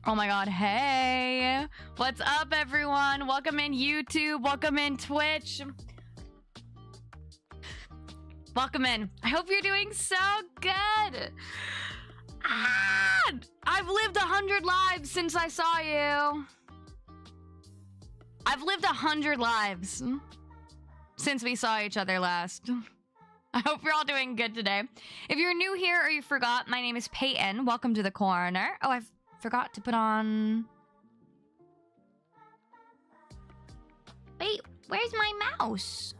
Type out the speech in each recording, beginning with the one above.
Oh my god, hey! What's up, everyone? Welcome in YouTube, welcome in Twitch. Welcome in. I hope you're doing so good. I've lived 100 lives since I saw you. I've lived 100 lives since we saw each other last. I hope you're all doing good today. If you're new here or you forgot, my name is Payton. Welcome to the corner. Oh, I forgot to put on... Wait, where's my mouse?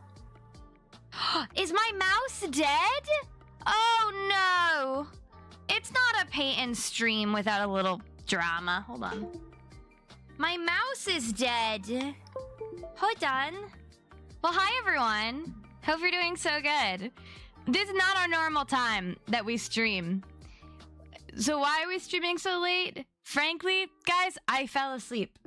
Is my mouse dead? Oh no! It's not a Payton stream without a little drama. Hold on. My mouse is dead. Hold on. Well, hi everyone. Hope you're doing so good. This is not our normal time that we stream. So why are we streaming so late? Frankly, guys, I fell asleep.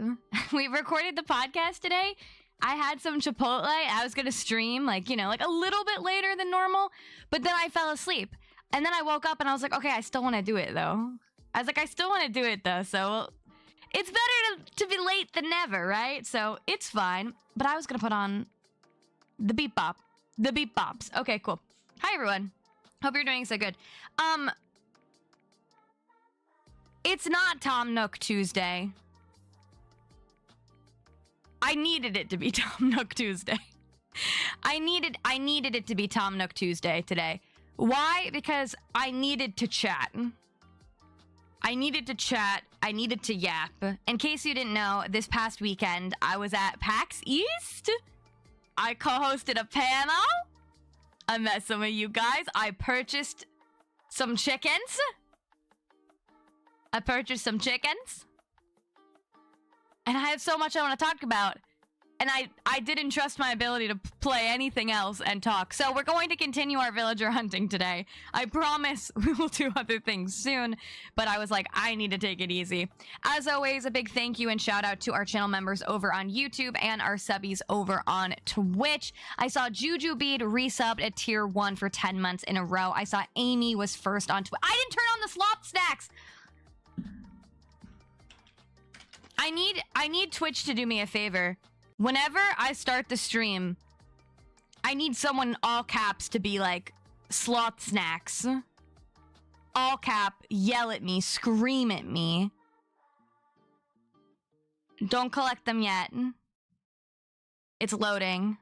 We recorded the podcast today. I had some Chipotle. I was gonna stream like a little bit later than normal, but then I fell asleep. And then I woke up and I was like, okay, I still want to do it though. I was like, I still want to do it though. So it's better to be late than never, right? So it's fine. But I was gonna put on the beep bop. The beep bops. Okay, cool. Hi everyone. Hope you're doing so good. It's not Tom Nook Tuesday. I needed it to be Tom Nook Tuesday. I needed it to be Tom Nook Tuesday today. Why? Because I needed to chat. I needed to chat. I needed to yap. In case you didn't know, this past weekend, I was at PAX East. I co-hosted a panel. I met some of you guys. I purchased some chickens. And I have so much I want to talk about. And I didn't trust my ability to play anything else and talk. So we're going to continue our villager hunting today. I promise we will do other things soon. But I was like, I need to take it easy. As always, a big thank you and shout out to our channel members over on YouTube and our subbies over on Twitch. I saw Juju Bead resubbed at tier 1 for 10 months in a row. I saw Amy was first on Twitch. I didn't turn on the Sloth Stacks! I need Twitch to do me a favor. Whenever I start the stream, I need someone in all caps to be like, Sloth Snacks. All cap, yell at me, scream at me. Don't collect them yet. It's loading.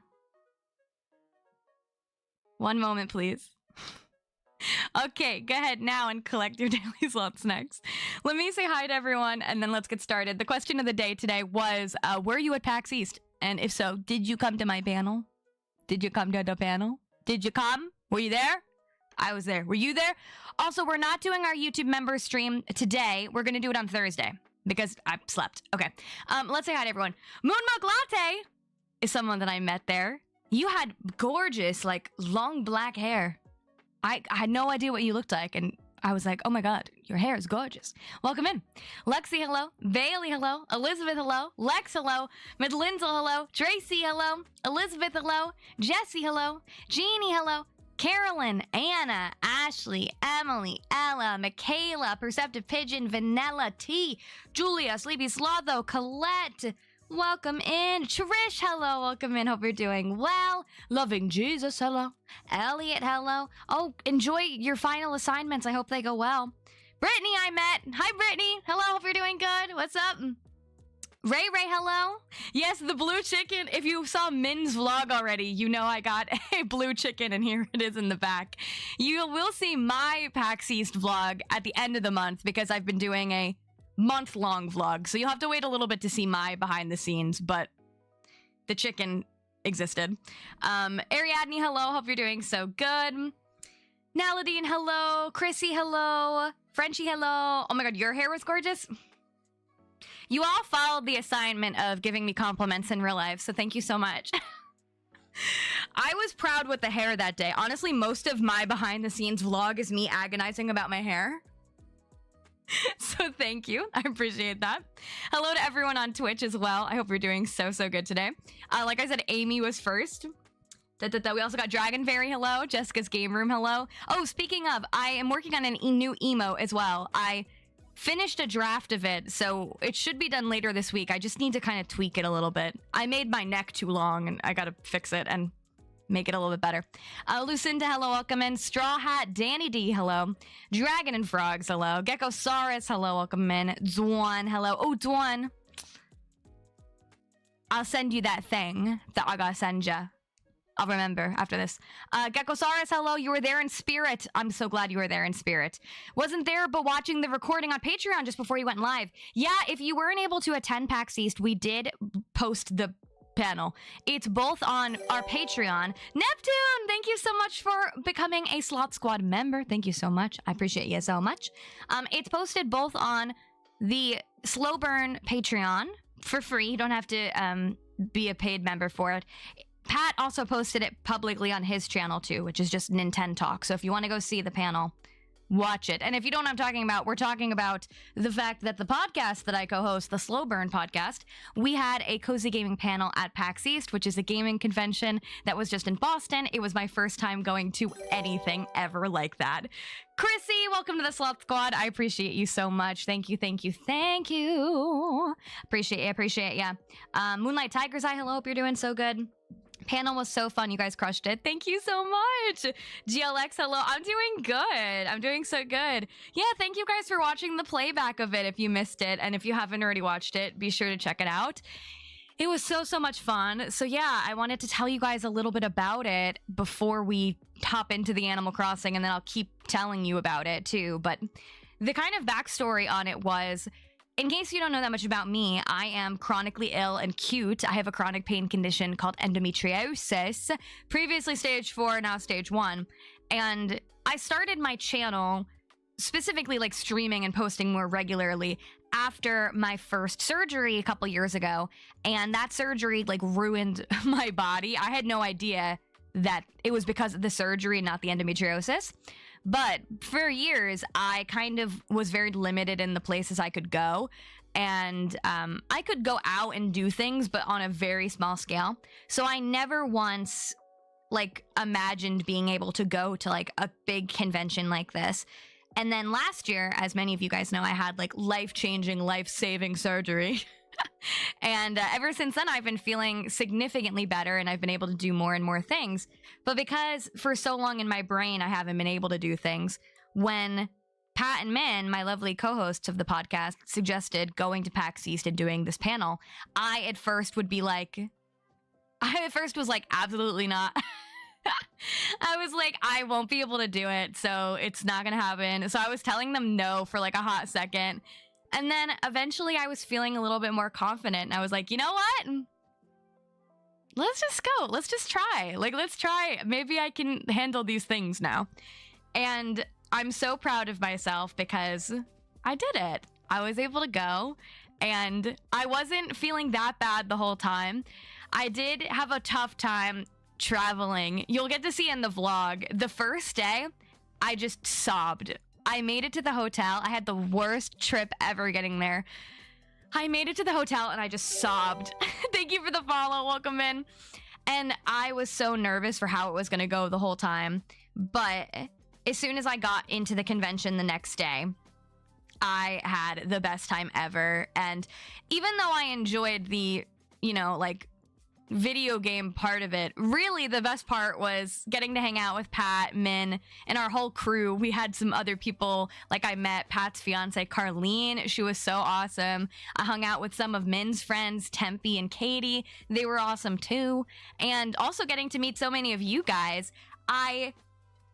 One moment, please. Okay, go ahead now and collect your daily Sloth Snacks. Let me say hi to everyone, and then let's get started. The question of the day today was, were you at PAX East? And if so, did you come to my panel? Did you come to the panel? Did you come? Were you there? I was there. Were you there? Also, we're not doing our YouTube member stream today. We're going to do it on Thursday because I slept. Okay. Let's say hi to everyone. Moonmug Latte is someone that I met there. You had gorgeous, like, long black hair. I had no idea what you looked like, and I was like, oh my god, your hair is gorgeous. Welcome in. Lexi, hello. Bailey, hello. Elizabeth, hello. Lex, hello. Midlinzel, hello. Tracy, hello. Elizabeth, hello. Jessie, hello. Jeannie, hello. Carolyn, Anna, Ashley, Emily, Ella, Michaela, Perceptive Pigeon, Vanilla, T, Julia, Sleepy Slotho, Colette, welcome in. Trish, hello. Welcome in. Hope you're doing well. Loving Jesus, hello. Elliot, hello. Oh, enjoy your final assignments. I hope they go well. Brittany, I met. Hi, Brittany. Hello. Hope you're doing good. What's up? Ray, hello. Yes, the blue chicken. If you saw Min's vlog already, you know I got a blue chicken, and here it is in the back. You will see my PAX East vlog at the end of the month because I've been doing a month-long vlog, so you'll have to wait a little bit to see my behind the scenes, but the chicken existed. Ariadne, hello. Hope you're doing so good. Naladine, hello. Chrissy, hello. Frenchie, hello. Oh my god, your hair was gorgeous. You all followed the assignment of giving me compliments in real life, so thank you so much. I was proud with the hair that day. Honestly, most of my behind the scenes vlog is me agonizing about my hair. So thank you. I appreciate that. Hello to everyone on Twitch as well. I hope you're doing so good today. Like I said, Amy was first. We also got Dragon Fairy, hello. Jessica's Game Room, hello. Oh, speaking of, I am working on a new emo as well. I finished a draft of it, so it should be done later this week. I just need to kind of tweak it a little bit. I made my neck too long, and I gotta fix it and make it a little bit better. Lucinda, hello, welcome in. Straw Hat, Danny D, hello. Dragon and Frogs, hello. Geckosaurus, hello, welcome in. Dwan, hello. Oh, Dwan. I'll send you that thing that I gotta send ya. I'll remember after this. Geckosaurus, hello. You were there in spirit. I'm so glad you were there in spirit. Wasn't there, but watching the recording on Patreon just before you went live. Yeah, if you weren't able to attend PAX East, we did post the panel. It's both on our Patreon. Neptune, thank you so much for becoming a Sloth Squad member. Thank you so much. I appreciate you so much. It's posted both on the Slow Burn Patreon for free. You don't have to be a paid member for it. Pat also posted it publicly on his channel too, which is just Nintendo Talk. So if you want to go see the panel, watch it. And if you don't know what I'm talking about, we're talking about the fact that the podcast that I co-host, the Slow Burn podcast, we had a cozy gaming panel at PAX East, which is a gaming convention that was just in Boston. It was my first time going to anything ever like that. Chrissy, welcome to the Sloth Squad. I appreciate you so much. Thank you, thank you, thank you. Appreciate ya. Moonlight Tiger's Eye, hello, hope you're doing so good. Panel was so fun. You guys crushed it. Thank you so much. GLX, hello. I'm doing good. I'm doing so good. Yeah, thank you guys for watching the playback of it if you missed it. And if you haven't already watched it, be sure to check it out. It was so much fun. So yeah, I wanted to tell you guys a little bit about it before we hop into the Animal Crossing, and then I'll keep telling you about it too. But the kind of backstory on it was, in case you don't know that much about me, I am chronically ill and cute. I have a chronic pain condition called endometriosis, previously stage 4, now stage 1. And I started my channel specifically like streaming and posting more regularly after my first surgery a couple years ago. And that surgery like ruined my body. I had no idea that it was because of the surgery, not the endometriosis. But for years, I kind of was very limited in the places I could go. And I could go out and do things, but on a very small scale. So I never once, like, imagined being able to go to, like, a big convention like this. And then last year, as many of you guys know, I had, like, life-changing, life-saving surgery. And ever since then, I've been feeling significantly better, and I've been able to do more and more things. But because for so long in my brain, I haven't been able to do things, when Pat and Min, my lovely co-hosts of the podcast, suggested going to PAX East and doing this panel, I at first was like, absolutely not. I was like, I won't be able to do it, so it's not gonna happen. So I was telling them no for like a hot second. And then eventually I was feeling a little bit more confident, and I was like, you know what? Let's just go. Let's just try. Like, let's try. Maybe I can handle these things now. And I'm so proud of myself because I did it. I was able to go, and I wasn't feeling that bad the whole time. I did have a tough time traveling. You'll get to see in the vlog. The first day, I just sobbed. I made it to the hotel. I had the worst trip ever getting there. I made it to the hotel and I just sobbed. Thank you for the follow. Welcome in. And I was so nervous for how it was going to go the whole time. But as soon as I got into the convention the next day, I had the best time ever. And even though I enjoyed the, you know, like, video game part of it, really the best part was getting to hang out with Pat, Min, and our whole crew. We had some other people, like I met Pat's fiance Carlene. She was so awesome. I hung out with some of Min's friends, Tempe and Katie. They were awesome too. And also getting to meet so many of you guys. I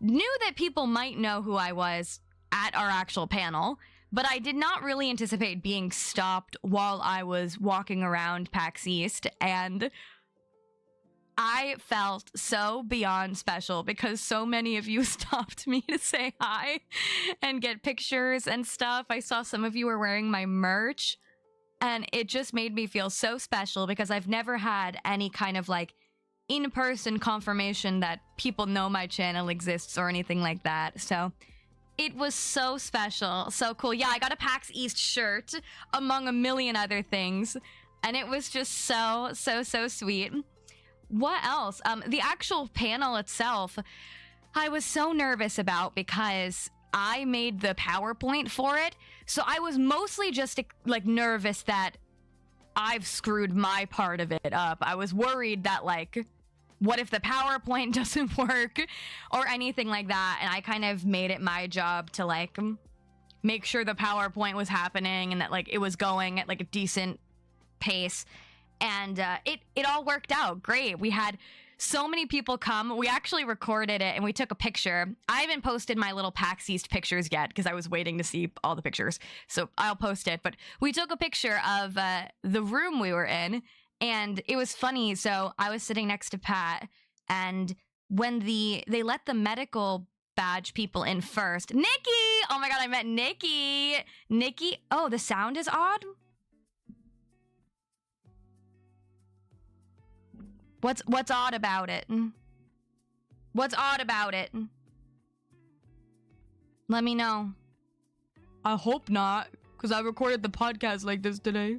knew that people might know who I was at our actual panel, but I did not really anticipate being stopped while I was walking around PAX East, and I felt so beyond special because so many of you stopped me to say hi and get pictures and stuff. I saw some of you were wearing my merch, and it just made me feel so special because I've never had any kind of like in-person confirmation that people know my channel exists or anything like that. So it was so special, so cool. Yeah, I got a PAX East shirt among a million other things, and it was just so sweet. What else? The actual panel itself, I was so nervous about because I made the PowerPoint for it. So I was mostly just like nervous that I've screwed my part of it up. I was worried that like, what if the PowerPoint doesn't work or anything like that? And I kind of made it my job to like make sure the PowerPoint was happening and that like it was going at like a decent pace. And it all worked out great. We had so many people come. We actually recorded it and we took a picture. I haven't posted my little PAX East pictures yet because I was waiting to see all the pictures. So I'll post it. But we took a picture of the room we were in. And it was funny. So I was sitting next to Pat. And when they let the medical badge people in first. Nikki! Oh my god, I met Nikki. Nikki. Oh, the sound is odd. What's odd about it? What's odd about it? Let me know. I hope not, because I recorded the podcast like this today.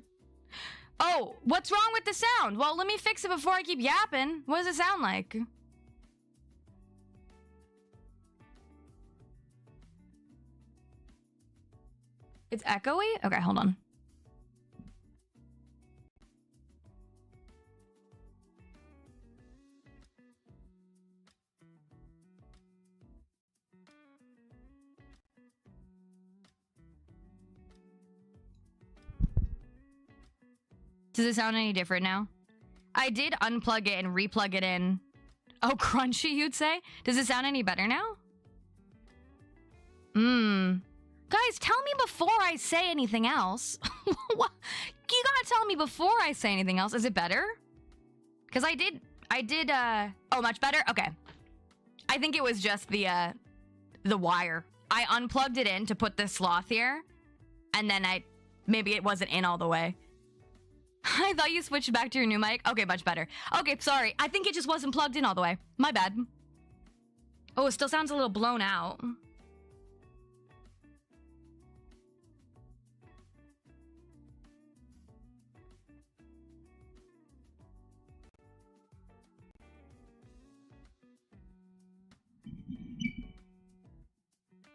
Oh, what's wrong with the sound? Well, let me fix it before I keep yapping. What does it sound like? It's echoey? Okay, hold on. Does it sound any different now? I did unplug it and replug it in. Oh, crunchy, you'd say? Does it sound any better now? Guys, tell me before I say anything else. You gotta tell me before I say anything else. Is it better? Because I did, oh, much better? Okay. I think it was just the wire. I unplugged it in to put the sloth here. And then maybe it wasn't in all the way. I thought you switched back to your new mic. Okay, much better. Okay, sorry. I think it just wasn't plugged in all the way. My bad. Oh, it still sounds a little blown out.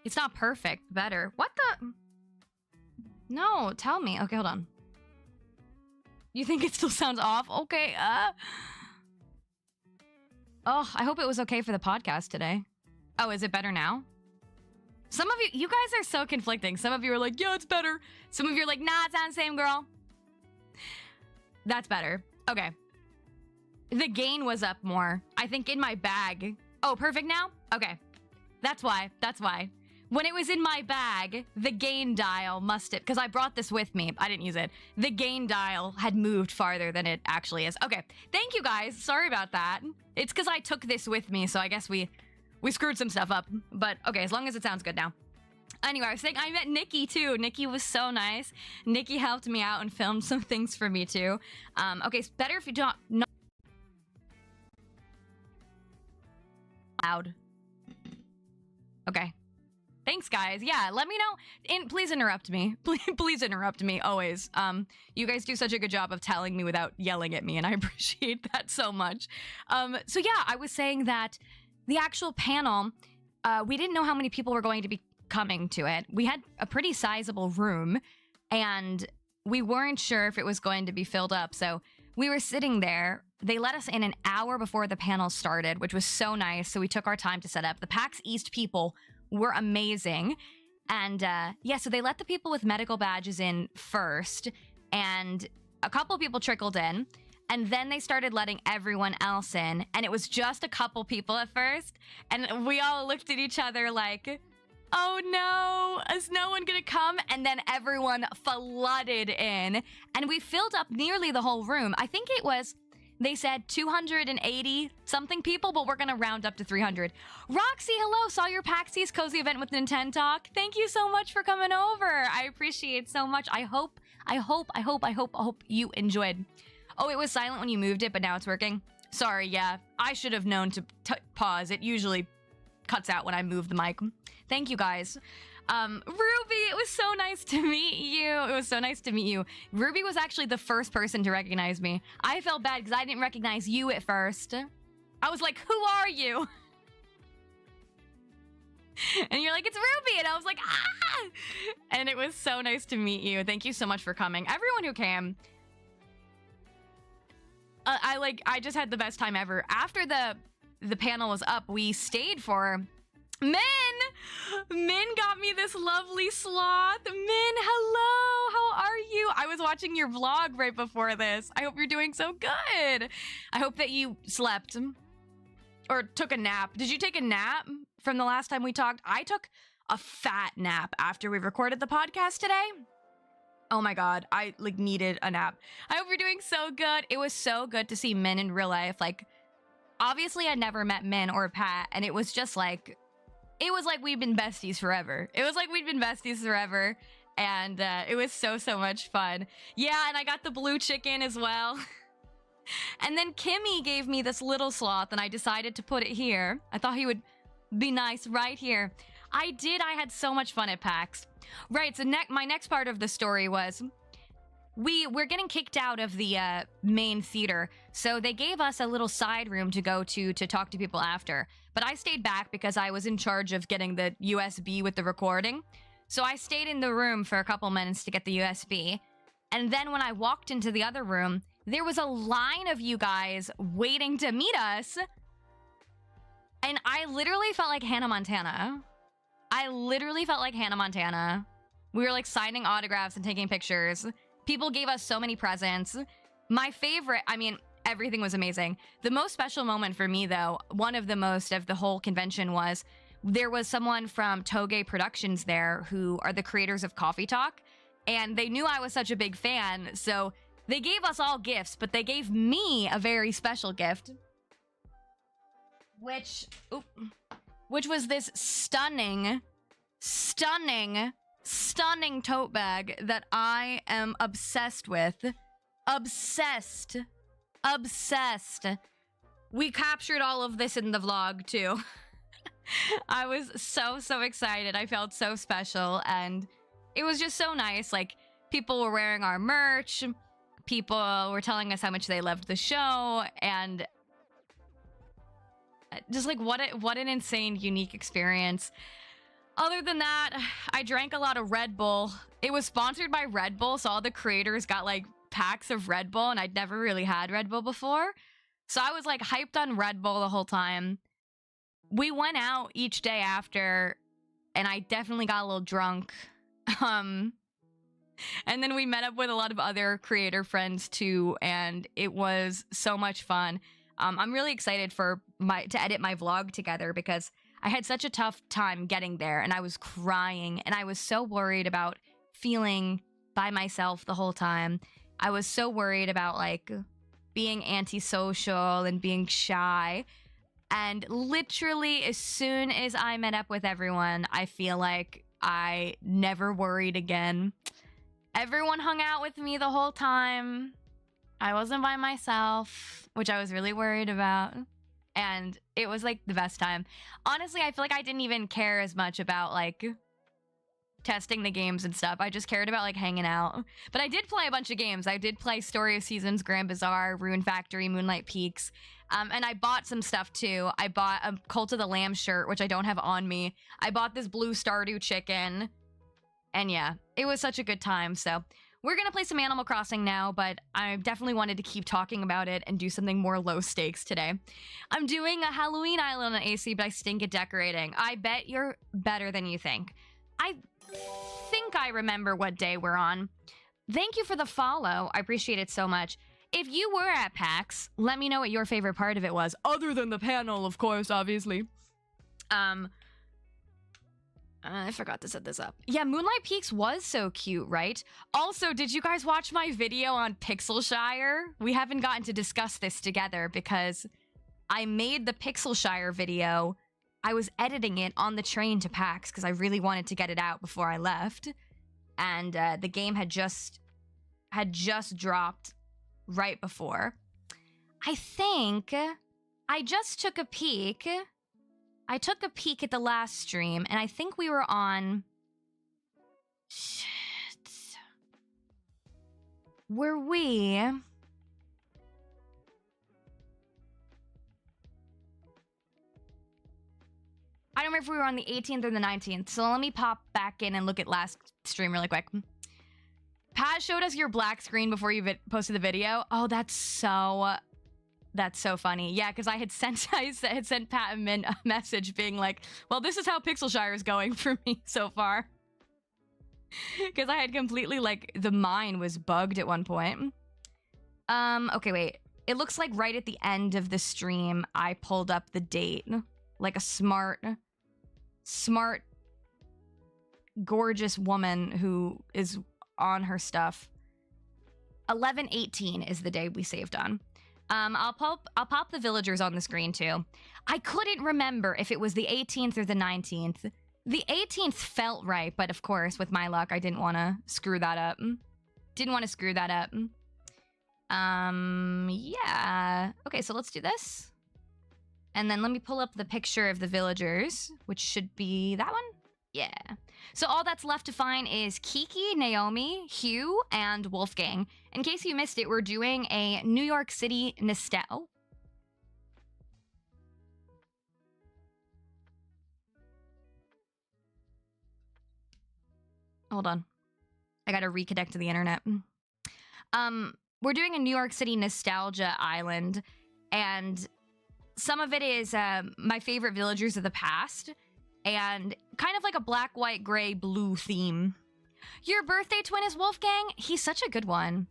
It's not perfect. Better. What the? No, tell me. Okay, hold on. You think it still sounds off? Okay, Oh, I hope it was okay for the podcast today. Oh, is it better now? Some of you guys are so conflicting. Some of you are like, yeah, it's better. Some of you are like, nah, it's not the same, girl. That's better. Okay. The gain was up more. I think in my bag. Oh, perfect now? Okay. That's why. That's why. When it was in my bag, the gain dial must have, because I brought this with me. I didn't use it. The gain dial had moved farther than it actually is. Okay, thank you guys. Sorry about that. It's because I took this with me, so I guess we screwed some stuff up. But okay, as long as it sounds good now. Anyway, I was saying I met Nikki too. Nikki was so nice. Nikki helped me out and filmed some things for me too. Okay, it's better if you don't not loud. Okay. Thanks, guys. Yeah, let me know. And please interrupt me. Please interrupt me, always. You guys do such a good job of telling me without yelling at me, and I appreciate that so much. So yeah, I was saying that the actual panel, we didn't know how many people were going to be coming to it. We had a pretty sizable room, and we weren't sure if it was going to be filled up. So we were sitting there. They let us in an hour before the panel started, which was so nice. So we took our time to set up. The PAX East people were amazing. And yeah, so they let the people with medical badges in first, and a couple people trickled in, and then they started letting everyone else in, and it was just a couple people at first, and we all looked at each other like, oh no, is no one gonna come? And then everyone flooded in, and we filled up nearly the whole room. I think it was, they said 280 something people, but we're gonna round up to 300. Roxy, hello, saw your PAX East cozy event with Nintendo Talk. Thank you so much for coming over. I appreciate so much. I hope you enjoyed. Oh, it was silent when you moved it, but now it's working. Sorry, yeah, I should have known to pause. It usually cuts out when I move the mic. Thank you guys. Ruby, it was so nice to meet you. It was so nice to meet you. Ruby was actually the first person to recognize me. I felt bad because I didn't recognize you at first. I was like, who are you? And you're like, it's Ruby. And I was like, ah! And it was so nice to meet you. Thank you so much for coming. Everyone who came. I just had the best time ever. After the panel was up, we stayed for Min. Min got me this lovely sloth. Min, hello. How are you? I was watching your vlog right before this. I hope you're doing so good. I hope that you slept or took a nap. Did you take a nap from the last time we talked? I took a fat nap after we recorded the podcast today. Oh my God, I like needed a nap. I hope you're doing so good. It was so good to see Min in real life. Like, obviously I never met Min or Pat, and it was just like, it was like we'd been besties forever. It was like we'd been besties forever, and it was so much fun. Yeah, and I got the blue chicken as well. And then Kimmy gave me this little sloth, and I decided to put it here. I thought he would be nice right here. I did. I had so much fun at PAX. Right, so my next part of the story was we're getting kicked out of the main theater, so they gave us a little side room to go to talk to people after. But I stayed back because I was in charge of getting the USB with the recording. So I stayed in the room for a couple minutes to get the USB. And then when I walked into the other room, there was a line of you guys waiting to meet us. And I literally felt like Hannah Montana. I literally felt like Hannah Montana. We were like signing autographs and taking pictures. People gave us so many presents. My favorite, I mean, everything was amazing. The most special moment for me, though, one of the most of the whole convention was there was someone from Toge Productions there who are the creators of Coffee Talk. And they knew I was such a big fan, so they gave us all gifts, but they gave me a very special gift. Which was this stunning tote bag that I am obsessed with. Obsessed. We captured all of this in the vlog too. I was so excited. I felt so special, and it was just so nice. Like, people were wearing our merch. People were telling us how much they loved the show, and just like what an insane, unique experience. Other than that, I drank a lot of Red Bull. It was sponsored by Red Bull, so all the creators got like packs of Red Bull, and I'd never really had Red Bull before. So I was like hyped on Red Bull the whole time. We went out each day after, and I definitely got a little drunk. And then we met up with a lot of other creator friends too, and it was so much fun. I'm really excited to edit my vlog together because I had such a tough time getting there, and I was crying, and I was so worried about feeling by myself the whole time. I was so worried about like being antisocial and being shy. And literally as soon as I met up with everyone, I feel like I never worried again. Everyone hung out with me the whole time. I wasn't by myself, which I was really worried about. And it was like the best time. Honestly, I feel like I didn't even care as much about like testing the games and stuff. I just cared about like hanging out. But I did play a bunch of games. I did play Story of Seasons, Grand Bazaar, Rune Factory, Moonlight Peaks. And I bought some stuff too. I bought a Cult of the Lamb shirt, which I don't have on me. I bought this blue Stardew chicken. And yeah, it was such a good time. So we're going to play some Animal Crossing now, but I definitely wanted to keep talking about it and do something more low stakes today. I'm doing a Halloween Island on AC, but I stink at decorating. I bet you're better than you think. I think I remember what day we're on. Thank you for the follow. I appreciate it so much. If you were at PAX, let me know what your favorite part of it was, other than the panel, of course, obviously. I forgot to set this up. Yeah, Moonlight Peaks was so cute, right? Also, did you guys watch my video on Pixelshire? We haven't gotten to discuss this together because I made the Pixelshire video. I was editing it on the train to PAX because I really wanted to get it out before I left. And the game had just dropped right before. I think I just took a peek. I took a peek at the last stream, and I think we were on... Shit. Were we... I don't remember if we were on the 18th or the 19th. So let me pop back in and look at last stream really quick. Pat showed us your black screen before you posted the video. Oh, that's so funny. Yeah, because I had sent Pat a message being like, well, this is how Pixelshire is going for me so far. Because I had completely, like, the mine was bugged at one point. Okay, wait. It looks like right at the end of the stream, I pulled up the date. Like a smart, gorgeous woman who is on her stuff. 11/18 is the day we saved on. I'll pop the villagers on the screen too. I couldn't remember if it was the 18th or the 19th. The 18th felt right, but of course, with my luck, I didn't want to screw that up. Yeah. Okay, so let's do this. And then let me pull up the picture of the villagers, which should be that one. Yeah. So all that's left to find is Kiki, Naomi, Hugh, and Wolfgang. In case you missed it, we're doing a New York City nostalgia. Hold on. I gotta reconnect to the internet. We're doing a New York City nostalgia island, and some of it is my favorite villagers of the past, and kind of like a black, white, gray, blue theme. Your birthday twin is Wolfgang? He's such a good one.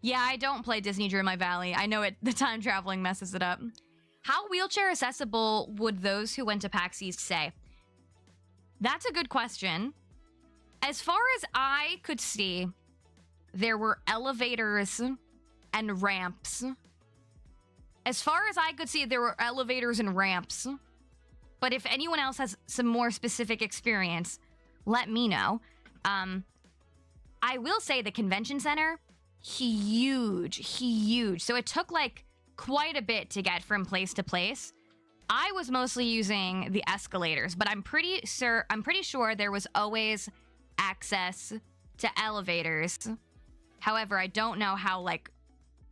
Yeah, I don't play Disney Dream My Valley. I know the time traveling messes it up. How wheelchair accessible would those who went to PAX East say? That's a good question. As far as I could see, there were elevators and ramps. As far as I could see, there were elevators and ramps. But if anyone else has some more specific experience, let me know. I will say the convention center, huge. So it took like quite a bit to get from place to place. I was mostly using the escalators, but I'm pretty sure there was always access to elevators. However, I don't know how like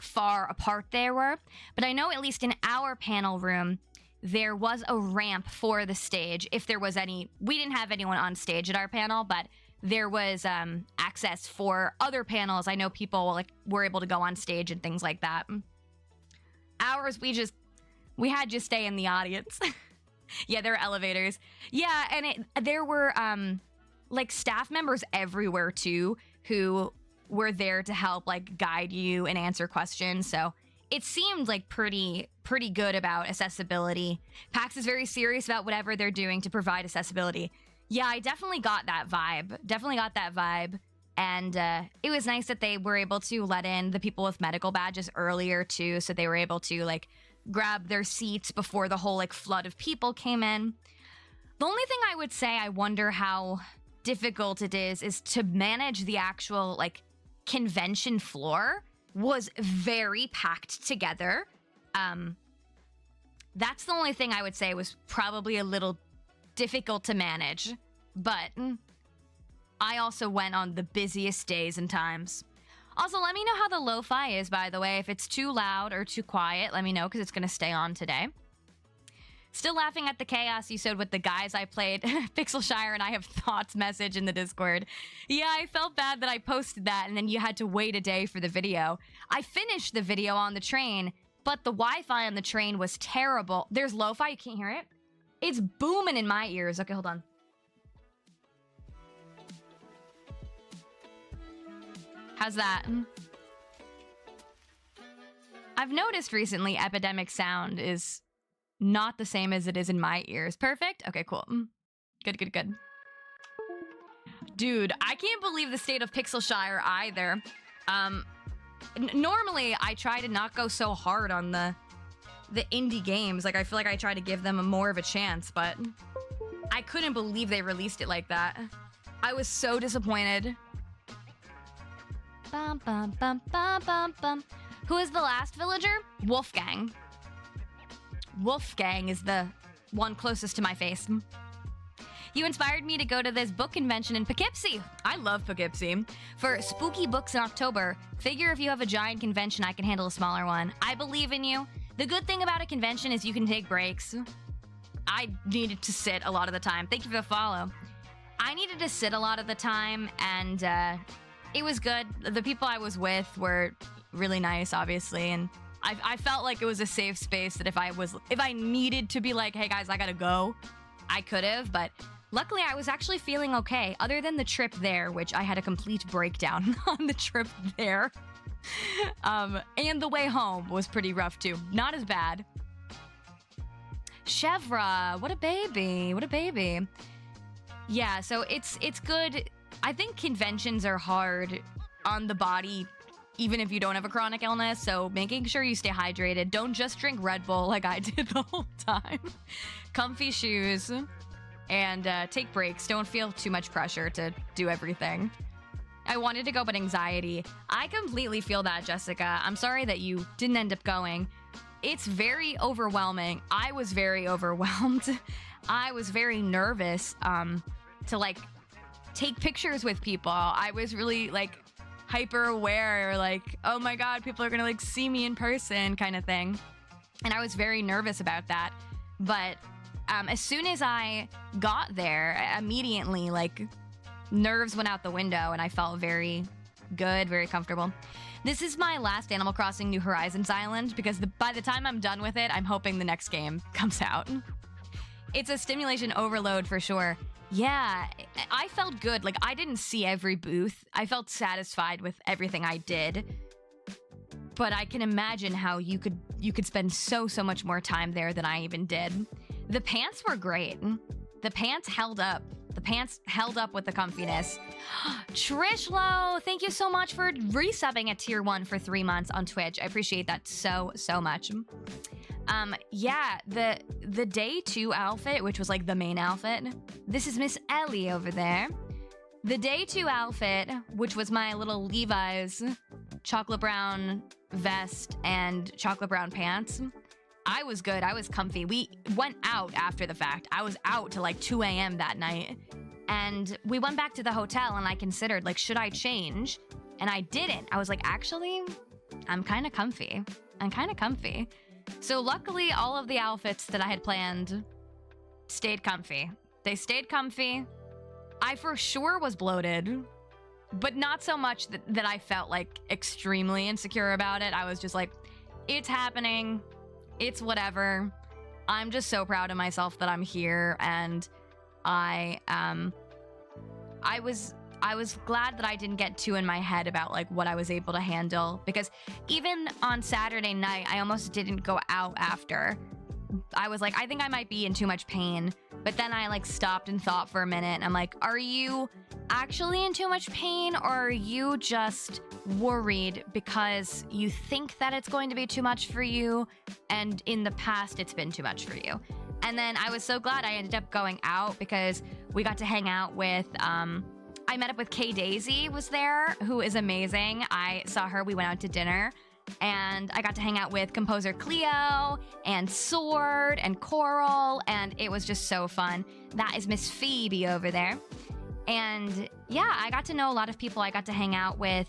far apart they were, but I know at least in our panel room, there was a ramp for the stage. If there was any, we didn't have anyone on stage at our panel, but there was access for other panels. I know people like were able to go on stage and things like that. Ours, we had to stay in the audience. Yeah, there were elevators. Yeah, and there were like staff members everywhere too who were there to help like guide you and answer questions. So it seemed like pretty good about accessibility. PAX is very serious about whatever they're doing to provide accessibility. Yeah, I definitely got that vibe. And it was nice that they were able to let in the people with medical badges earlier too, so they were able to like grab their seats before the whole like flood of people came in. The only thing I would say I wonder how difficult it is to manage the actual like convention floor. Was very packed together. That's the only thing I would say was probably a little difficult to manage, but I also went on the busiest days and times. Also, let me know how the lo-fi is, by the way. If it's too loud or too quiet, let me know, because it's going to stay on today. Still laughing at the chaos you showed with the guys I played. Pixelshire and I have thoughts message in the Discord. Yeah, I felt bad that I posted that and then you had to wait a day for the video. I finished the video on the train, but the Wi-Fi on the train was terrible. There's lo-fi, you can't hear it? It's booming in my ears. Okay, hold on. How's that? I've noticed recently Epidemic sound is not the same as it is in my ears. Perfect? Okay, cool. Good. Dude, I can't believe the state of Pixelshire either. Normally, I try to not go so hard on the indie games. Like, I feel like I try to give them more of a chance, but I couldn't believe they released it like that. I was so disappointed. Bum, bum, bum, bum, bum, bum. Who is the last villager? Wolfgang. Wolfgang is the one closest to my face. You inspired me to go to this book convention in Poughkeepsie. I love Poughkeepsie. For spooky books in October, figure if you have a giant convention, I can handle a smaller one. I believe in you. The good thing about a convention is you can take breaks. I needed to sit a lot of the time. Thank you for the follow. I needed to sit a lot of the time, and it was good. The people I was with were really nice, obviously, and I felt like it was a safe space that if I needed to be like, hey guys, I gotta go, I could have, but luckily I was actually feeling okay, other than the trip there, which I had a complete breakdown on the trip there. And the way home was pretty rough too. Not as bad. Chevra, what a baby, what a baby. Yeah, so it's good. I think conventions are hard on the body, even if you don't have a chronic illness, so making sure you stay hydrated. Don't just drink Red Bull like I did the whole time. Comfy shoes, and take breaks. Don't feel too much pressure to do everything. I wanted to go, but anxiety. I completely feel that, Jessica. I'm sorry that you didn't end up going. It's very overwhelming. I was very overwhelmed. I was very nervous to like take pictures with people. I was really like hyper aware, like, oh my god, people are gonna like see me in person kind of thing. And I was very nervous about that. But as soon as I got there, immediately like nerves went out the window and I felt very good, very comfortable. This is my last Animal Crossing New Horizons island because by the time I'm done with it, I'm hoping the next game comes out. It's a stimulation overload for sure. Yeah, I felt good. Like, I didn't see every booth. I felt satisfied with everything I did. But I can imagine how you could spend so much more time there than I even did. The pants were great. The pants held up. The pants held up with the comfiness. Trishlo, thank you so much for resubbing at tier 1 for 3 months on Twitch. I appreciate that so much. Yeah, the day 2 outfit, which was like the main outfit. This is Miss Ellie over there. The day 2 outfit, which was my little Levi's chocolate brown vest and chocolate brown pants. I was good. I was comfy. We went out after the fact. I was out till like 2 a.m. that night. And we went back to the hotel and I considered, like, should I change? And I didn't. I was like, actually, I'm kind of comfy. I'm kind of comfy. So luckily, all of the outfits that I had planned stayed comfy. They stayed comfy. I for sure was bloated, but not so much that I felt like extremely insecure about it. I was just like, it's happening. It's whatever. I'm just so proud of myself that I'm here, and I was glad that I didn't get too in my head about like what I was able to handle, because even on Saturday night, I almost didn't go out after. I was like, I think I might be in too much pain, but then I like stopped and thought for a minute, and I'm like, are you actually in too much pain, or are you just worried because you think that it's going to be too much for you, and in the past it's been too much for you? And then I was so glad I ended up going out, because we got to hang out with I met up with K Daisy was there, who is amazing. I saw her, we went out to dinner, and I got to hang out with composer Cleo and Sword and Coral, and it was just so fun. That is Miss Phoebe over there. And yeah, I got to know a lot of people. I got to hang out with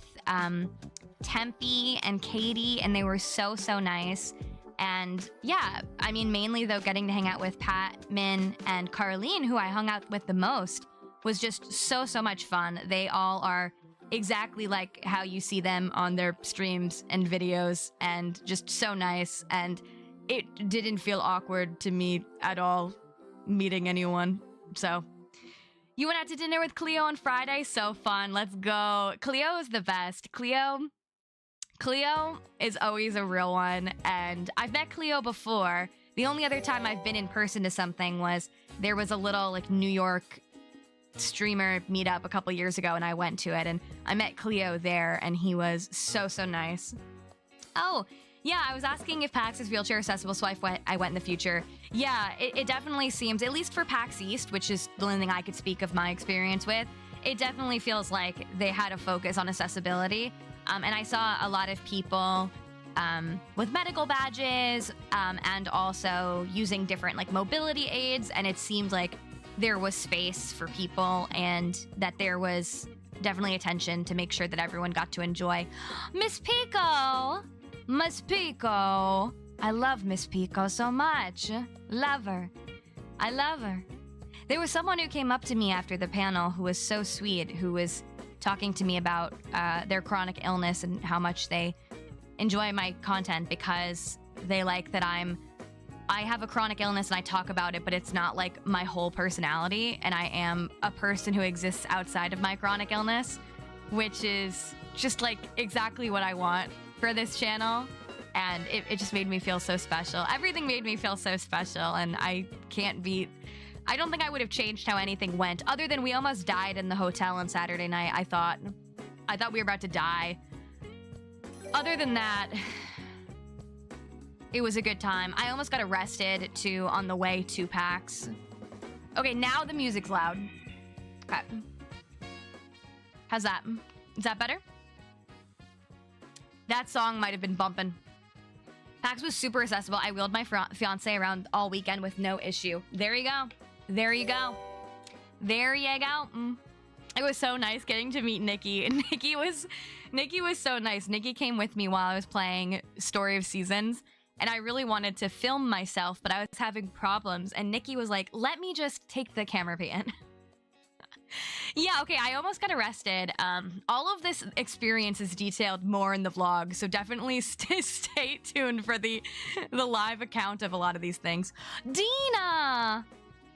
Tempe and Katie, and they were so nice. And yeah, I mean, mainly though, getting to hang out with Pat, Min, and Carlene, who I hung out with the most, was just so much fun. They all are exactly like how you see them on their streams and videos, and just so nice. And it didn't feel awkward to me at all meeting anyone. So you went out to dinner with Cleo on Friday. So fun. Let's go. Cleo is the best. Cleo is always a real one. And I've met Cleo before. The only other time I've been in person to something was there was a little like New York streamer meetup a couple years ago, and I went to it, and I met Cleo there, and he was so nice. Oh, yeah, I was asking if PAX is wheelchair accessible, so I went in the future. Yeah, it definitely seems, at least for PAX East, which is the only thing I could speak of my experience with, it definitely feels like they had a focus on accessibility. And I saw a lot of people with medical badges and also using different like mobility aids, and it seemed like there was space for people, and that there was definitely attention to make sure that everyone got to enjoy. Miss Pico! Miss Pico! I love Miss Pico so much. Love her. I love her. There was someone who came up to me after the panel who was so sweet, who was talking to me about their chronic illness and how much they enjoy my content because they like that I have a chronic illness and I talk about it, but it's not like my whole personality, and I am a person who exists outside of my chronic illness, which is just like exactly what I want for this channel. And it just made me feel so special. Everything made me feel so special, and I don't think I would have changed how anything went, other than we almost died in the hotel on Saturday night. I thought we were about to die. Other than that, it was a good time. I almost got arrested too on the way to PAX. Okay, now the music's loud. Okay. How's that? Is that better? That song might have been bumping. PAX was super accessible. I wheeled my fiance around all weekend with no issue. There you go. There you go. There you go. It was so nice getting to meet Nikki. And Nikki was so nice. Nikki came with me while I was playing Story of Seasons, and I really wanted to film myself, but I was having problems. And Nikki was like, let me just take the camera pan. Yeah, okay, I almost got arrested. All of this experience is detailed more in the vlog, so definitely stay tuned for the live account of a lot of these things. Dina!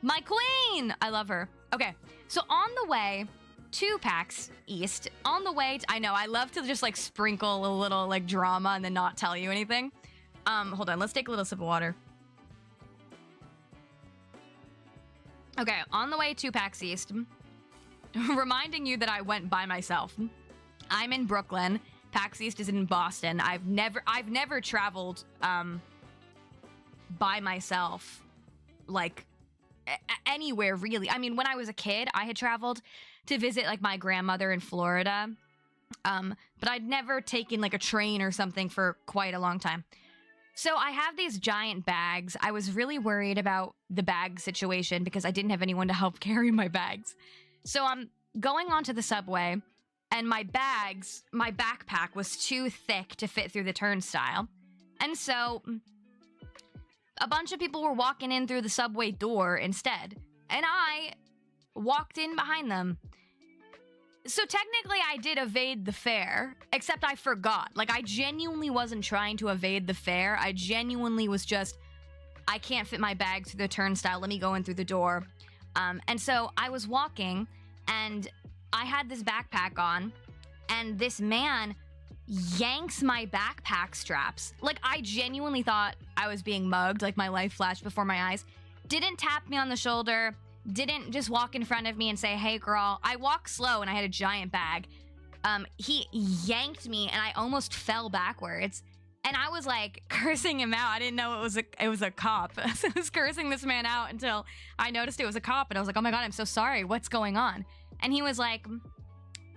My queen! I love her. Okay, so on the way to PAX East, on the way I know, I love to just like sprinkle a little like drama and then not tell you anything. Hold on, let's take a little sip of water. Okay, on the way to PAX East, reminding you that I went by myself. I'm in Brooklyn. PAX East is in Boston. I've never traveled by myself, like anywhere really. I mean, when I was a kid, I had traveled to visit like my grandmother in Florida, but I'd never taken like a train or something for quite a long time. So I have these giant bags. I was really worried about the bag situation because I didn't have anyone to help carry my bags. So I'm going onto the subway, and my backpack was too thick to fit through the turnstile. And so a bunch of people were walking in through the subway door instead, and I walked in behind them. So technically I did evade the fare, except I forgot. Like, I genuinely wasn't trying to evade the fare. I genuinely was just, I can't fit my bag through the turnstile. Let me go in through the door. And so I was walking, and I had this backpack on, and this man yanks my backpack straps. Like, I genuinely thought I was being mugged. Like, my life flashed before my eyes. Didn't tap me on the shoulder. Didn't just walk in front of me and say, hey, girl. I walked slow, and I had a giant bag. He yanked me, and I almost fell backwards. And I was like cursing him out. I didn't know it was a cop. So I was cursing this man out until I noticed it was a cop, and I was like, oh my God, I'm so sorry. What's going on? And he was like,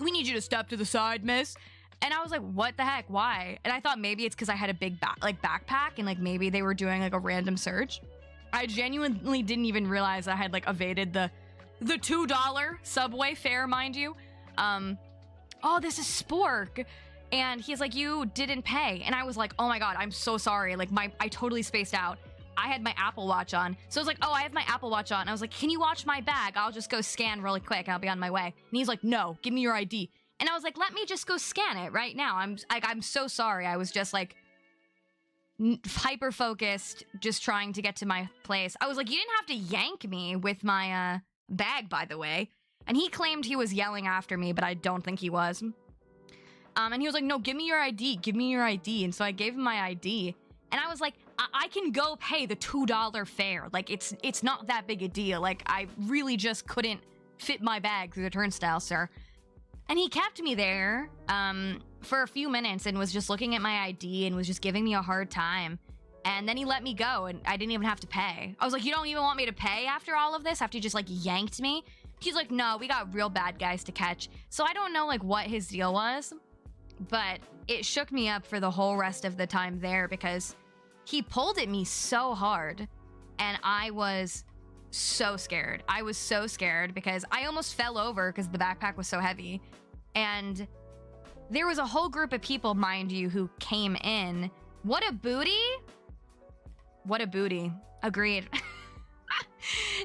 we need you to step to the side, miss. And I was like, what the heck? Why? And I thought maybe it's because I had a big backpack, and like maybe they were doing like a random search. I genuinely didn't even realize I had like evaded the $2 subway fare, mind you. Oh, this is Spork. And he's like, you didn't pay. And I was like, oh my God, I'm so sorry. Like, I totally spaced out. I had my Apple Watch on. So I was like, oh, I have my Apple Watch on. And I was like, can you watch my bag? I'll just go scan really quick. I'll be on my way. And he's like, no, give me your ID. And I was like, let me just go scan it right now. I'm so sorry. I was just like hyper focused, just trying to get to my place. I was like, you didn't have to yank me with my bag, by the way. And he claimed he was yelling after me, but I don't think he was. And he was like, no, give me your ID. Give me your ID. And so I gave him my ID. And I was like, I can go pay the $2 fare. Like, it's not that big a deal. Like, I really just couldn't fit my bag through the turnstile, sir. And he kept me there for a few minutes and was just looking at my ID and was just giving me a hard time. And then he let me go, and I didn't even have to pay. I was like, you don't even want me to pay after all of this? After you just, like, yanked me? He's like, no, we got real bad guys to catch. So I don't know, like, what his deal was. But it shook me up for the whole rest of the time there because he pulled at me so hard, and I was so scared. I was so scared because I almost fell over because the backpack was so heavy. And there was a whole group of people, mind you, who came in. What a booty. What a booty. Agreed.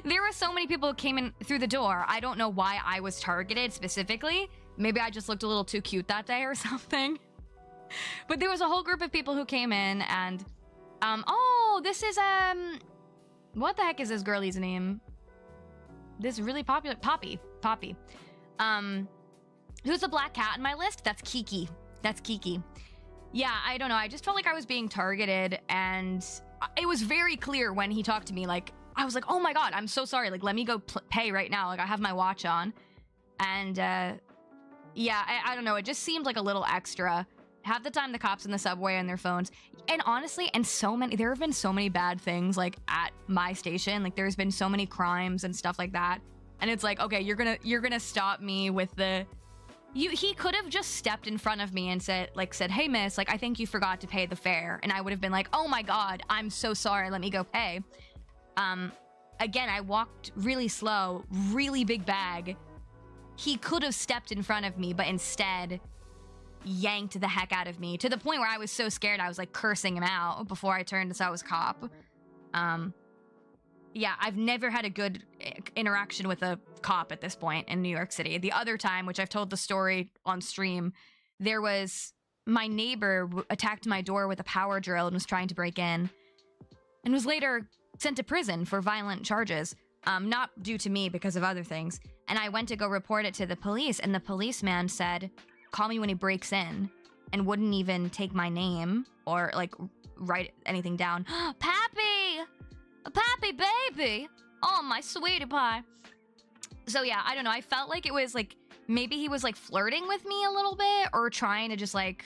There were so many people who came in through the door. I don't know why I was targeted specifically. Maybe I just looked a little too cute that day or something. But there was a whole group of people who came in and, oh, this is, what the heck is this girlie's name? This really popular, Poppy. Who's the black cat in my list? That's Kiki. That's Kiki. Yeah, I don't know. I just felt like I was being targeted, and it was very clear when he talked to me. Like, I was like, oh my God, I'm so sorry. Like, let me go pay right now. Like, I have my watch on. And, yeah, I don't know. It just seemed like a little extra. Half the time, the cops in the subway on their phones. And honestly, there have been so many bad things, like, at my station. Like, there's been so many crimes and stuff like that. And it's like, okay, you're gonna stop me with the... He could have just stepped in front of me and said, hey, miss, like, I think you forgot to pay the fare. And I would have been like, oh my God, I'm so sorry. Let me go pay. Again, I walked really slow, really big bag. He could have stepped in front of me, but instead... yanked the heck out of me to the point where I was so scared I was like cursing him out before I turned and saw it was a cop. Yeah, I've never had a good interaction with a cop at this point in New York City. The other time, which I've told the story on stream, there was my neighbor attacked my door with a power drill and was trying to break in and was later sent to prison for violent charges. Not due to me, because of other things. And I went to go report it to the police, and the policeman said, call me when he breaks in, and wouldn't even take my name or like write anything down. Pappy! Pappy baby! Oh, my sweetie pie. So yeah, I don't know. I felt like it was like, maybe he was like flirting with me a little bit or trying to just like,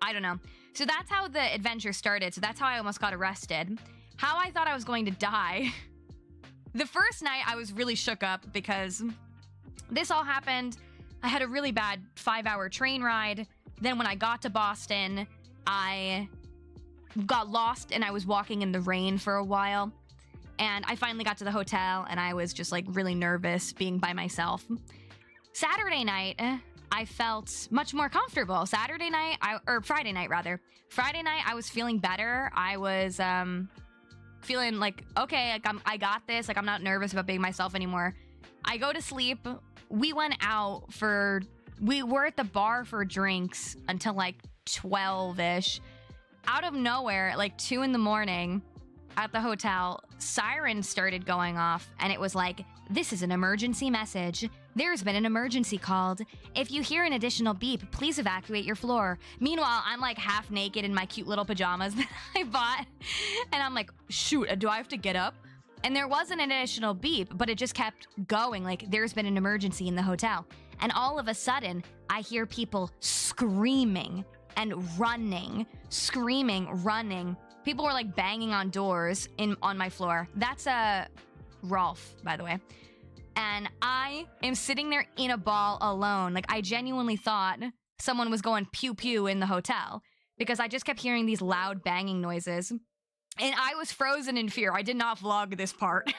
I don't know. So that's how the adventure started. So that's how I almost got arrested. How I thought I was going to die. The first night I was really shook up because this all happened. I had a really bad 5-hour train ride. Then when I got to Boston, I got lost and I was walking in the rain for a while. And I finally got to the hotel and I was just like really nervous being by myself. Saturday night, I felt much more comfortable. Friday night rather. Friday night, I was feeling better. I was feeling like, okay, like I got this. Like I'm not nervous about being myself anymore. I go to sleep. We were at the bar for drinks until like 12-ish. Out of nowhere, at like 2 in the morning at the hotel, sirens started going off and it was like, this is an emergency message. There's been an emergency called. If you hear an additional beep, please evacuate your floor. Meanwhile, I'm like half naked in my cute little pajamas that I bought. And I'm like, shoot, do I have to get up? And there wasn't an additional beep, but it just kept going, like there's been an emergency in the hotel. And all of a sudden, I hear people screaming and running, screaming, running. People were like banging on doors on my floor. That's Rolf, by the way. And I am sitting there in a ball alone. Like I genuinely thought someone was going pew pew in the hotel because I just kept hearing these loud banging noises. And I was frozen in fear. I did not vlog this part.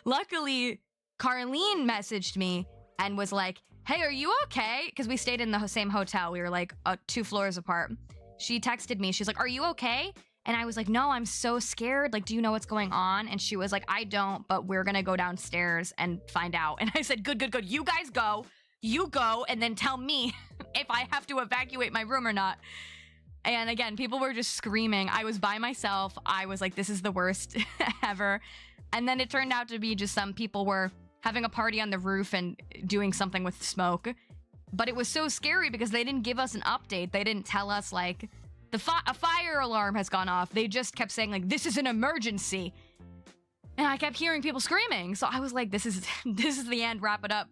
Luckily, Carlene messaged me and was like, hey, are you okay? Because we stayed in the same hotel. We were like 2 floors apart. She texted me. She's like, are you okay? And I was like, no, I'm so scared. Like, do you know what's going on? And she was like, I don't, but we're going to go downstairs and find out. And I said, good, good, good. You guys go. You go and then tell me if I have to evacuate my room or not. And again, people were just screaming. I was by myself. I was like, this is the worst ever. And then it turned out to be just some people were having a party on the roof and doing something with smoke. But it was so scary because they didn't give us an update. They didn't tell us like a fire alarm has gone off. They just kept saying like, this is an emergency. And I kept hearing people screaming. So I was like, this is the end, wrap it up.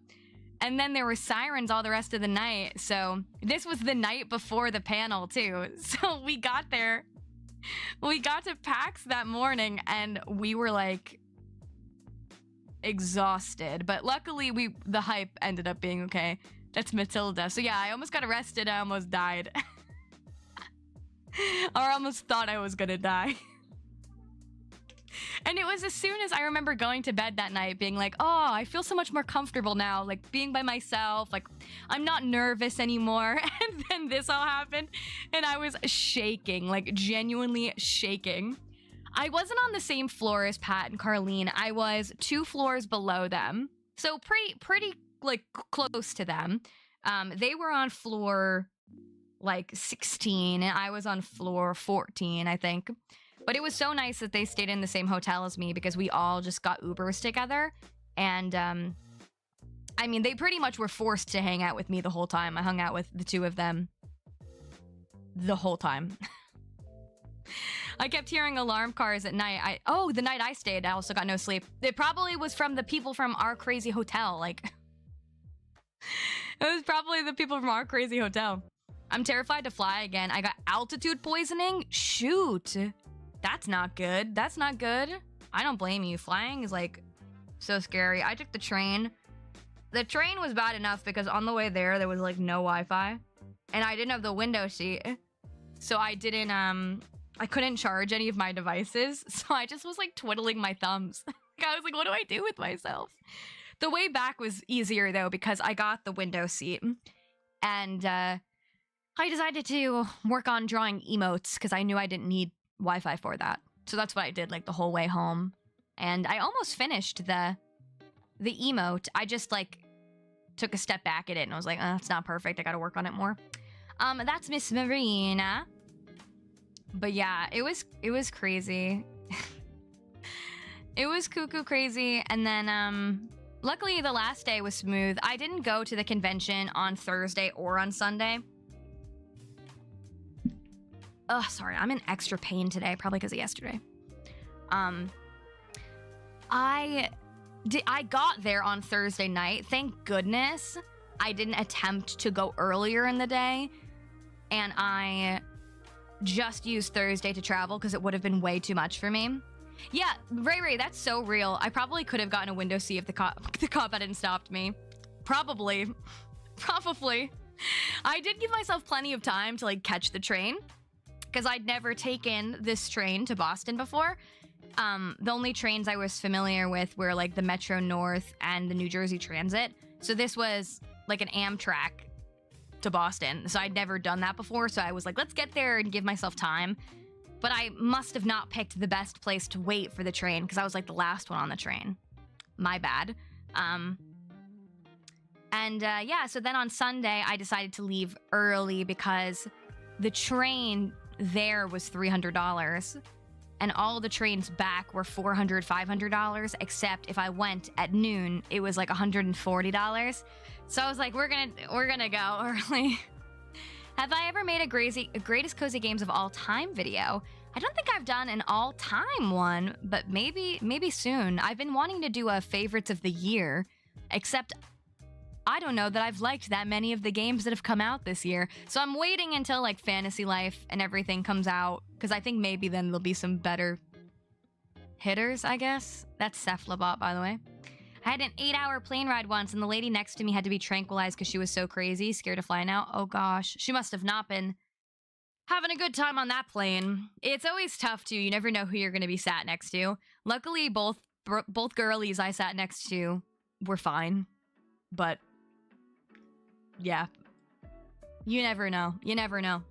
And then there were sirens all the rest of the night. So this was the night before the panel too. So we got there. We got to PAX that morning and we were like exhausted. But luckily the hype ended up being okay. That's Matilda. So yeah, I almost got arrested. I almost died. Or I almost thought I was gonna die. And it was as soon as I remember going to bed that night being like, oh, I feel so much more comfortable now, like being by myself, like I'm not nervous anymore. And then this all happened and I was shaking, like genuinely shaking. I wasn't on the same floor as Pat and Carlene. I was 2 floors below them. So pretty like close to them. They were on floor like 16 and I was on floor 14, I think. But it was so nice that they stayed in the same hotel as me because we all just got Ubers together. And I mean, they pretty much were forced to hang out with me the whole time. I hung out with the 2 of them the whole time. I kept hearing alarm cars at night. The night I stayed, I also got no sleep. It probably was from the people from our crazy hotel. Like, it was probably the people from our crazy hotel. I'm terrified to fly again. I got altitude poisoning? Shoot. That's not good. That's not good. I don't blame you. Flying is, like, so scary. I took the train. The train was bad enough because on the way there was, like, no Wi-Fi. And I didn't have the window seat. So I didn't, I couldn't charge any of my devices. So I just was, like, twiddling my thumbs. I was like, what do I do with myself? The way back was easier, though, because I got the window seat. And I decided to work on drawing emotes because I knew I didn't need Wi-Fi for that. So that's what I did, like, the whole way home. And I almost finished the emote. I just, like, took a step back at it and I was like, it's not perfect. I gotta work on it more. That's Miss Marina. But yeah, it was crazy. It was cuckoo crazy. And then, luckily the last day was smooth. I didn't go to the convention on Thursday or on Sunday. Oh, sorry, I'm in extra pain today, probably because of yesterday. I got there on Thursday night. Thank goodness I didn't attempt to go earlier in the day. And I just used Thursday to travel because it would have been way too much for me. Yeah, Ray, that's so real. I probably could have gotten a window seat if the cop hadn't stopped me. Probably. I did give myself plenty of time to, like, catch the train because I'd never taken this train to Boston before. The only trains I was familiar with were, like, the Metro North and the New Jersey Transit. So this was, like, an Amtrak to Boston. So I'd never done that before. So I was like, let's get there and give myself time. But I must have not picked the best place to wait for the train because I was, like, the last one on the train. My bad. Yeah, so then on Sunday, I decided to leave early because the train there was $300 and all the trains back were $400, $500, except if I went at noon, it was like $140. So I was like, we're gonna go early. Have I ever made a greatest cozy games of all time video? I don't think I've done an all-time one, but maybe soon. I've been wanting to do a favorites of the year, except I don't know that I've liked that many of the games that have come out this year. So I'm waiting until, like, Fantasy Life and everything comes out, because I think maybe then there'll be some better hitters, I guess. That's Cephalobot, by the way. I had an 8-hour plane ride once, and the lady next to me had to be tranquilized because she was so crazy, scared to fly now. Oh gosh, she must have not been having a good time on that plane. It's always tough, too. You never know who you're going to be sat next to. Luckily, both girlies I sat next to were fine. But yeah, you never know. You never know.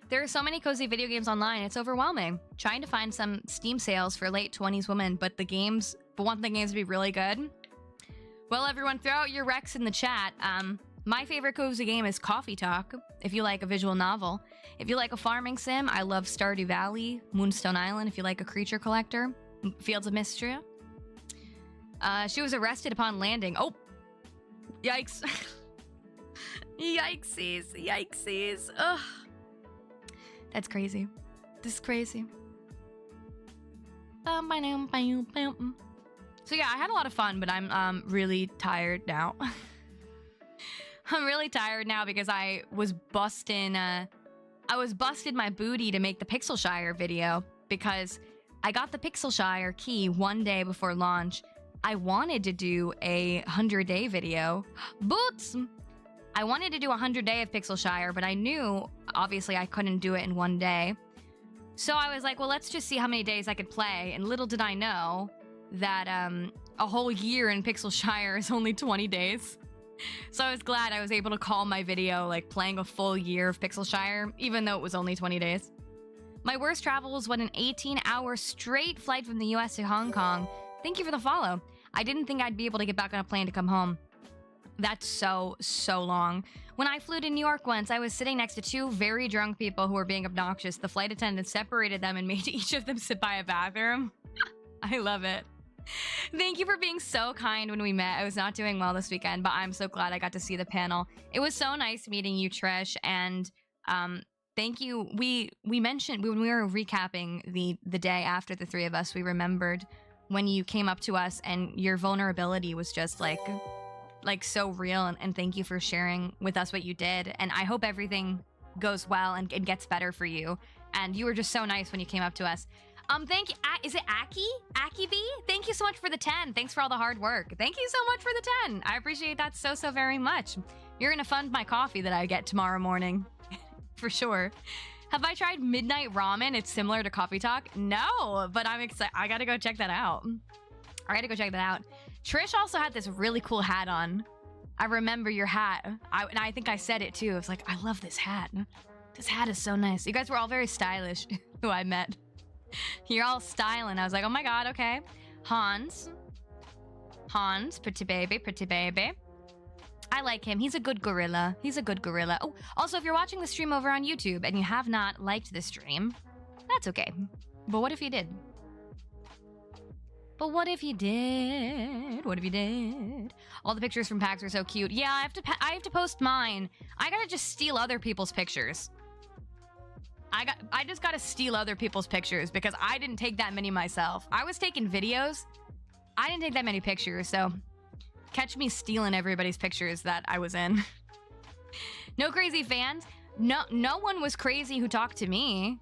There are so many cozy video games online, it's overwhelming. Trying to find some Steam sales for late 20s women, but want the games to be really good. Well, everyone, throw out your recs in the chat. My favorite cozy game is Coffee Talk, if you like a visual novel. If you like a farming sim, I love Stardew Valley, Moonstone Island, if you like a creature collector, Fields of Mystria. She was arrested upon landing. Oh! Yikes. Yikesies. Ugh. That's crazy. This is crazy. So yeah, I had a lot of fun, but I'm really tired now. I'm really tired now because I was busting my booty to make the Pixelshire video because I got the Pixelshire key one day before launch. I wanted to do a 100-day video. Boots! I wanted to do a 100-day of Pixelshire, but I knew, obviously, I couldn't do it in one day. So I was like, well, let's just see how many days I could play. And little did I know that a whole year in Pixelshire is only 20 days. So I was glad I was able to call my video like playing a full year of Pixelshire, even though it was only 20 days. My worst travel was when an 18-hour straight flight from the US to Hong Kong. Thank you for the follow. I didn't think I'd be able to get back on a plane to come home. That's so long. When I flew to New York once, I was sitting next to two very drunk people who were being obnoxious. The flight attendant separated them and made each of them sit by a bathroom. I love it. Thank you for being so kind when we met. I was not doing well this weekend, but I'm so glad I got to see the panel. It was so nice meeting you, Trish, and thank you. We mentioned when we were recapping the day after the three of us, we remembered when you came up to us and your vulnerability was just like so real, and thank you for sharing with us what you did. And I hope everything goes well and gets better for you. And you were just so nice when you came up to us. Thank you. Is it Aki? Aki B? Thank you so much for the 10. Thanks for all the hard work. Thank you so much for the 10. I appreciate that so very much. You're gonna fund my coffee that I get tomorrow morning. For sure. Have I tried Midnight Ramen? It's similar to Coffee Talk. No, but I'm excited. I gotta go check that out. Trish also had this really cool hat on. I remember your hat. And I think I said it too. I was like, I love this hat. This hat is so nice. You guys were all very stylish who I met. You're all styling. I was like, oh my god, okay. Hans, pretty baby. I like him. He's a good gorilla. Oh, also, if you're watching the stream over on YouTube and you have not liked the stream, that's okay. But what if you did? What if you did? All the pictures from PAX are so cute. Yeah, I have to post mine. I gotta just steal other people's pictures. I just gotta steal other people's pictures because I didn't take that many myself. I was taking videos. I didn't take that many pictures, so catch me stealing everybody's pictures that I was in. No crazy fans. No one was crazy who talked to me.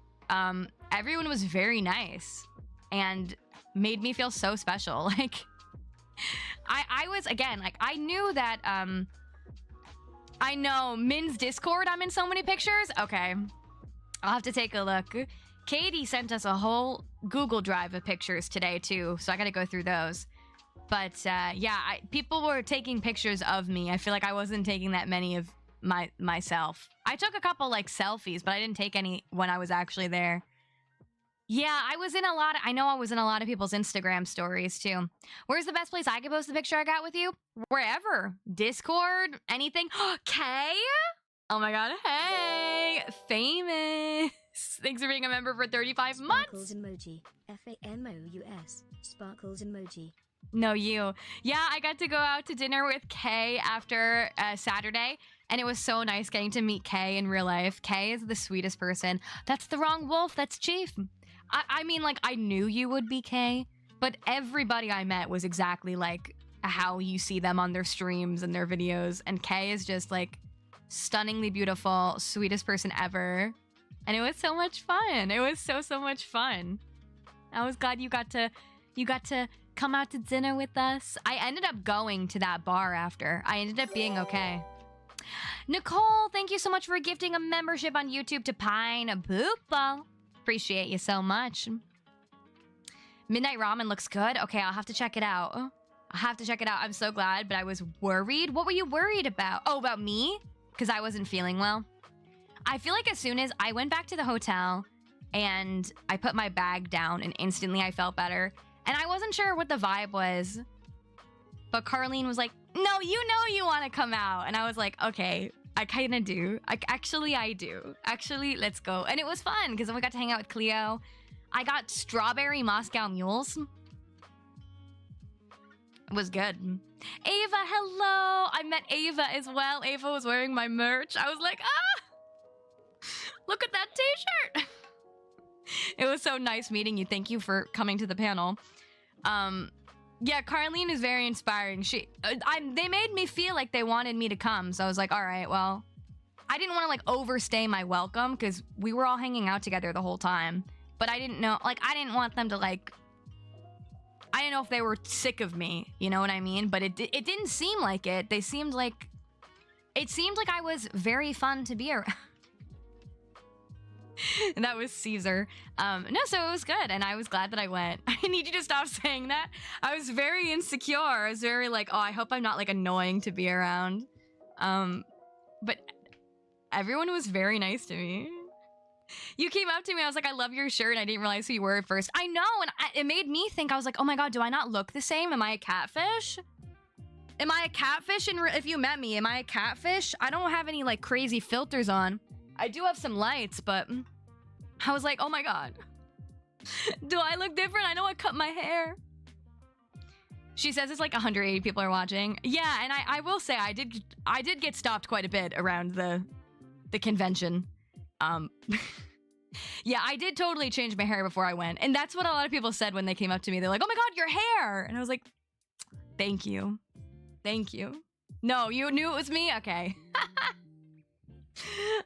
Everyone was very nice and made me feel so special. Like, I was, again, like, I knew that, I know Min's Discord, I'm in so many pictures. Okay, I'll have to take a look. Katie sent us a whole Google Drive of pictures today too, so I gotta go through those. But yeah, people were taking pictures of me. I feel like I wasn't taking that many of myself. I took a couple like selfies, but I didn't take any when I was actually there. Yeah, I was in a lot of people's Instagram stories too. Where's the best place I could post the picture I got with you? Wherever. Discord, anything. Kay? Oh my god, hey! Famous! Thanks for being a member for 35 months! Sparkles emoji. FAMOUS. Sparkles emoji. No, you. Yeah, I got to go out to dinner with Kay after Saturday, and it was so nice getting to meet Kay in real life. Kay is the sweetest person. That's the wrong wolf, that's Chief. I mean, like, I knew you would be Kay, but everybody I met was exactly like how you see them on their streams and their videos, and Kay is just like stunningly beautiful, sweetest person ever. And it was so much fun. It was so much fun. I was glad you got to come out to dinner with us. I ended up going to that bar after. I ended up being okay. Nicole, thank you so much for gifting a membership on YouTube to Pine Boopa. Appreciate you so much. Midnight Ramen looks good. Okay, I'll have to check it out. I'm so glad, but I was worried. What were you worried about? Oh, about me? Because I wasn't feeling well. I feel like as soon as I went back to the hotel and I put my bag down and instantly I felt better. And I wasn't sure what the vibe was. But Carlene was like, no, you know you want to come out. And I was like, okay, I kind of do. I do. Actually, let's go. And it was fun because then we got to hang out with Cleo. I got strawberry Moscow mules. It was good. Ava, hello. I met Ava as well. Ava was wearing my merch. I was like, look at that t-shirt. It was so nice meeting you. Thank you for coming to the panel. Yeah, Carlene is very inspiring. They made me feel like they wanted me to come. So I was like, all right, well, I didn't want to like overstay my welcome because we were all hanging out together the whole time. But I didn't know, like, I didn't want them to like, I didn't know if they were sick of me. You know what I mean? But it didn't seem like it. It seemed like I was very fun to be around. And that was Caesar. No, so it was good, and I was glad that I went. I need you to stop saying that. I was very insecure. I was very like, oh, I hope I'm not like annoying to be around. But everyone was very nice to me. You came up to me, I was like, I love your shirt, and I didn't realize who you were at first. I know, and it made me think, I was like, oh my god, do I not look the same? Am I a catfish? Am I a catfish? And if you met me, am I a catfish? I don't have any like crazy filters on. I do have some lights, but I was like, oh my god. Do I look different? I know I cut my hair. She says it's like 180 people are watching. Yeah, and I will say I did get stopped quite a bit around the convention. Yeah, I did totally change my hair before I went. And that's what a lot of people said when they came up to me. They're like, oh my god, your hair! And I was like, thank you. Thank you. No, you knew it was me? Okay.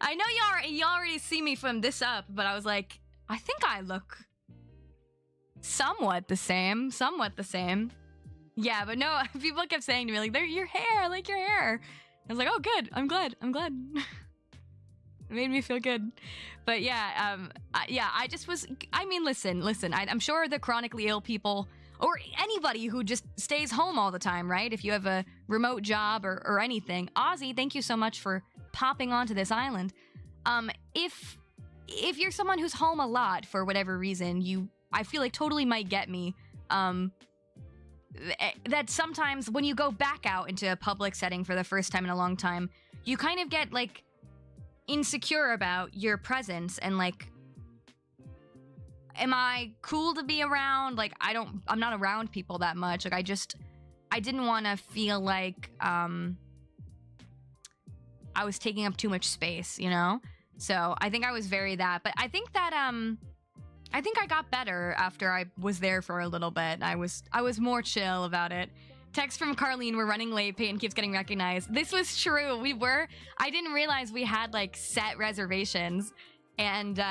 I know you already see me from this up, but I was like, I think I look somewhat the same. Yeah, but no, people kept saying to me, like, your hair, I like your hair. I was like, oh, good. I'm glad. It made me feel good. But yeah, I just was, I mean, listen, I'm sure the chronically ill people, or anybody who just stays home all the time, right? If you have a remote job or anything. Ozzy, thank you so much for popping onto this island. If you're someone who's home a lot for whatever reason, I feel like totally might get me. That sometimes when you go back out into a public setting for the first time in a long time, you kind of get like insecure about your presence and like, am I cool to be around? Like, I'm not around people that much. Like, I didn't want to feel like, I was taking up too much space, you know? So I think I was very that, but I think that, I think I got better after I was there for a little bit. I was more chill about it. Text from Carlene, we're running late, Payton keeps getting recognized. This was true, I didn't realize we had like set reservations. And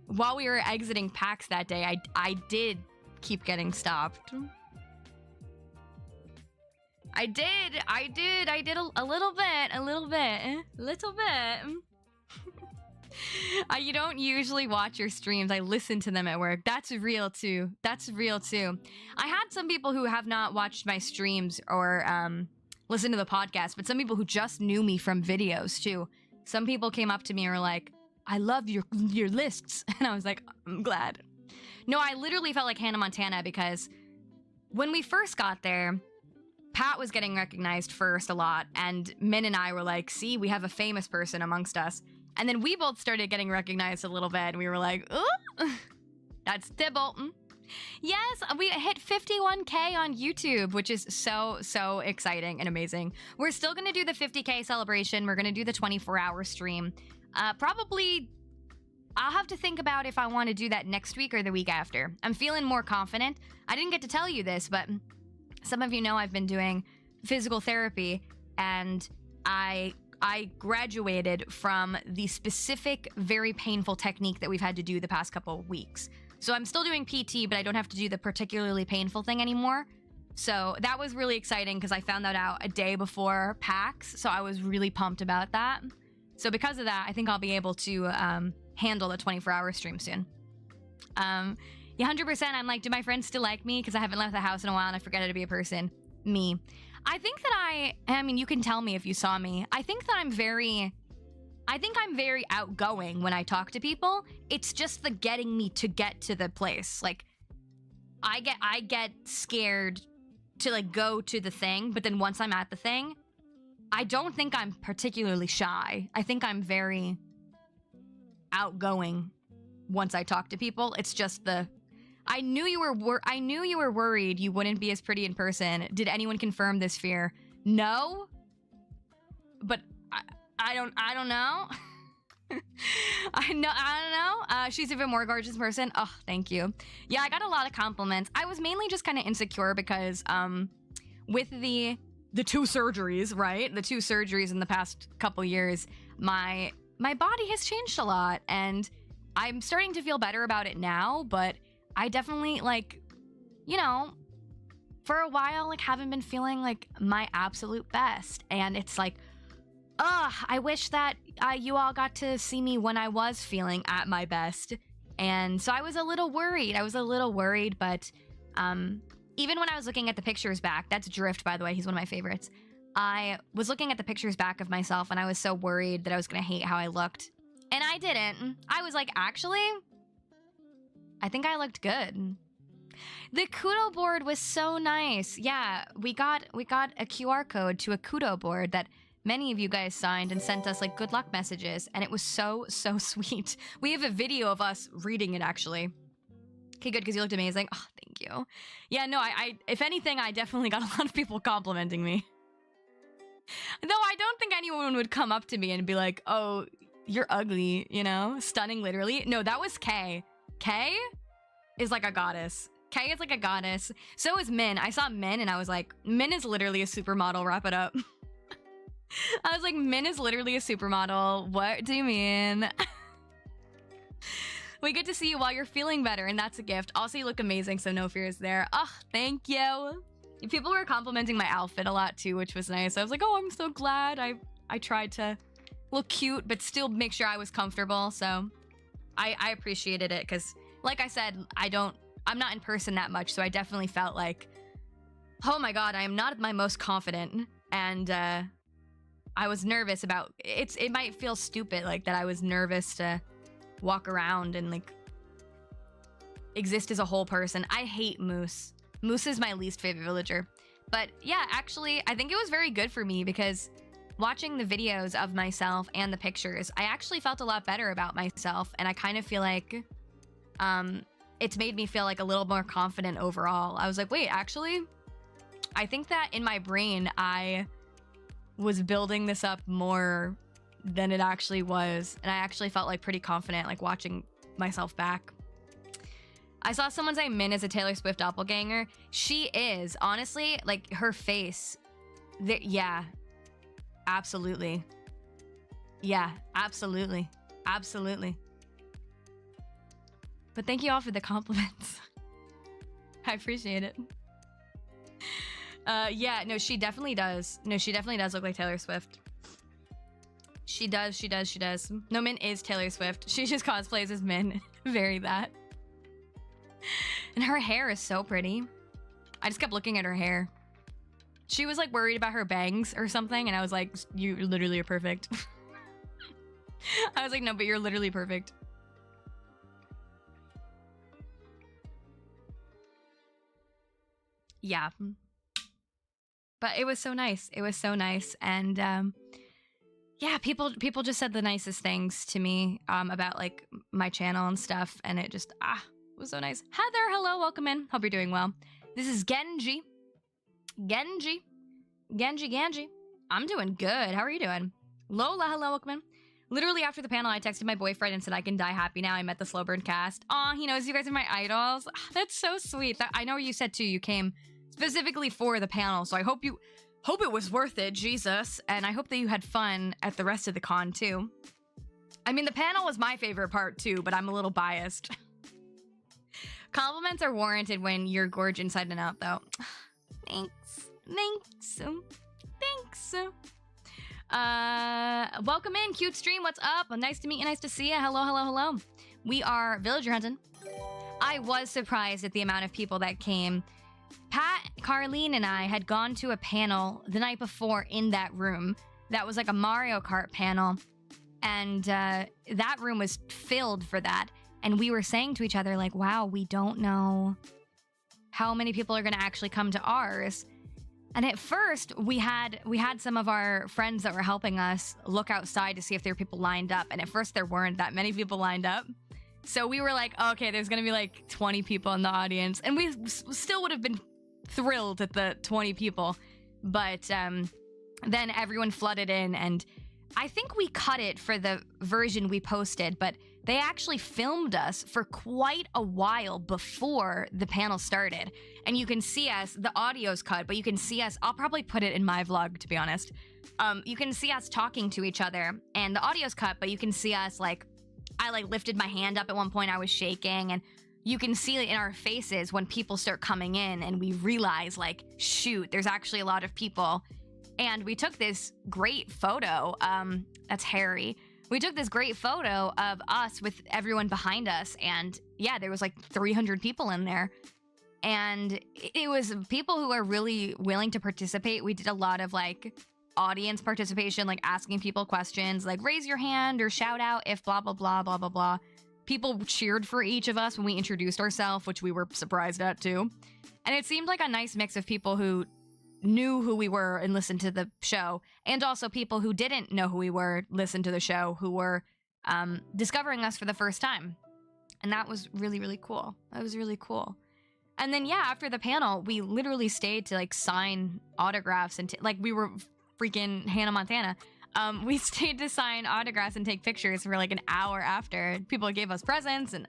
while we were exiting PAX that day, I did keep getting stopped. I did a little bit. You don't usually watch your streams. I listen to them at work. That's real too. I had some people who have not watched my streams or listened to the podcast, but some people who just knew me from videos too. Some people came up to me and were like, I love your lists. And I was like, I'm glad. No, I literally felt like Hannah Montana because when we first got there, Pat was getting recognized first a lot. And Min and I were like, see, we have a famous person amongst us. And then we both started getting recognized a little bit. And we were like, ooh, that's Tibble. Yes, we hit 51K on YouTube, which is so exciting and amazing. We're still going to do the 50K celebration. We're going to do the 24-hour stream. Probably, I'll have to think about if I want to do that next week or the week after. I'm feeling more confident. I didn't get to tell you this, but some of you know I've been doing physical therapy, and I graduated from the specific, very painful technique that we've had to do the past couple of weeks. So I'm still doing PT, but I don't have to do the particularly painful thing anymore. So that was really exciting because I found that out a day before PAX, so I was really pumped about that. So because of that, I think I'll be able to handle the 24-hour stream soon. Yeah, 100%, I'm like, do my friends still like me? Because I haven't left the house in a while and I forget how to be a person. Me. I think that I mean, you can tell me if you saw me. I think I'm very outgoing when I talk to people. It's just the getting me to get to the place. Like, I get scared to like go to the thing, but then once I'm at the thing, I don't think I'm particularly shy. I think I'm very outgoing once I talk to people. It's just I knew you were worried you wouldn't be as pretty in person. Did anyone confirm this fear? No. But I don't know. I don't know. She's even more gorgeous in person. Oh, thank you. Yeah, I got a lot of compliments. I was mainly just kind of insecure because with the two surgeries, right? The two surgeries in the past couple years, my body has changed a lot, and I'm starting to feel better about it now, but I definitely, like, you know, for a while, like, haven't been feeling like my absolute best. And it's like, I wish that you all got to see me when I was feeling at my best. And so I was a little worried. But even when I was looking at the pictures back, that's Drift, by the way, he's one of my favorites. I was looking at the pictures back of myself and I was so worried that I was gonna hate how I looked. And I didn't. I was like, actually, I think I looked good. The Kudo board was so nice. Yeah, we got a QR code to a Kudo board that many of you guys signed and sent us like good luck messages, and it was so sweet. We have a video of us reading it, actually. Okay, good, because you looked amazing. Oh, thank you. Yeah, no, I if anything, I definitely got a lot of people complimenting me. Though I don't think anyone would come up to me and be like, oh, you're ugly, you know? Stunning, literally. No, that was Kay. Kay is like a goddess. Kay is like a goddess. So is Min. I saw Min and I was like, Min is literally a supermodel. Wrap it up. I was like, Min is literally a supermodel. What do you mean? We get to see you while you're feeling better, and that's a gift. Also, you look amazing, so no fears there. Oh, thank you. People were complimenting my outfit a lot too, which was nice. I was like, oh, I'm so glad. I tried to look cute, but still make sure I was comfortable. So I appreciated it because, like I said, I'm not in person that much, so I definitely felt like, oh my god, I am not at my most confident, and I was nervous about it might feel stupid, like that I was nervous to walk around and like exist as a whole person. I hate Moose. Moose is my least favorite villager. But yeah, actually, I think it was very good for me because watching the videos of myself and the pictures, I actually felt a lot better about myself, and I kind of feel like it's made me feel like a little more confident overall. I was like, wait, actually, I think that in my brain, I was building this up more than it actually was, and I actually felt like pretty confident, like watching myself back. I saw someone say Min is a Taylor Swift doppelganger. She is, honestly, like her face. Yeah, absolutely. Yeah, absolutely. Absolutely. But thank you all for the compliments. I appreciate it. Yeah, no, she definitely does. No, she definitely does look like Taylor Swift. She does. No, Min is Taylor Swift. She just cosplays as Min. Very that. And her hair is so pretty. I just kept looking at her hair. She was like worried about her bangs or something, and I was like, you literally are perfect. I was like, no, but you're literally perfect. Yeah. But it was so nice. It was so nice. And yeah, people just said the nicest things to me about like my channel and stuff, and it just it was so nice. Heather, hello, welcome in. Hope you're doing well. This is Genji. Genji. I'm doing good. How are you doing? Lola, hello, welcome in. Literally after the panel, I texted my boyfriend and said I can die happy now. I met the Slow Burn cast. Aw, he knows you guys are my idols. That's so sweet. I know you said too, you came specifically for the panel, so I hope it was worth it, Jesus. And I hope that you had fun at the rest of the con too. I mean, the panel was my favorite part too, but I'm a little biased. Compliments are warranted when you're gorgeous inside and out, though. Thanks. Welcome in, cute stream. What's up? Nice to meet you. Nice to see you. Hello. We are villager hunting. I was surprised at the amount of people that came. Pat, Carlene, and I had gone to a panel the night before in that room. That was like a Mario Kart panel, and that room was filled for that. And we were saying to each other, like, wow, we don't know how many people are going to actually come to ours. And at first, we had some of our friends that were helping us look outside to see if there were people lined up. And at first, there weren't that many people lined up. So we were like, okay, there's going to be like 20 people in the audience. And we still would have been thrilled at the 20 people. But then everyone flooded in. And I think we cut it for the version we posted, but they actually filmed us for quite a while before the panel started. And you can see us, the audio's cut, but you can see us, I'll probably put it in my vlog, to be honest. You can see us talking to each other, and the audio's cut, but you can see us, like, I, like, lifted my hand up at one point, I was shaking, and you can see it in our faces when people start coming in, and we realize, like, shoot, there's actually a lot of people. And we took this great photo. That's Harry. We took this great photo of us with everyone behind us. And yeah, there was like 300 people in there. And it was people who are really willing to participate. We did a lot of like audience participation, like asking people questions, like raise your hand or shout out if blah, blah, blah, blah, blah, blah. People cheered for each of us when we introduced ourselves, which we were surprised at too. And it seemed like a nice mix of people who knew who we were and listened to the show, and also people who didn't know who we were, listened to the show, who were discovering us for the first time. And that was really, really cool. That was really cool. And then, yeah, after the panel, we literally stayed to like sign autographs and like we were freaking Hannah Montana. We stayed to sign autographs and take pictures for like an hour after. People gave us presents, and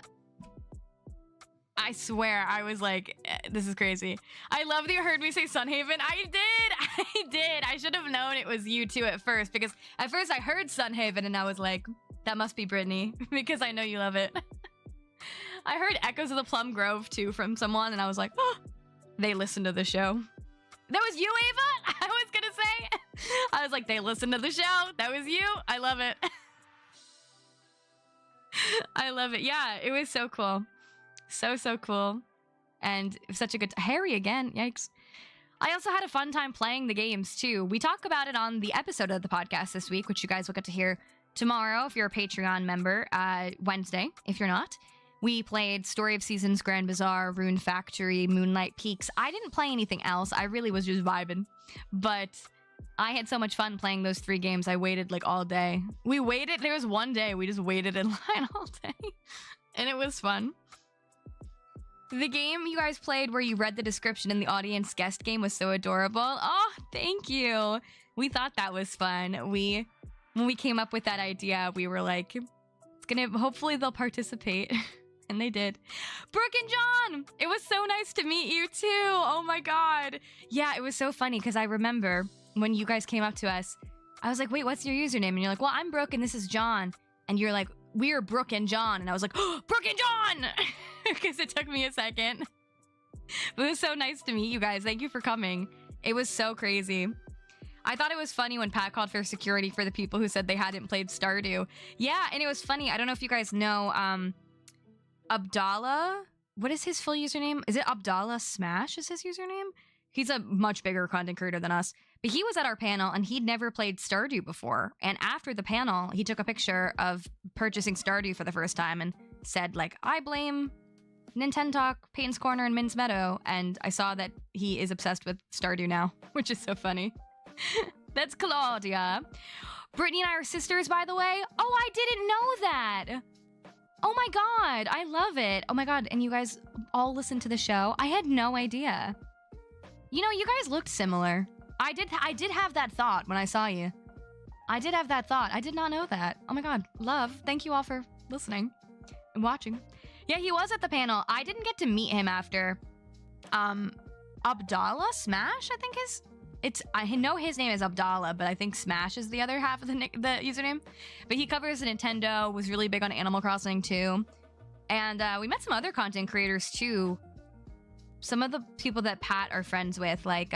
I swear I was like, this is crazy. I love that you heard me say Sunhaven. I did. I should have known it was you two at first, because at first I heard Sunhaven and I was like, that must be Brittany, because I know you love it. I heard Echoes of the Plum Grove too from someone, and I was like, oh, they listened to the show. That was you, Ava? I was gonna say. I was like, they listened to the show. That was you. I love it. I love it. Yeah, it was so cool. So cool. And such a good Harry again. Yikes. I also had a fun time playing the games too. We talk about it on the episode of the podcast this week, which you guys will get to hear tomorrow if you're a Patreon member, Wednesday if you're not. We played Story of Seasons, Grand Bazaar, Rune Factory, Moonlight Peaks. I didn't play anything else. I really was just vibing. But I had so much fun playing those 3 games. I waited like all day. We waited. There was one day we just waited in line all day. And it was fun. The game you guys played where you read the description in the audience guest game was so adorable. Oh, thank you. We thought that was fun. When we came up with that idea, we were like, it's gonna, hopefully they'll participate. And they did. Brooke and John, it was so nice to meet you too. Oh my God. Yeah, it was so funny because I remember when you guys came up to us, I was like, wait, what's your username? And you're like, well, I'm Brooke and this is John. And you're like, we're Brooke and John. And I was like, oh, Brooke and John! Because it took me a second. But it was so nice to meet you guys. Thank you for coming. It was so crazy. I thought it was funny when Pat called for security for the people who said they hadn't played Stardew. Yeah, and it was funny. I don't know if you guys know, Abdallah, what is his full username? Is it Abdallah Smash is his username? He's a much bigger content creator than us. But he was at our panel and he'd never played Stardew before. And after the panel, he took a picture of purchasing Stardew for the first time and said, like, I blame Nintendo, Payton's Corner, and Min's Meadow. And I saw that he is obsessed with Stardew now, which is so funny. That's Claudia. Brittany and I are sisters, by the way. Oh, I didn't know that. Oh my God, I love it. Oh my God, and you guys all listen to the show? I had no idea. You know, you guys looked similar. I did have that thought when I saw you. I did have that thought. I did not know that. Oh my God, love. Thank you all for listening and watching. Yeah, he was at the panel. I didn't get to meet him after. Abdallah Smash, I think I know his name is Abdallah, but I think Smash is the other half of the username. But he covers Nintendo, was really big on Animal Crossing too. And we met some other content creators too. Some of the people that Pat are friends with, like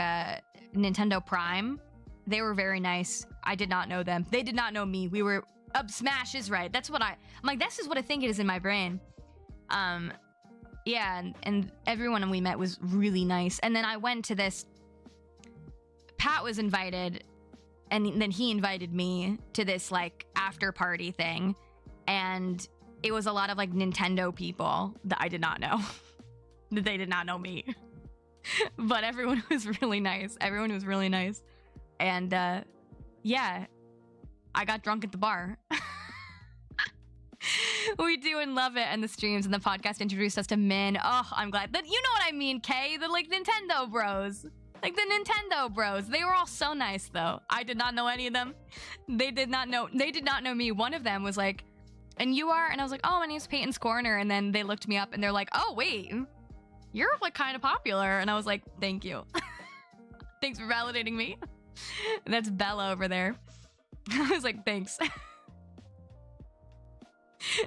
Nintendo Prime, they were very nice. I did not know them. They did not know me. We were, Smash is right. That's what I'm like, this is what I think it is in my brain. Yeah, and everyone we met was really nice. And then I went to this, Pat was invited, and then he invited me to this like after party thing, and it was a lot of like Nintendo people that I did not know. That they did not know me. But everyone was really nice. Everyone was really nice. And yeah, I got drunk at the bar. We do and love it, and the streams and the podcast introduced us to Min. Oh, I'm glad that you know what I mean, Kay, the like Nintendo bros. Like the Nintendo bros. They were all so nice though. I did not know any of them. They did not know me. One of them was like, and you are? And I was like, oh, my name's Payton'sCorner. And then they looked me up and they're like, oh, wait, you're like kind of popular. And I was like, thank you. Thanks for validating me. That's Bella over there. I was like, thanks.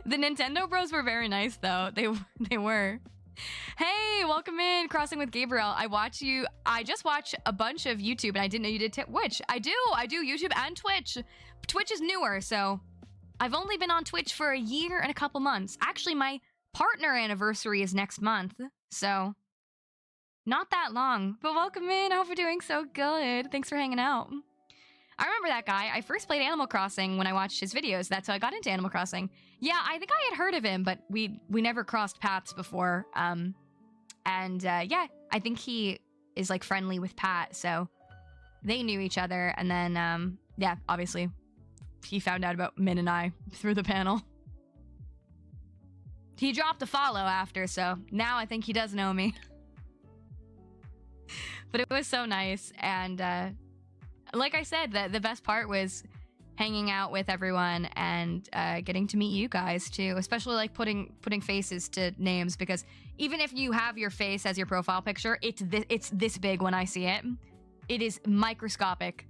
The Nintendo bros were very nice though. They were. Hey, welcome in, Crossing with Gabriel. I just watch a bunch of YouTube, and I didn't know you did Twitch. I do YouTube and Twitch. Twitch is newer, so I've only been on Twitch for a year and a couple months. Actually, my partner anniversary is next month, so not that long. But welcome in. I hope you're doing so good. Thanks for hanging out. I remember that guy. I first played Animal Crossing when I watched his videos. That's how I got into Animal Crossing. Yeah, I think I had heard of him, but we never crossed paths before. Yeah, I think he is like friendly with Pat, so they knew each other. And then, yeah, obviously he found out about Min and I through the panel. He dropped a follow after, so now I think he does know me. But it was so nice, and like I said, the best part was hanging out with everyone and getting to meet you guys too, especially like putting faces to names, because even if you have your face as your profile picture, it's this big when I see it. It is microscopic.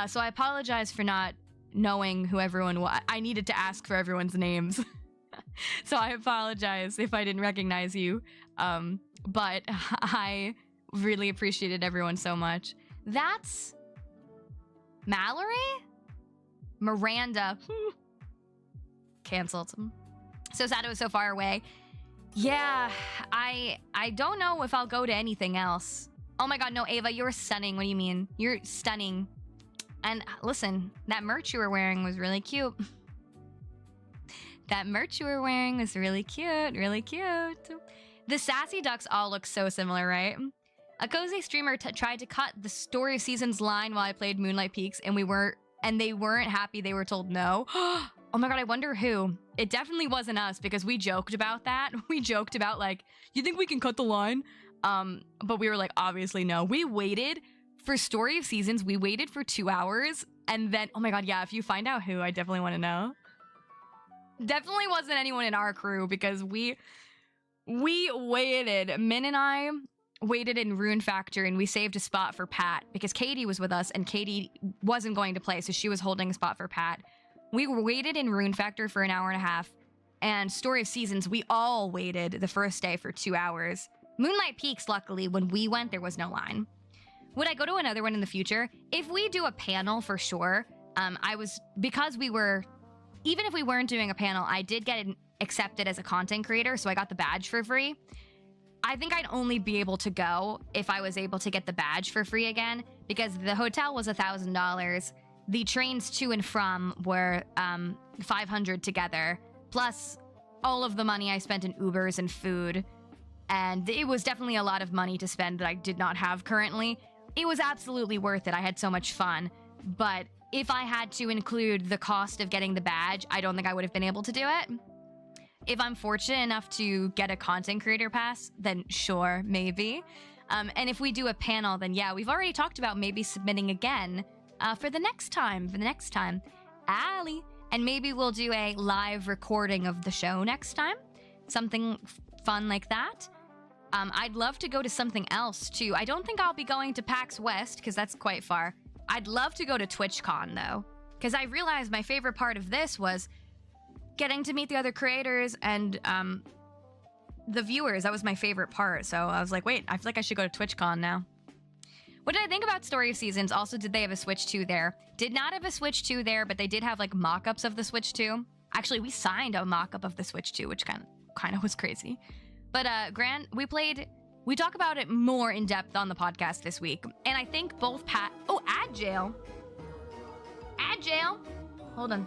So I apologize for not knowing who everyone was. I needed to ask for everyone's names. So I apologize if I didn't recognize you. But I really appreciated everyone so much. That's Mallory? Miranda. Canceled. So sad it was so far away. Yeah, I don't know if I'll go to anything else. Oh my god, no, Ava, you're stunning. What do you mean? You're stunning. And listen, that merch you were wearing was really cute. That merch you were wearing was really cute, really cute. The sassy ducks all look so similar, right? A cozy streamer tried to cut the Story of Seasons line while I played Moonlight Peaks, and they weren't happy. They were told no. Oh my god, I wonder who. It definitely wasn't us, because we joked about that. We joked about like, you think we can cut the line? But we were like, obviously no. We waited for Story of Seasons. We waited for 2 hours, and then, oh my god, yeah, if you find out who, I definitely want to know. Definitely wasn't anyone in our crew, because we waited. Min and I waited in Rune Factor, and we saved a spot for Pat because Katie was with us, and Katie wasn't going to play, so she was holding a spot for Pat. We waited in Rune Factor for an hour and a half, and Story of Seasons, we all waited the first day for 2 hours. Moonlight Peaks, luckily, when we went, there was no line. Would I go to another one in the future? If we do a panel, for sure. Even if we weren't doing a panel, I did get accepted as a content creator, so I got the badge for free. I think I'd only be able to go if I was able to get the badge for free again, because the hotel was $1,000. The trains to and from were $500 together, plus all of the money I spent in Ubers and food. And it was definitely a lot of money to spend that I did not have currently. It was absolutely worth it. I had so much fun. But if I had to include the cost of getting the badge, I don't think I would have been able to do it. If I'm fortunate enough to get a content creator pass, then sure, maybe. And if we do a panel, then yeah, we've already talked about maybe submitting again for the next time, Allie. And maybe we'll do a live recording of the show next time. Something fun like that. I'd love to go to something else too. I don't think I'll be going to PAX West because that's quite far. I'd love to go to TwitchCon though, because I realized my favorite part of this was getting to meet the other creators and the viewers. That was my favorite part. So I was like, wait, I feel like I should go to TwitchCon now. What did I think about Story of Seasons? Also, did they have a Switch 2 there? Did not have a Switch 2 there, but they did have like mock-ups of the Switch 2. Actually, we signed a mock-up of the Switch 2, which kind of was crazy. But we talk about it more in depth on the podcast this week. And I think both Ad Jail. Hold on.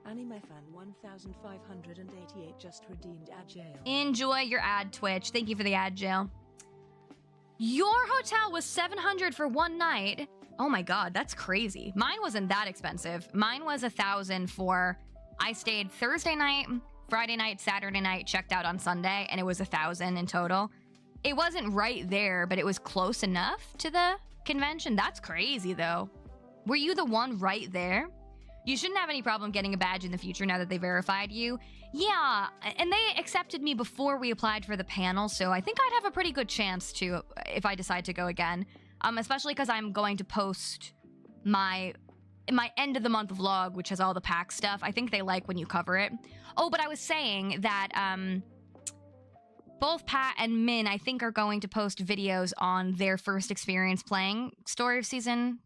Anime fan 1588 just redeemed ad jail. Enjoy your ad, Twitch. Thank you for the ad jail. Your hotel was $700 for one night. Oh my god, that's crazy. Mine wasn't that expensive. Mine was $1,000 for... I stayed Thursday night, Friday night, Saturday night, checked out on Sunday, and it was $1,000 in total. It wasn't right there, but it was close enough to the convention. That's crazy, though. Were you the one right there? You shouldn't have any problem getting a badge in the future now that they verified you. Yeah, and they accepted me before we applied for the panel, so I think I'd have a pretty good chance to, if I decide to go again. especially because I'm going to post my end of the month vlog, which has all the PAX stuff. I think they like when you cover it. Oh, but I was saying that both Pat and Min, I think, are going to post videos on their first experience playing Story of Season.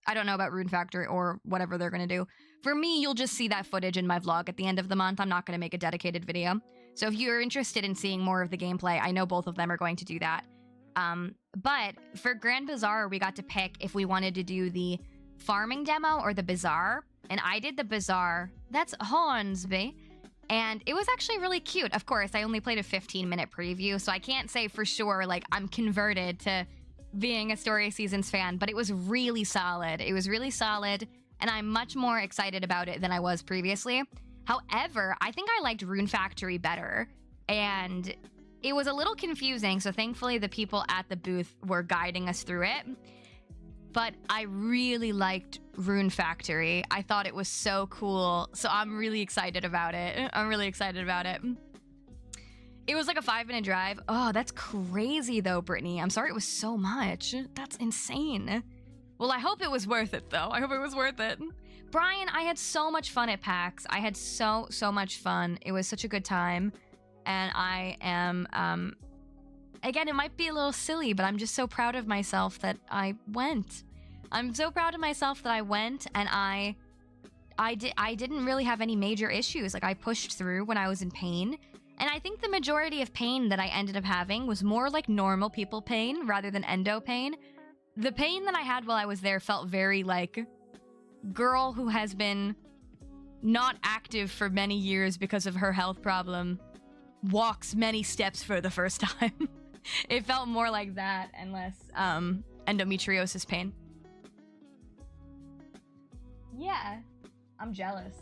I don't know about Rune Factory or whatever they're going to do. For me, you'll just see that footage in my vlog at the end of the month. I'm not going to make a dedicated video. So if you're interested in seeing more of the gameplay, I know both of them are going to do that. But for Grand Bazaar, we got to pick if we wanted to do the farming demo or the bazaar, and I did the bazaar. That's Hornsby, and it was actually really cute. Of course, I only played a 15-minute preview, so I can't say for sure like I'm converted to being a Story of Seasons fan, but it was really solid. It was really solid, and I'm much more excited about it than I was previously. However, I think I liked Rune Factory better, and it was a little confusing, so thankfully the people at the booth were guiding us through it. But I really liked Rune Factory. I thought it was so cool, so I'm really excited about it. I'm really excited about it. It was like a 5-minute drive. Oh, that's crazy though, Brittany. I'm sorry it was so much. That's insane. Well, I hope it was worth it though. I hope it was worth it. Brian, I had so much fun at PAX. I had so much fun. It was such a good time. And I am, again, it might be a little silly, but I'm just so proud of myself that I went. I'm so proud of myself that I went, and I didn't really have any major issues. Like, I pushed through when I was in pain, and I think the majority of pain that I ended up having was more like normal people pain rather than endo pain. The pain that I had while I was there felt very like girl who has been not active for many years because of her health problem walks many steps for the first time. It felt more like that and less endometriosis pain. Yeah, I'm jealous.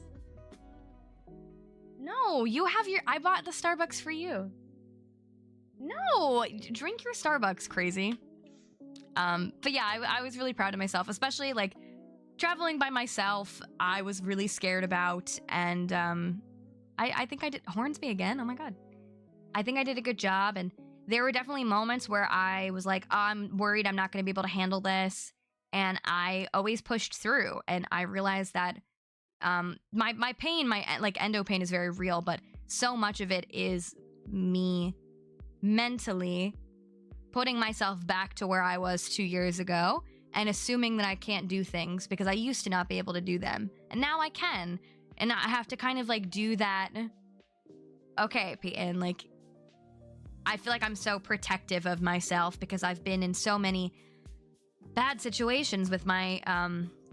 No, you have your... I bought the Starbucks for you. No, drink your Starbucks, crazy. But yeah, I was really proud of myself, especially like traveling by myself. I was really scared about, and I think I did Hornsby again. Oh my god, I think I did a good job. And there were definitely moments where I was like, oh, I'm worried I'm not going to be able to handle this, and I always pushed through. And I realized that my pain, my like endo pain, is very real, but so much of it is me mentally putting myself back to where I was 2 years ago and assuming that I can't do things because I used to not be able to do them, and now I can. And I have to kind of like do that. Okay, Payton, like, I feel like I'm so protective of myself because I've been in so many bad situations with my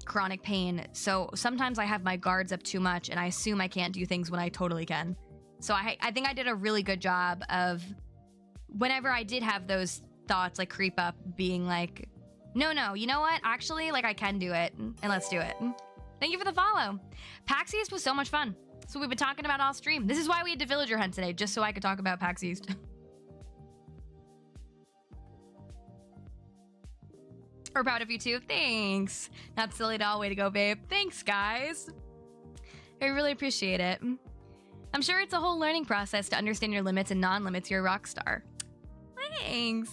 chronic pain. So sometimes I have my guards up too much and I assume I can't do things when I totally can. So I think I did a really good job of, whenever I did have those thoughts like creep up, being like, no, you know what? Actually, like, I can do it, and let's do it. Thank you for the follow. PAX East was so much fun. So we've been talking about all stream. This is why we had to villager hunt today, just so I could talk about PAX East. We're proud of you too. Thanks. Not silly doll. Way to go, babe. Thanks, guys. I really appreciate it. I'm sure it's a whole learning process to understand your limits and non-limits. You're a rock star.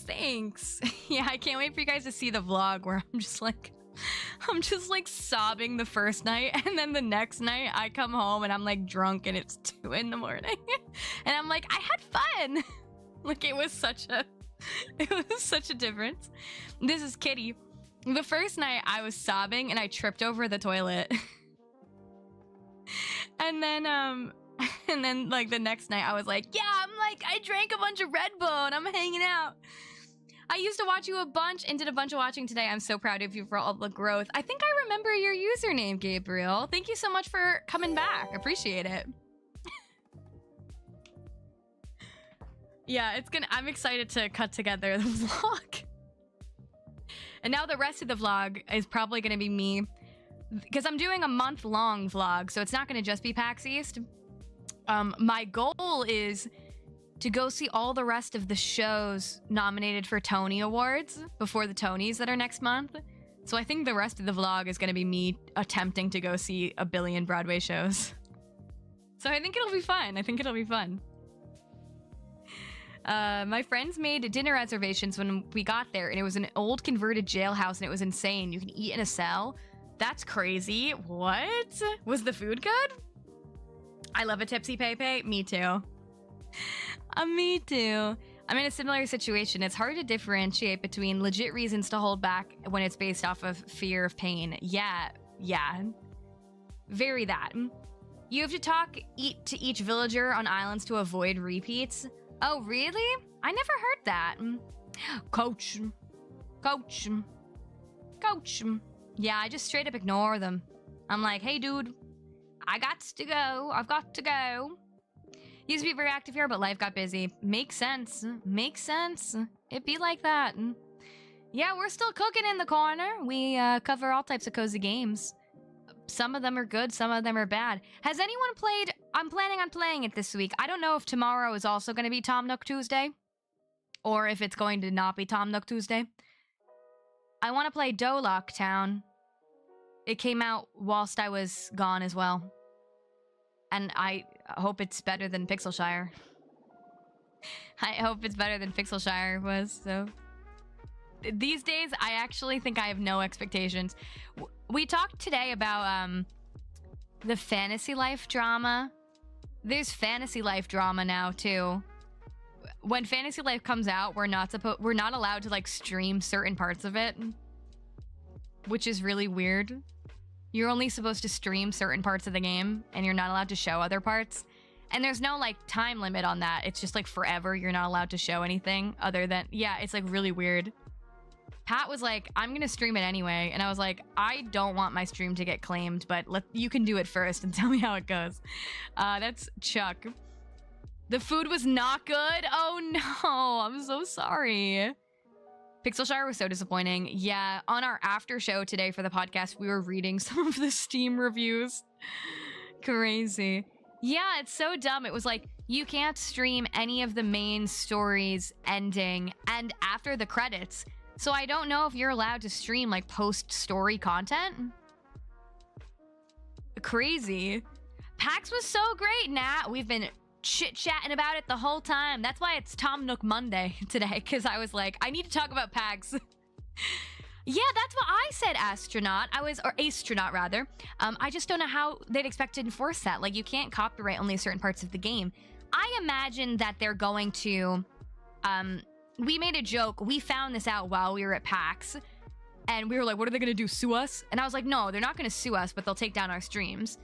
Thanks. Yeah, I can't wait for you guys to see the vlog where I'm just like sobbing the first night, and then the next night I come home and I'm like drunk and it's 2 in the morning and I'm like, I had fun. Like, it was such a difference. This is Kitty. The first night I was sobbing and I tripped over the toilet. And then like the next night I was like, yeah, I drank a bunch of Red Bull and I'm hanging out. I used to watch you a bunch and did a bunch of watching today. I'm so proud of you for all the growth. I think I remember your username, Gabriel. Thank you so much for coming back. Appreciate it. Yeah, I'm excited to cut together the vlog. And now the rest of the vlog is probably going to be me, because I'm doing a month-long vlog, so it's not going to just be PAX East. My goal is to go see all the rest of the shows nominated for Tony Awards before the Tonys that are next month. So I think the rest of the vlog is going to be me attempting to go see a billion Broadway shows. So I think it'll be fun. My friends made dinner reservations when we got there, and it was an old converted jailhouse, and it was insane. You can eat in a cell. That's crazy. What? Was the food good? I love a tipsy Pepe. Me too. Me too. I'm in a similar situation. It's hard to differentiate between legit reasons to hold back when it's based off of fear of pain. Yeah. Very that. You have to talk to each villager on islands to avoid repeats. Oh, really? I never heard that. Coach. Yeah, I just straight up ignore them. I'm like, hey, dude, I've got to go. Used to be very active here, but life got busy. Makes sense. It'd be like that. Yeah, we're still cooking in the corner. We cover all types of cozy games. Some of them are good, some of them are bad. Has anyone played? I'm planning on playing it this week. I don't know if tomorrow is also going to be Tom Nook Tuesday, or if it's going to not be Tom Nook Tuesday. I want to play Dolok Town. It came out whilst I was gone as well. And I hope it's better than Pixelshire. I hope it's better than Pixelshire was, so... These days, I actually think I have no expectations. We talked today about the fantasy life drama. There's fantasy life drama now too. When fantasy life comes out, we're not allowed to like stream certain parts of it, which is really weird. You're only supposed to stream certain parts of the game, and you're not allowed to show other parts. And there's no like time limit on that. It's just like forever. You're not allowed to show anything other than, yeah, it's like really weird. Pat was like, I'm gonna stream it anyway. And I was like, I don't want my stream to get claimed, but you can do it first and tell me how it goes. That's Chuck. The food was not good? Oh no, I'm so sorry. Pixelshire was so disappointing. Yeah, on our after show today for the podcast, we were reading some of the Steam reviews. Crazy. Yeah, it's so dumb. It was like, you can't stream any of the main stories ending and after the credits. So I don't know if you're allowed to stream like post-story content. Crazy. PAX was so great, Nat. We've been chit-chatting about it the whole time. That's why it's Tom Nook Monday today, because I was like, I need to talk about PAX. Yeah, that's what I said, or astronaut rather. I just don't know how they'd expect to enforce that. Like, you can't copyright only certain parts of the game. I imagine that they're going to, we made a joke. We found this out while we were at PAX, and we were like, what are they gonna do, sue us? And I was like, no, they're not gonna sue us, but they'll take down our streams.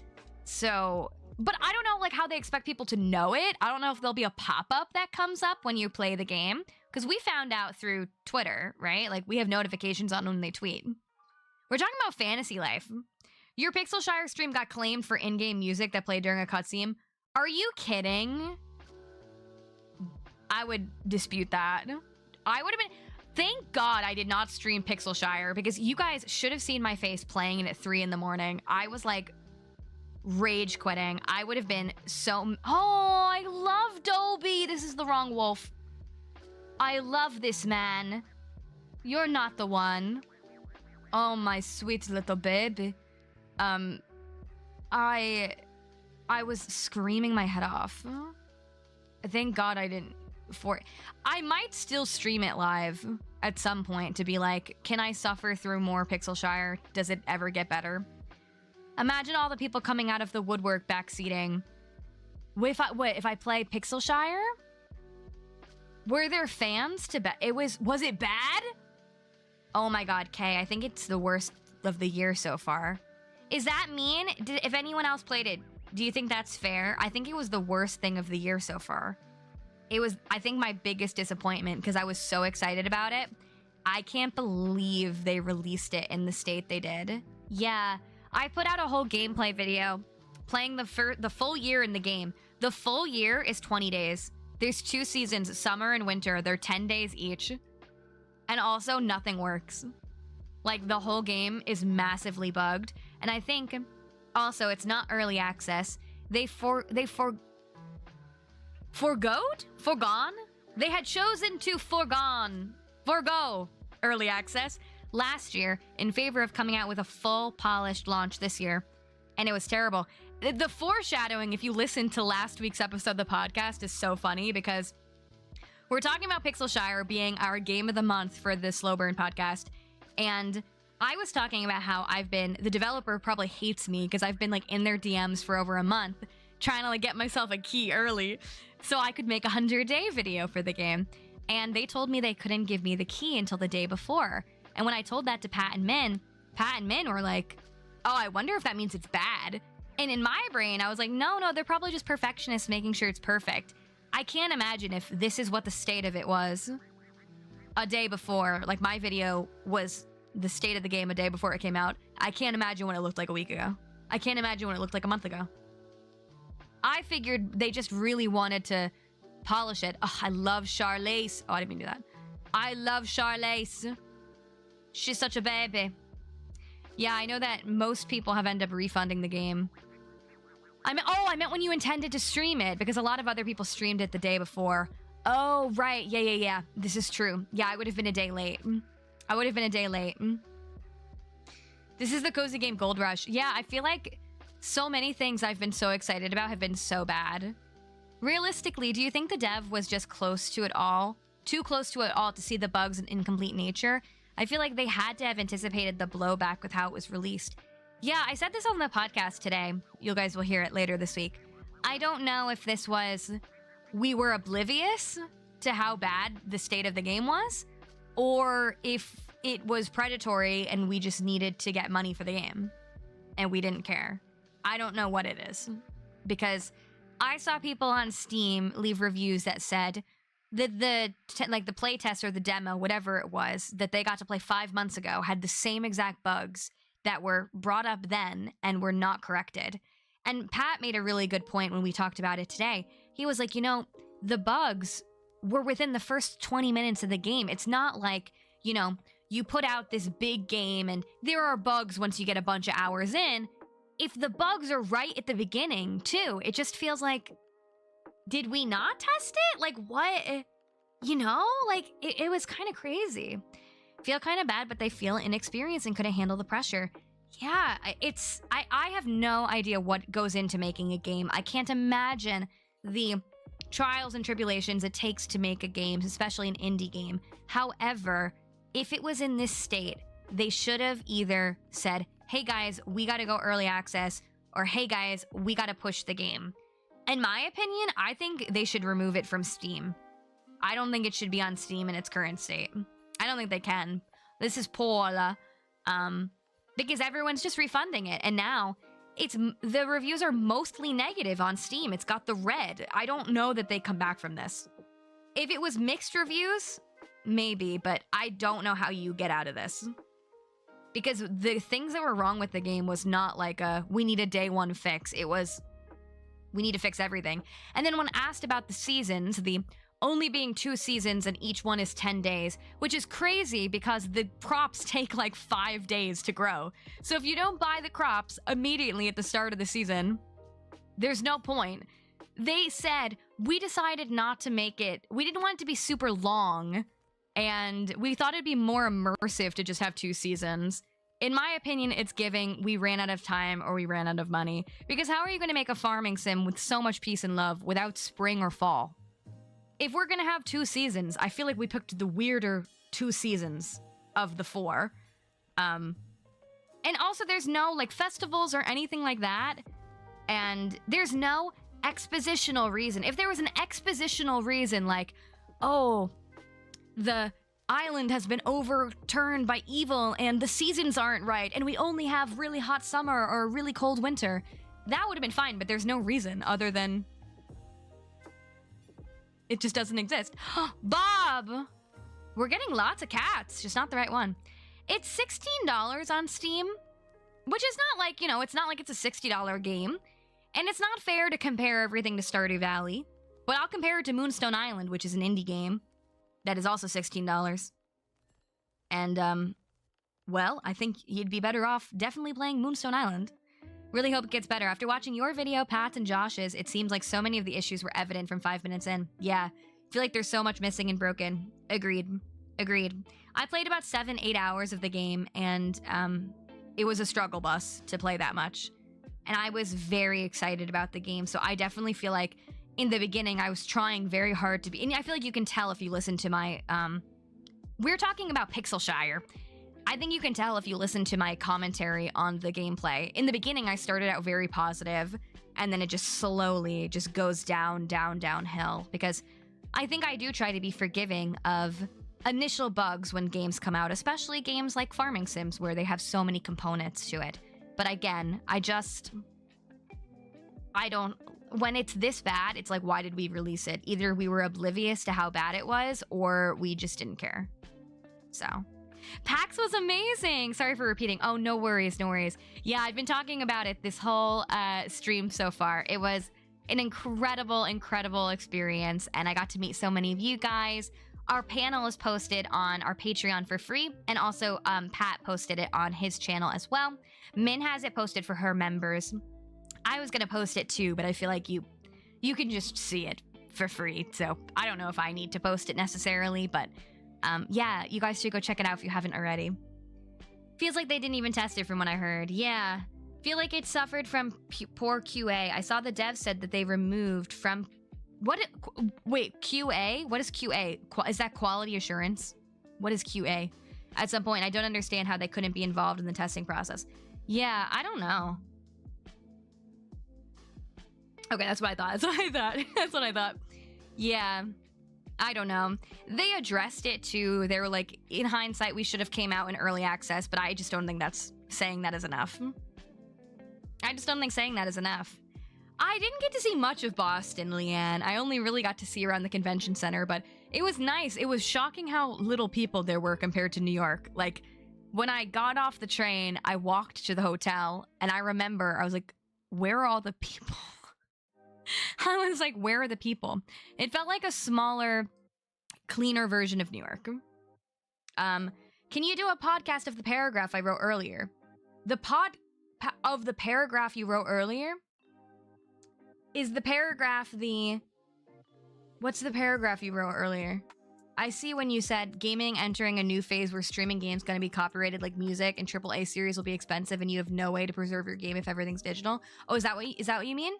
So, but I don't know like how they expect people to know it. I don't know if there'll be a pop-up that comes up when you play the game, because we found out through Twitter, right? Like, we have notifications on when they tweet. We're talking about fantasy life. Your Pixelshire stream got claimed for in-game music that played during a cutscene. Are you kidding? I would dispute that. I would have been... Thank God I did not stream Pixelshire, because you guys should have seen my face playing it at 3 in the morning. I was like rage quitting. I would have been so... Oh, I love Dobie. This is the wrong wolf. I love this man. You're not the one. Oh, my sweet little baby. I was screaming my head off. Thank God I didn't... I might still stream it live at some point to be like, can I suffer through more Pixelshire? Does it ever get better? Imagine all the people coming out of the woodwork backseating. If I play Pixelshire? Were there fans to bet? Was it bad? Oh my God, Kay, I think it's the worst of the year so far. Is that mean? If anyone else played it, do you think that's fair? I think it was the worst thing of the year so far. It was, I think, my biggest disappointment because I was so excited about it. I can't believe they released it in the state they did. Yeah, I put out a whole gameplay video playing the full year in the game. The full year is 20 days. There's 2 seasons, summer and winter. They're 10 days each. And also, nothing works. Like, the whole game is massively bugged. And I think, also, it's not early access. Forgone? They had chosen to forgo early access last year in favor of coming out with a full polished launch this year. And it was terrible. The foreshadowing, if you listen to last week's episode of the podcast, is so funny because We're talking about Pixelshire being our game of the month for the Slow Burn podcast. And I was talking about how the developer probably hates me because I've been like in their DMs for over a month trying to like get myself a key early so I could make a 100-day video for the game. And they told me they couldn't give me the key until the day before. And when I told that to Pat and Min were like, oh, I wonder if that means it's bad. And in my brain, I was like, no, they're probably just perfectionists making sure it's perfect. I can't imagine if this is what the state of it was a day before. Like, my video was the state of the game a day before it came out. I can't imagine what it looked like a week ago. I can't imagine what it looked like a month ago. I figured they just really wanted to polish it. Oh, I love Charlaise. Oh, I didn't mean to do that. I love Charlaise. She's such a baby. Yeah, I know that most people have ended up refunding the game. I meant when you intended to stream it, because a lot of other people streamed it the day before. Oh, right. Yeah. This is true. Yeah, I would have been a day late. This is the Cozy Game Gold Rush. Yeah, I feel like so many things I've been so excited about have been so bad. Realistically, do you think the dev was just close to it all? Too close to it all to see the bugs and incomplete nature? I feel like they had to have anticipated the blowback with how it was released. Yeah, I said this on the podcast today. You guys will hear it later this week. I don't know if this was we were oblivious to how bad the state of the game was, or if it was predatory and we just needed to get money for the game and we didn't care. I don't know what it is, because I saw people on Steam leave reviews that said that the play test or the demo, whatever it was, that they got to play 5 months ago had the same exact bugs that were brought up then and were not corrected. And Pat made a really good point when we talked about it today. He was like, the bugs were within the first 20 minutes of the game. It's not like, you put out this big game and there are bugs once you get a bunch of hours in. If the bugs are right at the beginning, too, it just feels like, did we not test it? Like, what? It was kind of crazy. Feel kind of bad, but they feel inexperienced and couldn't handle the pressure. Yeah, I have no idea what goes into making a game. I can't imagine the trials and tribulations it takes to make a game, especially an indie game. However, if it was in this state, they should have either said, hey guys, we gotta go early access, or hey guys, we gotta push the game. In my opinion, I think they should remove it from Steam. I don't think it should be on Steam in its current state. I don't think they can. This is Paula. Because everyone's just refunding it, and now the reviews are mostly negative on Steam. It's got the red. I don't know that they come back from this. If it was mixed reviews, maybe, but I don't know how you get out of this. Because the things that were wrong with the game was not like we need a day one fix. It was, we need to fix everything. And then when asked about the seasons, the only being 2 seasons and each one is 10 days, which is crazy because the crops take like 5 days to grow. So if you don't buy the crops immediately at the start of the season, there's no point. They said, we decided not to make it, we didn't want it to be super long, and we thought it'd be more immersive to just have 2 seasons. In my opinion, it's giving we ran out of time or we ran out of money. Because how are you going to make a farming sim with so much peace and love without spring or fall? If we're going to have 2 seasons, I feel like we picked the weirder 2 seasons of the 4. And also there's no like festivals or anything like that. And there's no expositional reason. If there was an expositional reason like, oh, the island has been overturned by evil and the seasons aren't right and we only have really hot summer or really cold winter, that would have been fine, but there's no reason other than it just doesn't exist. Bob! We're getting lots of cats, just not the right one. It's $16 on Steam, which is not like, it's not like it's a $60 game. And it's not fair to compare everything to Stardew Valley, but I'll compare it to Moonstone Island, which is an indie game that is also $16. And, well, I think you'd be better off definitely playing Moonstone Island. Really hope it gets better. After watching your video, Pat's, and Josh's, it seems like so many of the issues were evident from 5 minutes in. Yeah, I feel like there's so much missing and broken. Agreed. I played about 7-8 hours of the game, and it was a struggle bus to play that much. And I was very excited about the game, so I definitely feel like in the beginning, I was trying very hard to be, and I feel like you can tell if you listen to my, we're talking about Pixelshire. I think you can tell if you listen to my commentary on the gameplay. In the beginning, I started out very positive, and then it just slowly just goes downhill, because I think I do try to be forgiving of initial bugs when games come out, especially games like farming sims where they have so many components to it. But again, I don't, when it's this bad, it's like, why did we release it? Either we were oblivious to how bad it was, or we just didn't care. So, PAX was amazing. Sorry for repeating. Oh, no worries, no worries. Yeah, I've been talking about it this whole stream so far. It was an incredible experience, and I got to meet so many of you guys. Our panel is posted on our Patreon for free, and also Pat posted it on his channel as well. Min has it posted for her members. I was gonna post it too, but I feel like you can just see it for free, so I don't know if I need to post it necessarily, but yeah, you guys should go check it out if you haven't already. Feels like they didn't even test it from what I heard. Yeah, feel like it suffered from poor QA. I saw the devs said that they removed from... Wait, QA? What is QA? Is that quality assurance? What is QA? At some point, I don't understand how they couldn't be involved in the testing process. Yeah, I don't know. Okay, that's what I thought. That's what I thought. Yeah, I don't know. They addressed it too. They were like, in hindsight, we should have came out in early access, but I just don't think that's saying that is enough. I just don't think saying that is enough. I didn't get to see much of Boston, Leanne. I only really got to see around the convention center, but it was nice. It was shocking how little people there were compared to New York. Like, when I got off the train, I walked to the hotel, and I remember, I was like, where are all the people? I was like, where are the people? It felt like a smaller, cleaner version of New York. Can you do a podcast of the paragraph I wrote earlier? The of the paragraph you wrote earlier? Is the paragraph the... What's the paragraph you wrote earlier? I see when you said gaming entering a new phase where streaming games going to be copyrighted like music, and AAA series will be expensive and you have no way to preserve your game if everything's digital. Oh, is that what you mean?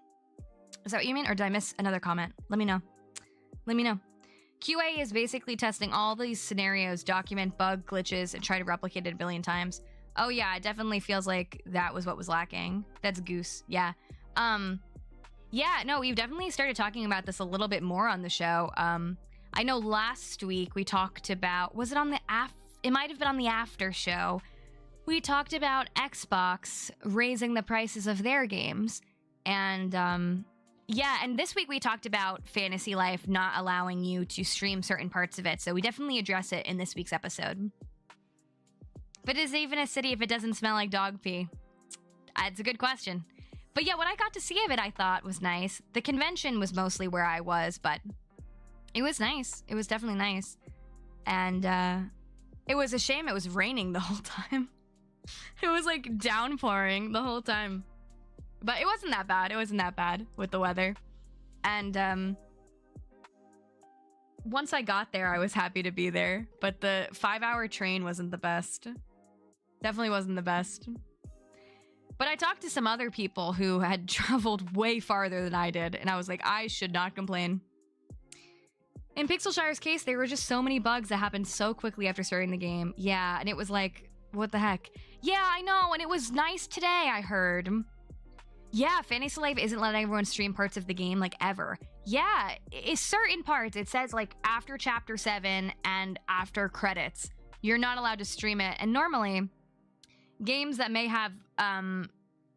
Is that what you mean? Or did I miss another comment? Let me know. Let me know. QA is basically testing all these scenarios, document bug glitches, and try to replicate it a billion times. Oh yeah, it definitely feels like that was what was lacking. That's Goose. Yeah. Yeah, no, we've definitely started talking about this a little bit more on the show. I know last week we talked about, was it on the it might have been on the after show. We talked about Xbox raising the prices of their games. And yeah, and this week we talked about Fantasy Life not allowing you to stream certain parts of it. So we definitely address it in this week's episode. But is it even a city if it doesn't smell like dog pee? It's a good question. But yeah, what I got to see of it, I thought was nice. The convention was mostly where I was, but it was nice. It was definitely nice. And it was a shame it was raining the whole time. It was like downpouring the whole time. But it wasn't that bad. It wasn't that bad with the weather. And once I got there, I was happy to be there. But the 5-hour train wasn't the best. Definitely wasn't the best. But I talked to some other people who had traveled way farther than I did, and I was like, I should not complain. In Pixelshire's case, there were just so many bugs that happened so quickly after starting the game. Yeah, and it was like, what the heck? Yeah, I know, and it was nice today, I heard. Yeah, Fantasy Life isn't letting everyone stream parts of the game, like, ever. Yeah, it's certain parts. It says, like, after Chapter 7 and after credits, you're not allowed to stream it. And normally, games that may have...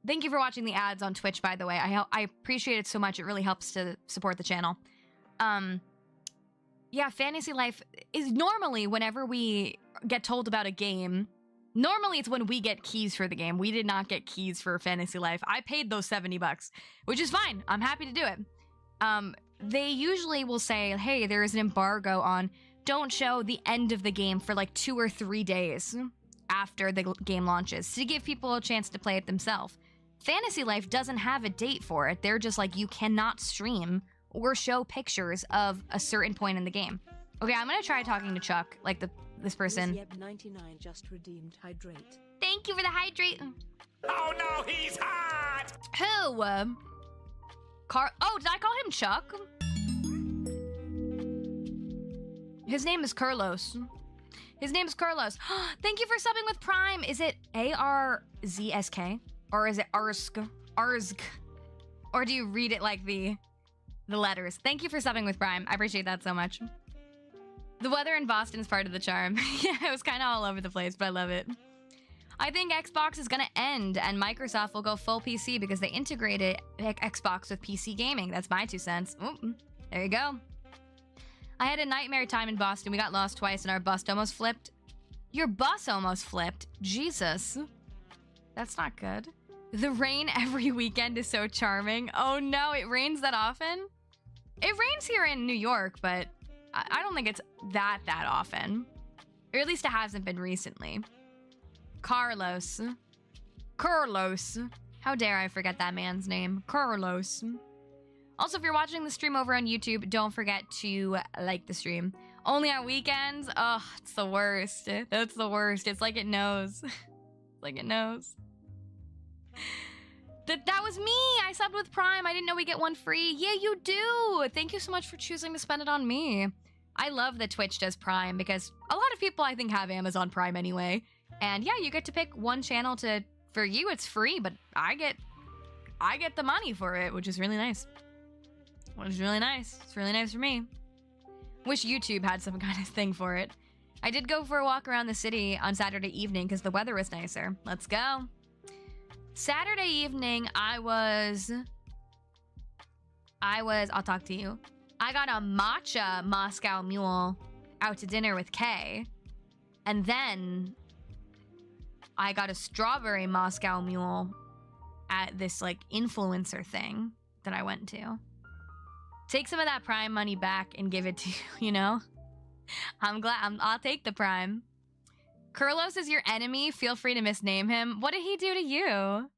thank you for watching the ads on Twitch, by the way. I appreciate it so much. It really helps to support the channel. Yeah, Fantasy Life is normally whenever we get told about a game, normally it's when we get keys for the game. We did not get keys for Fantasy Life. I paid those $70, which is fine. I'm happy to do it. They usually will say, hey, there is an embargo on don't show the end of the game for like 2 or 3 days after the game launches to give people a chance to play it themselves. Fantasy Life doesn't have a date for it. They're just like, you cannot stream or show pictures of a certain point in the game. Okay, I'm gonna try talking to Chuck, like this person. Yep99 just redeemed hydrate. Thank you for the hydrate. Oh no, he's hot! Who? Oh, did I call him Chuck? His name is Carlos. His name is Carlos. Thank you for subbing with Prime. Is it ARZSK? Or is it Arzk? Arzk? Or do you read it like the letters? Thank you for subbing with Prime. I appreciate that so much. The weather in Boston is part of the charm. Yeah, it was kind of all over the place, but I love it. I think Xbox is gonna end and Microsoft will go full PC because they integrated Xbox with PC gaming. That's my 2 cents. Ooh, there you go. I had a nightmare time in Boston. We got lost twice and our bus almost flipped. Your bus almost flipped? Jesus. That's not good. The rain every weekend is so charming. Oh no, it rains that often? It rains here in New York, but I don't think it's that often. Or at least it hasn't been recently. Carlos. How dare I forget that man's name? Carlos. Also, if you're watching the stream over on YouTube, don't forget to like the stream. Only on weekends? Oh, it's the worst. That's the worst. It's like it knows. Like it knows. That was me. I subbed with Prime. I didn't know we get one free. Yeah, you do. Thank you so much for choosing to spend it on me. I love that Twitch does Prime because a lot of people I think have Amazon Prime anyway. And yeah, you get to pick one channel to, for you it's free, but I get the money for it, which is really nice. Which is really nice. It's really nice for me. Wish YouTube had some kind of thing for it. I did go for a walk around the city on Saturday evening because the weather was nicer. Let's go. Saturday evening, I'll talk to you. I got a matcha Moscow Mule out to dinner with Kay. And then I got a strawberry Moscow Mule at this like influencer thing that I went to. Take some of that Prime money back and give it to you, you know? I'll take the Prime. Carlos is your enemy. Feel free to misname him. What did he do to you?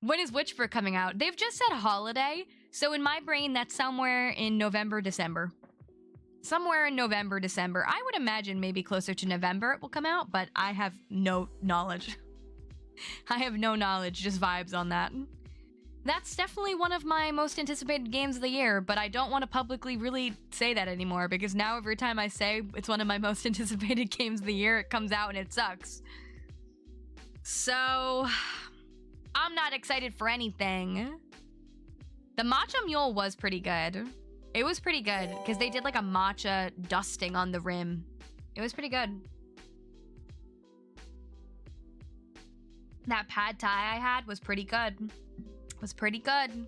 When is Witchford coming out? They've just said holiday. So in my brain, that's somewhere in November, December. Somewhere in November, December. I would imagine maybe closer to November it will come out, but I have no knowledge. I have no knowledge, just vibes on that. That's definitely one of my most anticipated games of the year, but I don't want to publicly really say that anymore because now every time I say it's one of my most anticipated games of the year, it comes out and it sucks. So, I'm not excited for anything. The matcha mule was pretty good. It was pretty good because they did like a matcha dusting on the rim. It was pretty good. That pad thai I had was pretty good. Was pretty good.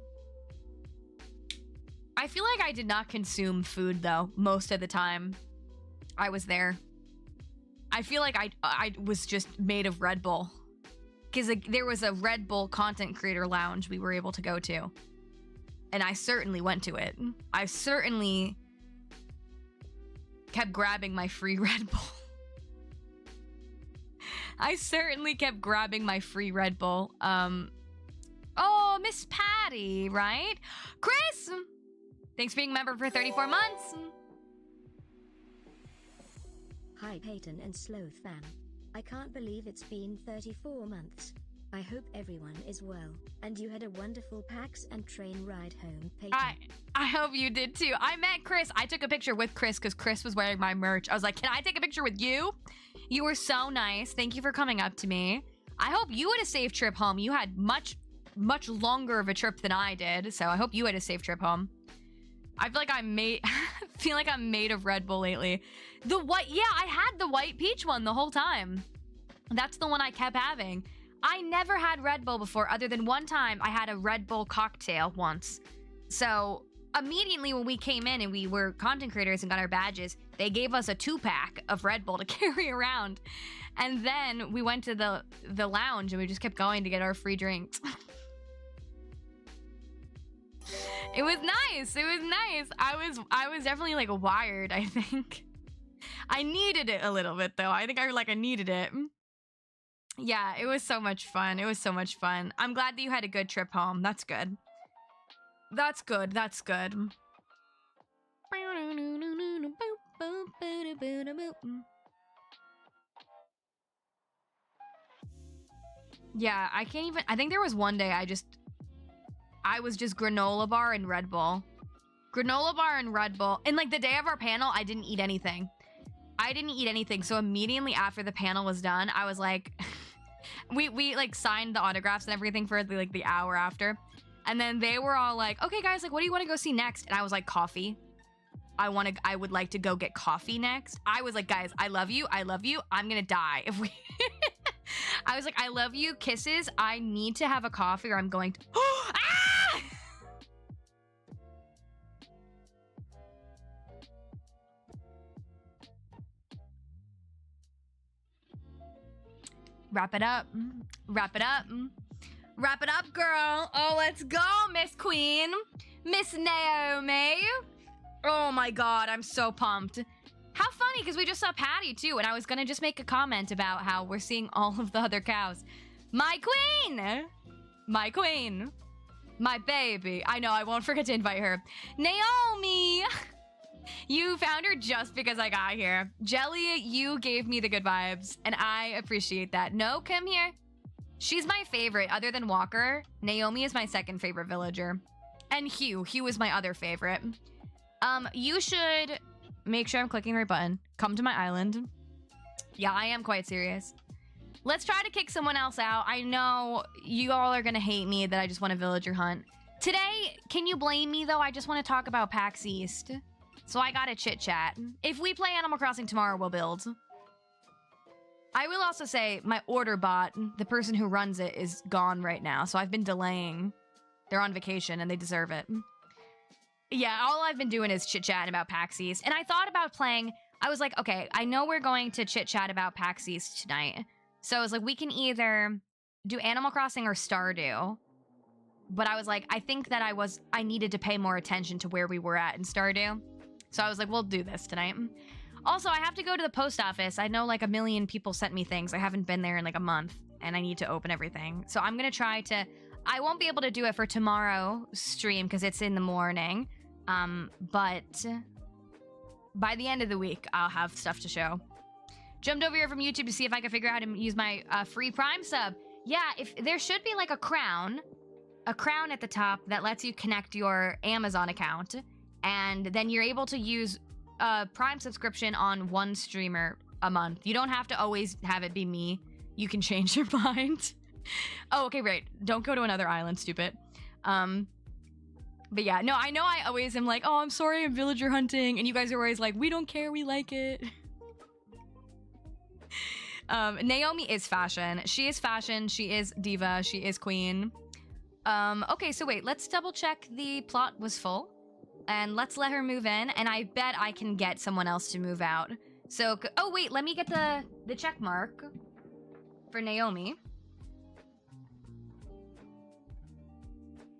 I feel like I did not consume food though most of the time I was there. I feel like I was just made of Red Bull because like, there was a Red Bull content creator lounge we were able to go to, and I certainly went to it. I certainly kept grabbing my free Red Bull. I certainly kept grabbing my free Red Bull. Oh, Miss Patty, right? Chris! Thanks for being a member for 34 months. Hi Payton and Sloth fam. I can't believe it's been 34 months. I hope everyone is well, and you had a wonderful PAX and train ride home, Payton. I hope you did too. I met Chris. I took a picture with Chris because Chris was wearing my merch. I was like, can I take a picture with you? You were so nice. Thank you for coming up to me. I hope you had a safe trip home. You had much longer of a trip than I did, so I hope you had a safe trip home. I feel like I'm made of Red Bull lately. The white, yeah, I had the white peach one the whole time. That's the one I kept having. I never had Red Bull before, other than one time I had a Red Bull cocktail once. So immediately when we came in and we were content creators and got our badges, they gave us a 2-pack of Red Bull to carry around. And then we went to the lounge and we just kept going to get our free drinks. It was nice. It was nice. I was definitely like wired, I think. I needed it a little bit though. I think I needed it. Yeah, it was so much fun. It was so much fun. I'm glad that you had a good trip home. That's good. That's good. That's good. Yeah, I can't even. I think there was one day I just I was just granola bar and Red Bull. Granola bar and Red Bull. And like the day of our panel, I didn't eat anything. So immediately after the panel was done, I was like, we like signed the autographs and everything for the hour after. And then they were all like, okay guys, like what do you want to go see next? And I was like, coffee. I would like to go get coffee next. I was like, guys, I love you. I'm gonna die if we I was like, I love you, kisses. I need to have a coffee or I'm going to ah! Wrap it up. Wrap it up. Wrap it up, girl. Oh, let's go, Miss Queen. Miss Naomi. Oh my god, I'm so pumped. How funny, because we just saw Patty too, and I was gonna just make a comment about how we're seeing all of the other cows. My queen! My queen. My baby. I know, I won't forget to invite her. Naomi! You found her just because I got here. Jelly, you gave me the good vibes, and I appreciate that. No, come here. She's my favorite, other than Walker. Naomi is my second favorite villager. And Hugh. Hugh is my other favorite. You should make sure I'm clicking the right button. Come to my island. Yeah, I am quite serious. Let's try to kick someone else out. I know you all are gonna hate me that I just want a villager hunt. Today, can you blame me though? I just want to talk about PAX East. So I gotta chit chat. If we play Animal Crossing tomorrow, we'll build. I will also say my order bot, the person who runs it, is gone right now. So I've been delaying. They're on vacation and they deserve it. Yeah, all I've been doing is chit-chatting about PAX East. And I thought about playing... I was like, okay, I know we're going to chit-chat about PAX East tonight. So I was like, we can either do Animal Crossing or Stardew. But I was like, I think that I needed to pay more attention to where we were at in Stardew. So I was like, we'll do this tonight. Also, I have to go to the post office. I know like a million people sent me things. I haven't been there in like a month. And I need to open everything. So I'm going to try to... I won't be able to do it for tomorrow's stream because it's in the morning. But by the end of the week, I'll have stuff to show. Jumped over here from YouTube to see if I could figure out how to use my free Prime sub. Yeah, if there should be like a crown at the top that lets you connect your Amazon account, and then you're able to use a Prime subscription on one streamer a month. You don't have to always have it be me. You can change your mind. Oh, okay, right. Don't go to another island, stupid. But yeah, no, I know I always am like, oh, I'm sorry, I'm villager hunting. And you guys are always like, we don't care, we like it. Naomi is fashion. She is fashion, she is diva, she is queen. Okay, so wait, let's double check the plot was full. And let's let her move in, and I bet I can get someone else to move out. So, oh wait, let me get the check mark for Naomi.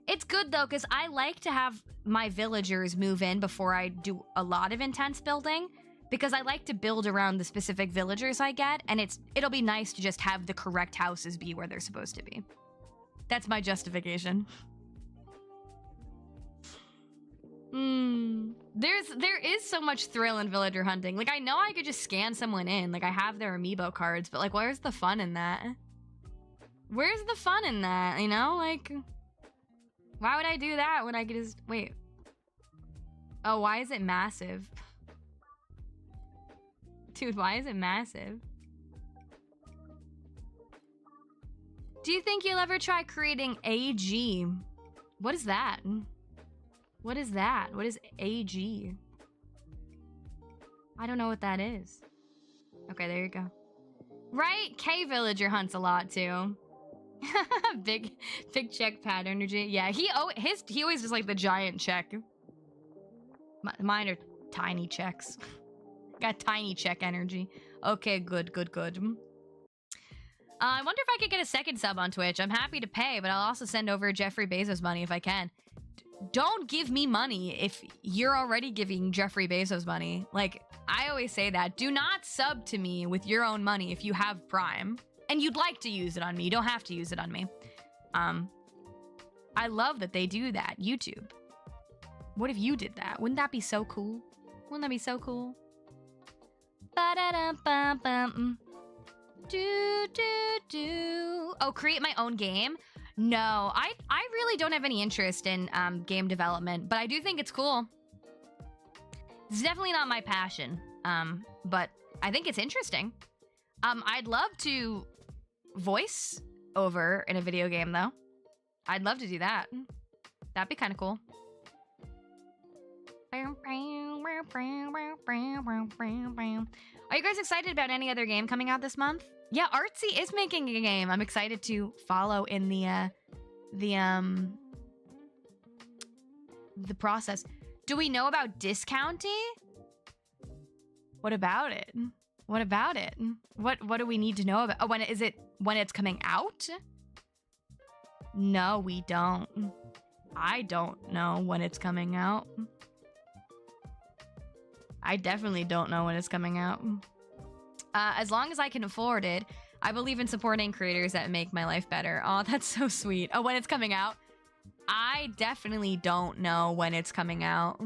It's good though, because I like to have my villagers move in before I do a lot of intense building, because I like to build around the specific villagers I get, and it'll be nice to just have the correct houses be where they're supposed to be. That's my justification. There is so much thrill in villager hunting. Like, I know I could just scan someone in. Like, I have their amiibo cards, but like, where's the fun in that? Where's the fun in that, you know? Like, why would I do that when I could just... Wait. Oh, why is it massive? Dude, why is it massive? Do you think you'll ever try creating AG? What is that? What is that? What is AG? I don't know what that is. Okay, there you go. Right? K Villager hunts a lot too. big check pad energy. Yeah, he always just like the giant check. Mine are tiny checks. Got tiny check energy. Okay, good. I wonder if I could get a second sub on Twitch. I'm happy to pay, but I'll also send over Jeffrey Bezos money if I can. Don't give me money if you're already giving Jeffrey Bezos money. Like, I always say that. Do not sub to me with your own money if you have Prime. And you'd like to use it on me. You don't have to use it on me. I love that they do that. YouTube. What if you did that? Wouldn't that be so cool? Wouldn't that be so cool? Ba-da-dum-bum-bum. Do. Oh, create my own game? No, I really don't have any interest in game development, but I do think it's cool. It's definitely not my passion, but I think it's interesting. I'd love to voice over in a video game, though. I'd love to do that. That'd be kind of cool. Are you guys excited about any other game coming out this month? Yeah, Artsy is making a game. I'm excited to follow in the process. Do we know about Discounty? What about it? What about it? What do we need to know about? Oh, when it's coming out? No, we don't. I don't know when it's coming out. I definitely don't know when it's coming out. As long as I can afford it, I believe in supporting creators that make my life better. Oh, that's so sweet. Oh, when it's coming out? I definitely don't know when it's coming out.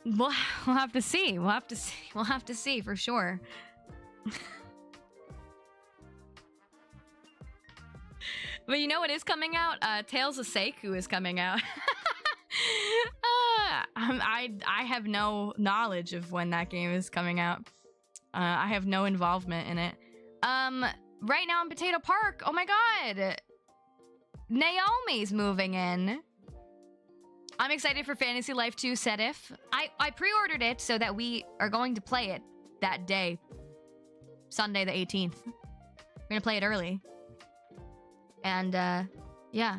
We'll have to see. We'll have to see. We'll have to see for sure. But you know what is coming out? Tales of Seiku is coming out. I have no knowledge of when that game is coming out. I have no involvement in it. Right now in Potato Park, oh my god! Naomi's moving in. I'm excited for Fantasy Life 2 Sedif. I pre-ordered it so that we are going to play it that day. Sunday the 18th. We're gonna play it early. And, yeah.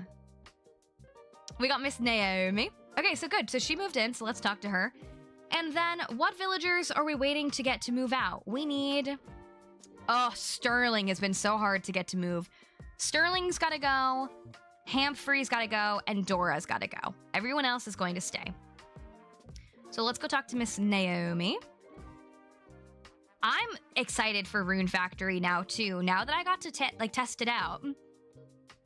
We got Miss Naomi. Okay, so good. So she moved in, so let's talk to her. And then, what villagers are we waiting to get to move out? We need... Oh, Sterling has been so hard to get to move. Sterling's gotta go, Hamfrey's gotta go, and Dora's gotta go. Everyone else is going to stay. So let's go talk to Miss Naomi. I'm excited for Rune Factory now, too. Now that I got to test it out.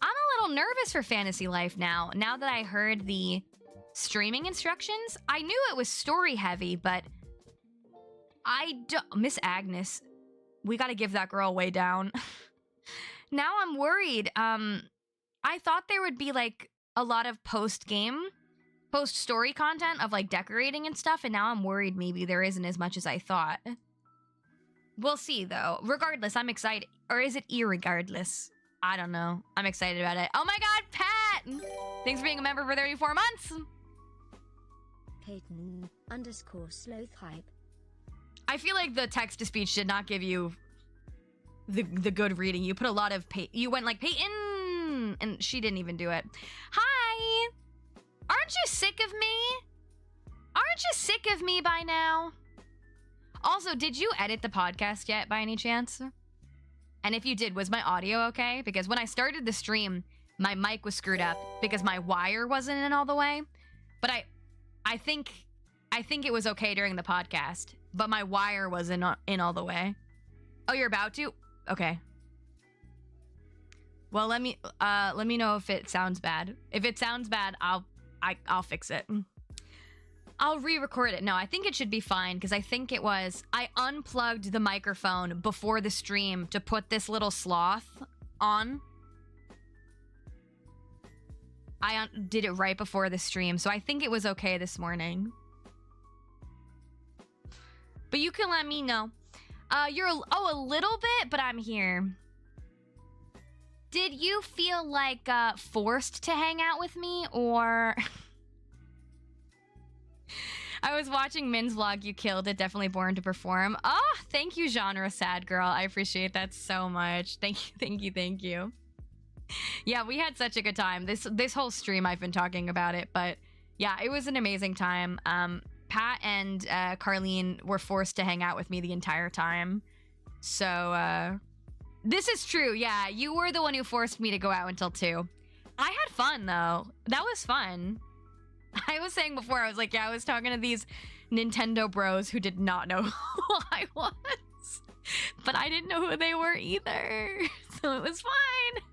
I'm a little nervous for Fantasy Life now. Now that I heard the streaming instructions, I knew it was story heavy, but I don't... Miss Agnes, we gotta give that girl way down. Now I'm worried. I thought there would be like a lot of post-game, post-story content of like decorating and stuff, and now I'm worried maybe there isn't as much as I thought. We'll see though. Regardless, I'm excited. Or is it irregardless? I don't know. I'm excited about it. Oh my god, Pat! Thanks for being a member for 34 months! Payton_sloth hype. I feel like the text-to-speech did not give you the good reading. You put a lot of you went like, Payton! And she didn't even do it. Hi! Aren't you sick of me? Aren't you sick of me by now? Also, did you edit the podcast yet by any chance? And if you did, was my audio okay? Because when I started the stream, my mic was screwed up because my wire wasn't in all the way. But I think it was okay during the podcast, but my wire wasn't in all the way. Oh, you're about to? Okay. Well, let me know if it sounds bad. If it sounds bad, I'll fix it. I'll re-record it. No, I think it should be fine because I think it was... I unplugged the microphone before the stream to put this little sloth on. I did it right before the stream, so I think it was okay this morning. But you can let me know. You're... Oh, a little bit, but I'm here. Did you feel like forced to hang out with me, or... I was watching Min's vlog. You killed it. Definitely born to perform. Oh, thank you, genre sad girl. I appreciate that so much. Thank you. Yeah, we had such a good time. This whole stream I've been talking about it, but yeah, it was an amazing time. Pat and Carlene were forced to hang out with me the entire time. So this is true. Yeah, you were the one who forced me to go out until 2. I had fun though. That was fun. I was saying before, I was like, yeah, I was talking to these Nintendo bros who did not know who I was. But I didn't know who they were either. So it was fine.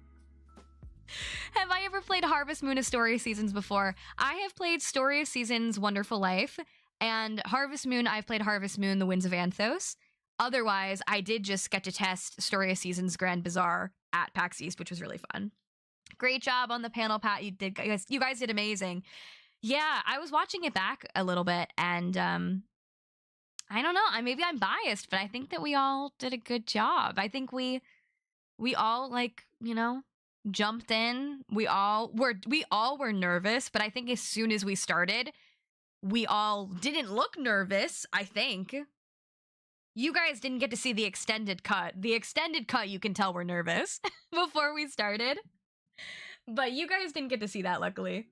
Have I ever played Harvest Moon: A Story of Seasons before? I have played Story of Seasons: Wonderful Life. And Harvest Moon, I've played Harvest Moon: The Winds of Anthos. Otherwise, I did just get to test Story of Seasons Grand Bazaar at PAX East, which was really fun. Great job on the panel, Pat. You guys did amazing. Yeah, I was watching it back a little bit, and I don't know. Maybe I'm biased, but I think that we all did a good job. I think we all, like, you know, jumped in. We all were nervous, but I think as soon as we started, we all didn't look nervous, I think. You guys didn't get to see the extended cut. The extended cut, you can tell we're nervous before we started. But you guys didn't get to see that, luckily.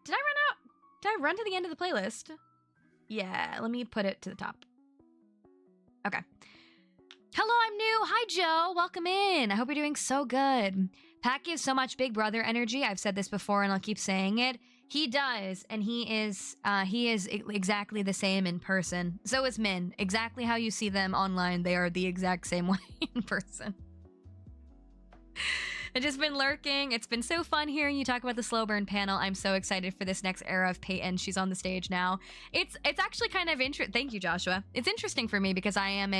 Did I run out? Did I run to the end of the playlist? Yeah, let me put it to the top. Okay. Hello, I'm new. Hi, Joe. Welcome in. I hope you're doing so good. Pat gives so much Big Brother energy. I've said this before, and I'll keep saying it. He does, and he is exactly the same in person. So is Min. Exactly how you see them online, they are the exact same way in person. I've just been lurking. It's been so fun hearing you talk about the slow burn panel. I'm so excited for this next era of Payton. She's on the stage now. It's actually kind of interesting. Thank you, Joshua. It's interesting for me because I am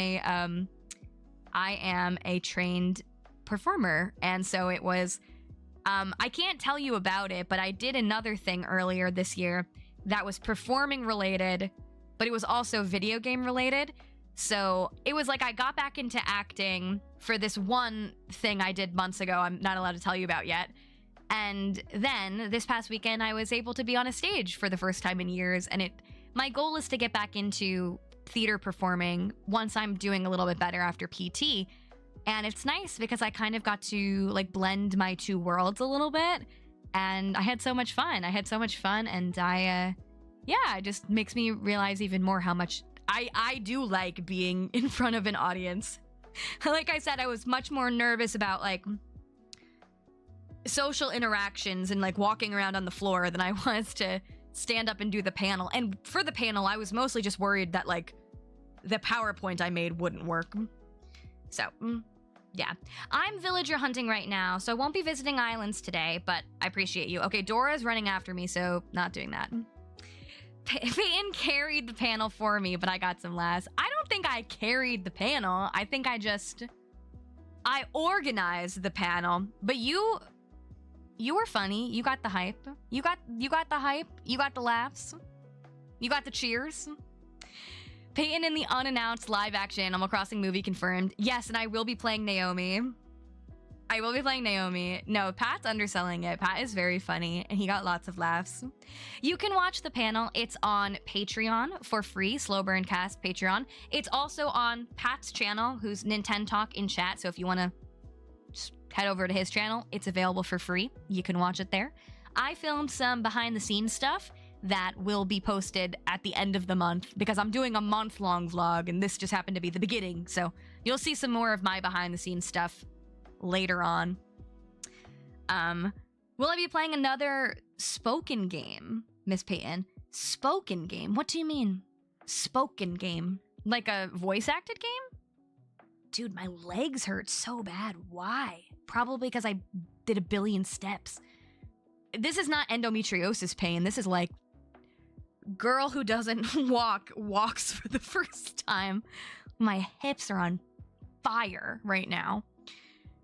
a trained performer, and so it was. I can't tell you about it, but I did another thing earlier this year that was performing related, but it was also video game related. So it was like I got back into acting for this one thing I did months ago I'm not allowed to tell you about yet. And then this past weekend, I was able to be on a stage for the first time in years. And my goal is to get back into theater performing once I'm doing a little bit better after PT. And it's nice because I kind of got to like blend my two worlds a little bit. And I had so much fun. And it just makes me realize even more how much I do like being in front of an audience. Like I said, I was much more nervous about like social interactions and like walking around on the floor than I was to stand up and do the panel. And for the panel, I was mostly just worried that like the PowerPoint I made wouldn't work. So, yeah. I'm villager hunting right now, so I won't be visiting islands today, but I appreciate you. Okay, Dora's running after me, so not doing that. Payton carried the panel for me, but I got some laughs. I don't think I carried the panel. I think I organized the panel, but you were funny. You got the hype. You got the hype. You got the laughs. You got the cheers. Payton in the unannounced live-action Animal Crossing movie confirmed. Yes, and I will be playing Naomi. No, Pat's underselling it. Pat is very funny, and he got lots of laughs. You can watch the panel. It's on Patreon for free, Slow Burn Cast Patreon. It's also on Pat's channel, who's Nintendo Talk in chat, so if you want to just head over to his channel, it's available for free. You can watch it there. I filmed some behind-the-scenes stuff that will be posted at the end of the month because I'm doing a month-long vlog, and this just happened to be the beginning, so you'll see some more of my behind-the-scenes stuff later on. Will I be playing another spoken game, Miss Payton? Spoken game? What do you mean? Spoken game? Like a voice-acted game? Dude, my legs hurt so bad. Why? Probably because I did a billion steps. This is not endometriosis pain. This is like girl who doesn't walks for the first time. My hips are on fire right now.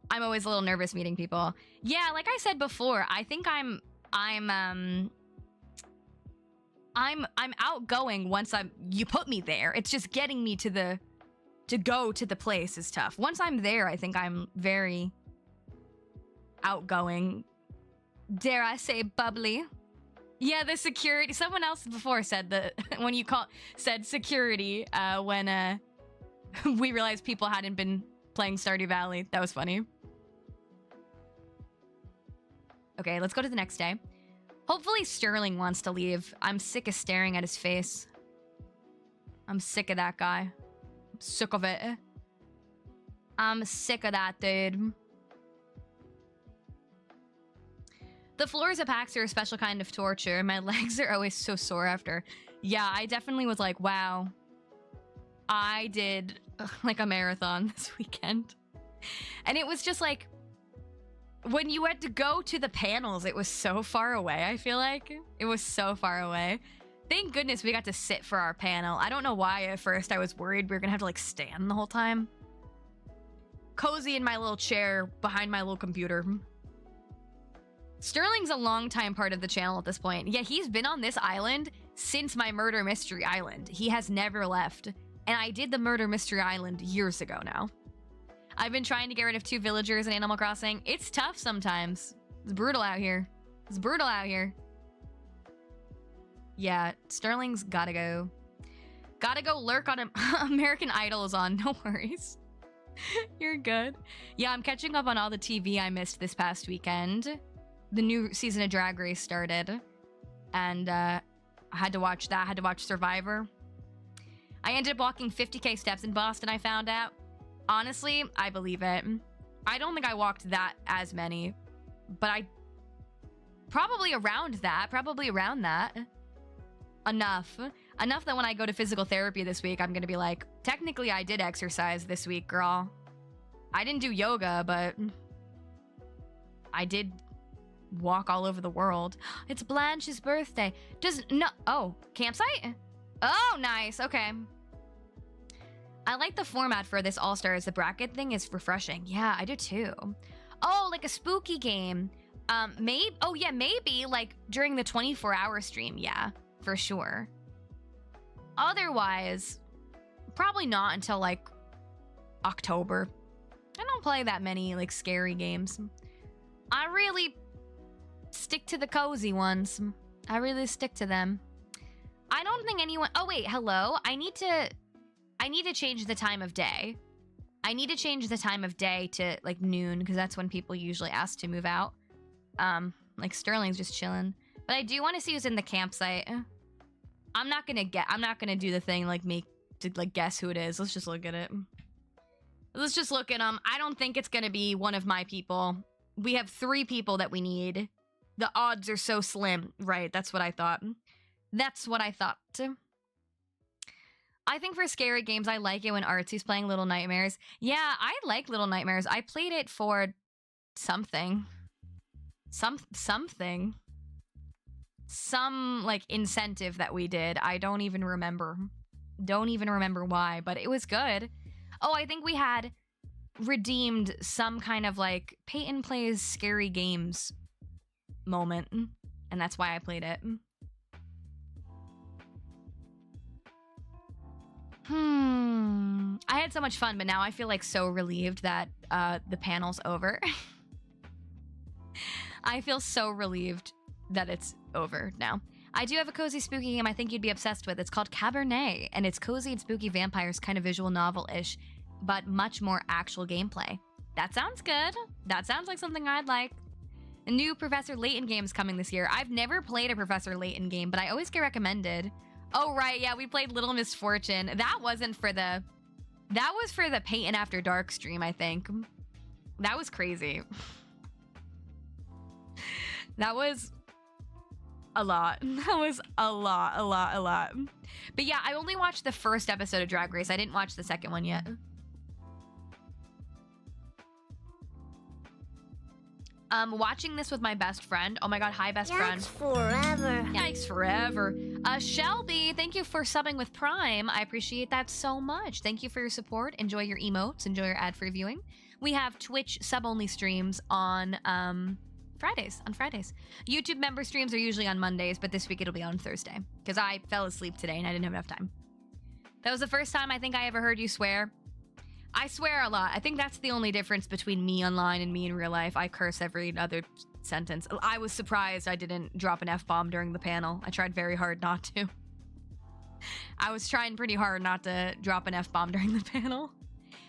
I'm always a little nervous meeting people. Yeah, like I said before, I think I'm outgoing once you put me there. It's just getting me to go to the place is tough. Once I'm there, I think I'm very outgoing. Dare I say bubbly? Yeah, the security. Someone else before said that when you said security when we realized people hadn't been playing Stardew Valley. That was funny. Okay, let's go to the next day. Hopefully Sterling wants to leave. I'm sick of staring at his face. I'm sick of that guy. I'm sick of it. I'm sick of that dude. The floors at PAX are a special kind of torture. My legs are always so sore after. Yeah, I definitely was like, wow. I did like a marathon this weekend. And it was just like, when you had to go to the panels, it was so far away, I feel like. It was so far away. Thank goodness we got to sit for our panel. I don't know why at first I was worried we were gonna have to like stand the whole time. Cozy in my little chair behind my little computer. Sterling's a long-time part of the channel at this point. Yeah, he's been on this island since my Murder Mystery Island. He has never left. And I did the Murder Mystery Island years ago now. I've been trying to get rid of 2 villagers in Animal Crossing. It's tough sometimes. It's brutal out here. It's brutal out here. Yeah, Sterling's gotta go. Gotta go lurk on him. American Idol is on, no worries. You're good. Yeah, I'm catching up on all the TV I missed this past weekend. The new season of Drag Race started. And I had to watch that. I had to watch Survivor. I ended up walking 50K steps in Boston, I found out. Honestly, I believe it. I don't think I walked that as many. But I... Probably around that. Enough that when I go to physical therapy this week, I'm gonna be like, technically I did exercise this week, girl. I didn't do yoga, but I did walk all over the world. It's Blanche's birthday. Oh, campsite? Oh, nice, okay. I like the format for this All-Stars. The bracket thing is refreshing. Yeah, I do too. Oh, like a spooky game. Maybe like during the 24-hour stream, yeah. For sure. Otherwise, probably not until like October. I don't play that many like scary games. I really stick to the cozy ones. I really stick to them. I don't think anyone... Oh wait, hello? I need to change the time of day. I need to change the time of day to like noon because that's when people usually ask to move out. Like Sterling's just chilling. But I do want to see who's in the campsite. I'm not gonna do the thing like make to like guess who it is. Let's just look at it. Let's just look at them. I don't think it's gonna be one of my people. We have 3 people that we need. The odds are so slim. Right, that's what I thought. That's what I thought. I think for scary games, I like it when Artsy's playing Little Nightmares. Yeah, I like Little Nightmares. I played it for something. Something. Some, like, incentive that we did. I don't even remember. Don't even remember why, but it was good. Oh, I think we had redeemed some kind of, like, Payton plays scary games moment, and that's why I played it. I had so much fun, but now I feel, like, so relieved that the panel's over. I feel so relieved that it's over now. I do have a cozy spooky game I think you'd be obsessed with. It's called Cabernet, and it's cozy and spooky vampires, kind of visual novel-ish, but much more actual gameplay. That sounds good. That sounds like something I'd like. A new Professor Layton game is coming this year. I've never played a Professor Layton game, but I always get recommended. Oh, right, yeah, we played Little Misfortune. That wasn't for the... That was for the Payton After Dark stream, I think. That was crazy. That was a lot. That was a lot. But yeah, I only watched the first episode of Drag Race. I didn't watch the second one yet. Watching this with my best friend. Oh my god, hi best friend. Yikes forever. Yikes forever. Shelby, thank you for subbing with Prime. I appreciate that so much. Thank you for your support. Enjoy your emotes. Enjoy your ad-free viewing. We have Twitch sub-only streams on Fridays. YouTube member streams are usually on Mondays, but this week it'll be on Thursday because I fell asleep today and I didn't have enough time. That was the first time I think I ever heard you swear. I swear a lot. I think that's the only difference between me online and me in real life. I curse every other sentence. I was surprised I didn't drop an F-bomb during the panel. I tried very hard not to. I was trying pretty hard not to drop an F-bomb during the panel.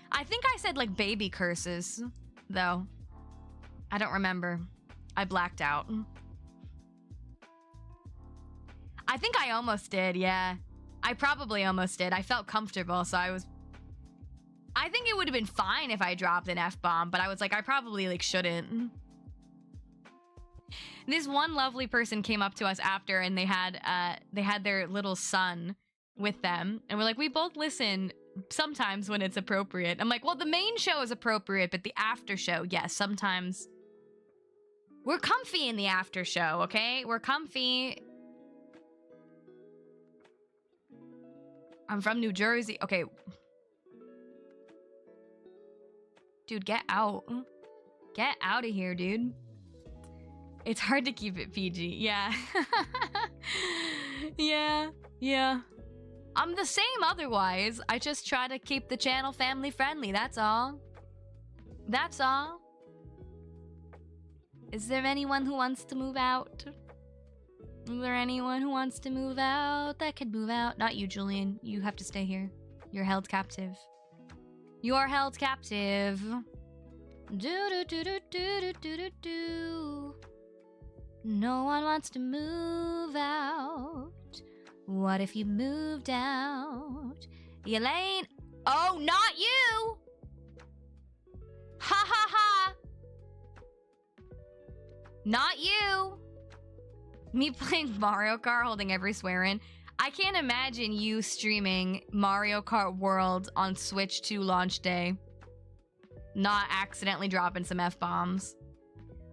I think I said like baby curses, though. I don't remember. I blacked out. I think I almost did, yeah. I probably almost did. I felt comfortable, so I think it would have been fine if I dropped an F-bomb, but I was like, I probably like shouldn't. This one lovely person came up to us after and they had their little son with them. And we're like, we both listen sometimes when it's appropriate. I'm like, well, the main show is appropriate, but the after show, yes, sometimes. We're comfy in the after show, okay? We're comfy. I'm from New Jersey. Okay. Dude, get out. Get out of here, dude. It's hard to keep it PG. Yeah. Yeah. I'm the same otherwise. I just try to keep the channel family friendly. That's all. That's all. Is there anyone who wants to move out? Is there anyone who wants to move out that can move out? Not you, Julian. You have to stay here. You're held captive. You're held captive. Do. No one wants to move out. What if you moved out? Elaine? Oh, not you! Ha ha ha! Not you! Me playing Mario Kart holding every swear in. I can't imagine you streaming Mario Kart World on Switch 2 launch day. Not accidentally dropping some F-bombs.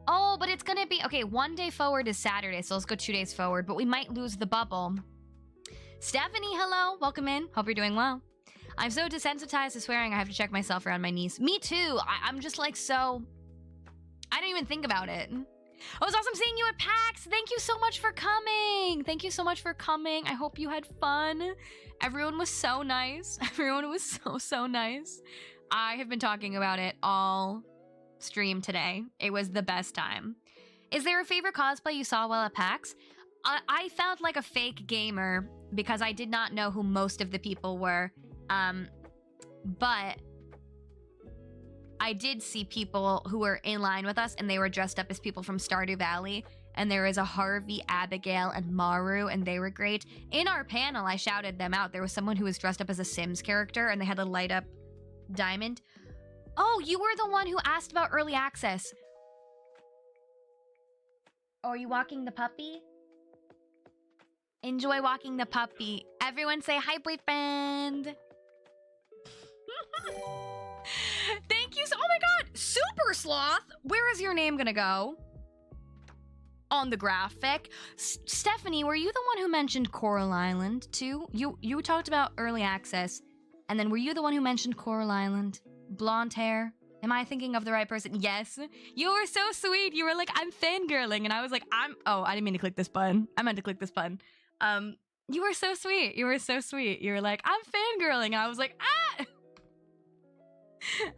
Oh, but it's gonna be... Okay, 1 day forward is Saturday, so let's go 2 days forward. But we might lose the bubble. Stephanie, hello. Welcome in. Hope you're doing well. I'm so desensitized to swearing I have to check myself around my niece. Me too. I'm just like so... I don't even think about it. Oh, it was awesome seeing you at PAX. Thank you so much for coming. Thank you so much for coming. I hope you had fun. Everyone was so nice. Everyone was so nice. I have been talking about it all stream today. It was the best time. Is there a favorite cosplay you saw while at PAX? I felt like a fake gamer because I did not know who most of the people were. But I did see people who were in line with us and they were dressed up as people from Stardew Valley. And there was a Harvey, Abigail, and Maru, and they were great. In our panel, I shouted them out. There was someone who was dressed up as a Sims character and they had a light up diamond. Oh, you were the one who asked about early access. Oh, are you walking the puppy? Enjoy walking the puppy. Everyone say hi, boyfriend. Thank you so... Oh my god! Super Sloth! Where is your name gonna go? On the graphic. Stephanie, were you the one who mentioned Coral Island, too? You talked about early access. And then were you the one who mentioned Coral Island? Blonde hair? Am I thinking of the right person? Yes. You were so sweet. You were like, I'm fangirling. And I was like, Oh, I didn't mean to click this button. I meant to click this button. You were so sweet. You were so sweet. You were like, I'm fangirling. And I was like, ah!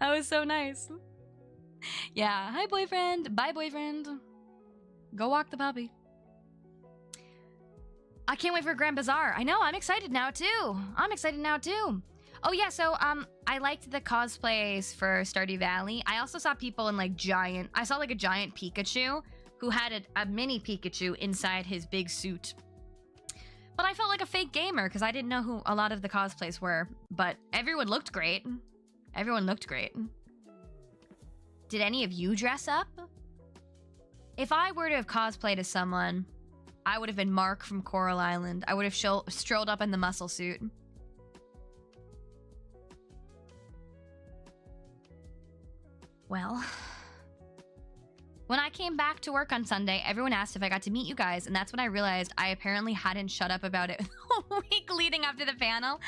That was so nice. Yeah. Hi, boyfriend. Bye, boyfriend. Go walk the puppy. I can't wait for Grand Bazaar. I know. I'm excited now, too. Oh, yeah. So, I liked the cosplays for Stardew Valley. I also saw people in, like, I saw, like, a giant Pikachu who had a mini Pikachu inside his big suit. But I felt like a fake gamer because I didn't know who a lot of the cosplays were. But everyone looked great. Everyone looked great. Did any of you dress up? If I were to have cosplayed as someone, I would have been Mark from Coral Island. I would have strolled up in the muscle suit. Well, when I came back to work on Sunday, everyone asked if I got to meet you guys, and that's when I realized I apparently hadn't shut up about it a week leading up to the panel.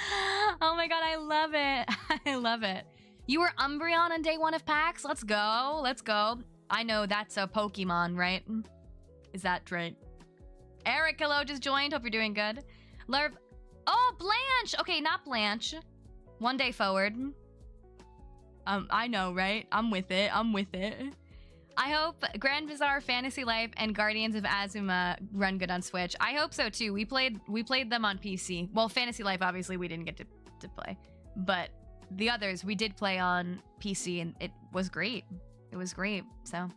Oh my god, I love it. I love it. You were Umbreon on day 1 of PAX? Let's go. Let's go. I know that's a Pokemon, right? Is that right? Eric, hello, just joined. Hope you're doing good. Lerv. Oh, Blanche. Okay, not Blanche. 1 day forward. I know, right? I'm with it. I hope Grand Bazaar, Fantasy Life, and Guardians of Azuma run good on Switch. I hope so too. We played them on PC. Well, Fantasy Life, obviously, we didn't get to play, but the others we did play on PC, and it was great. It was great. So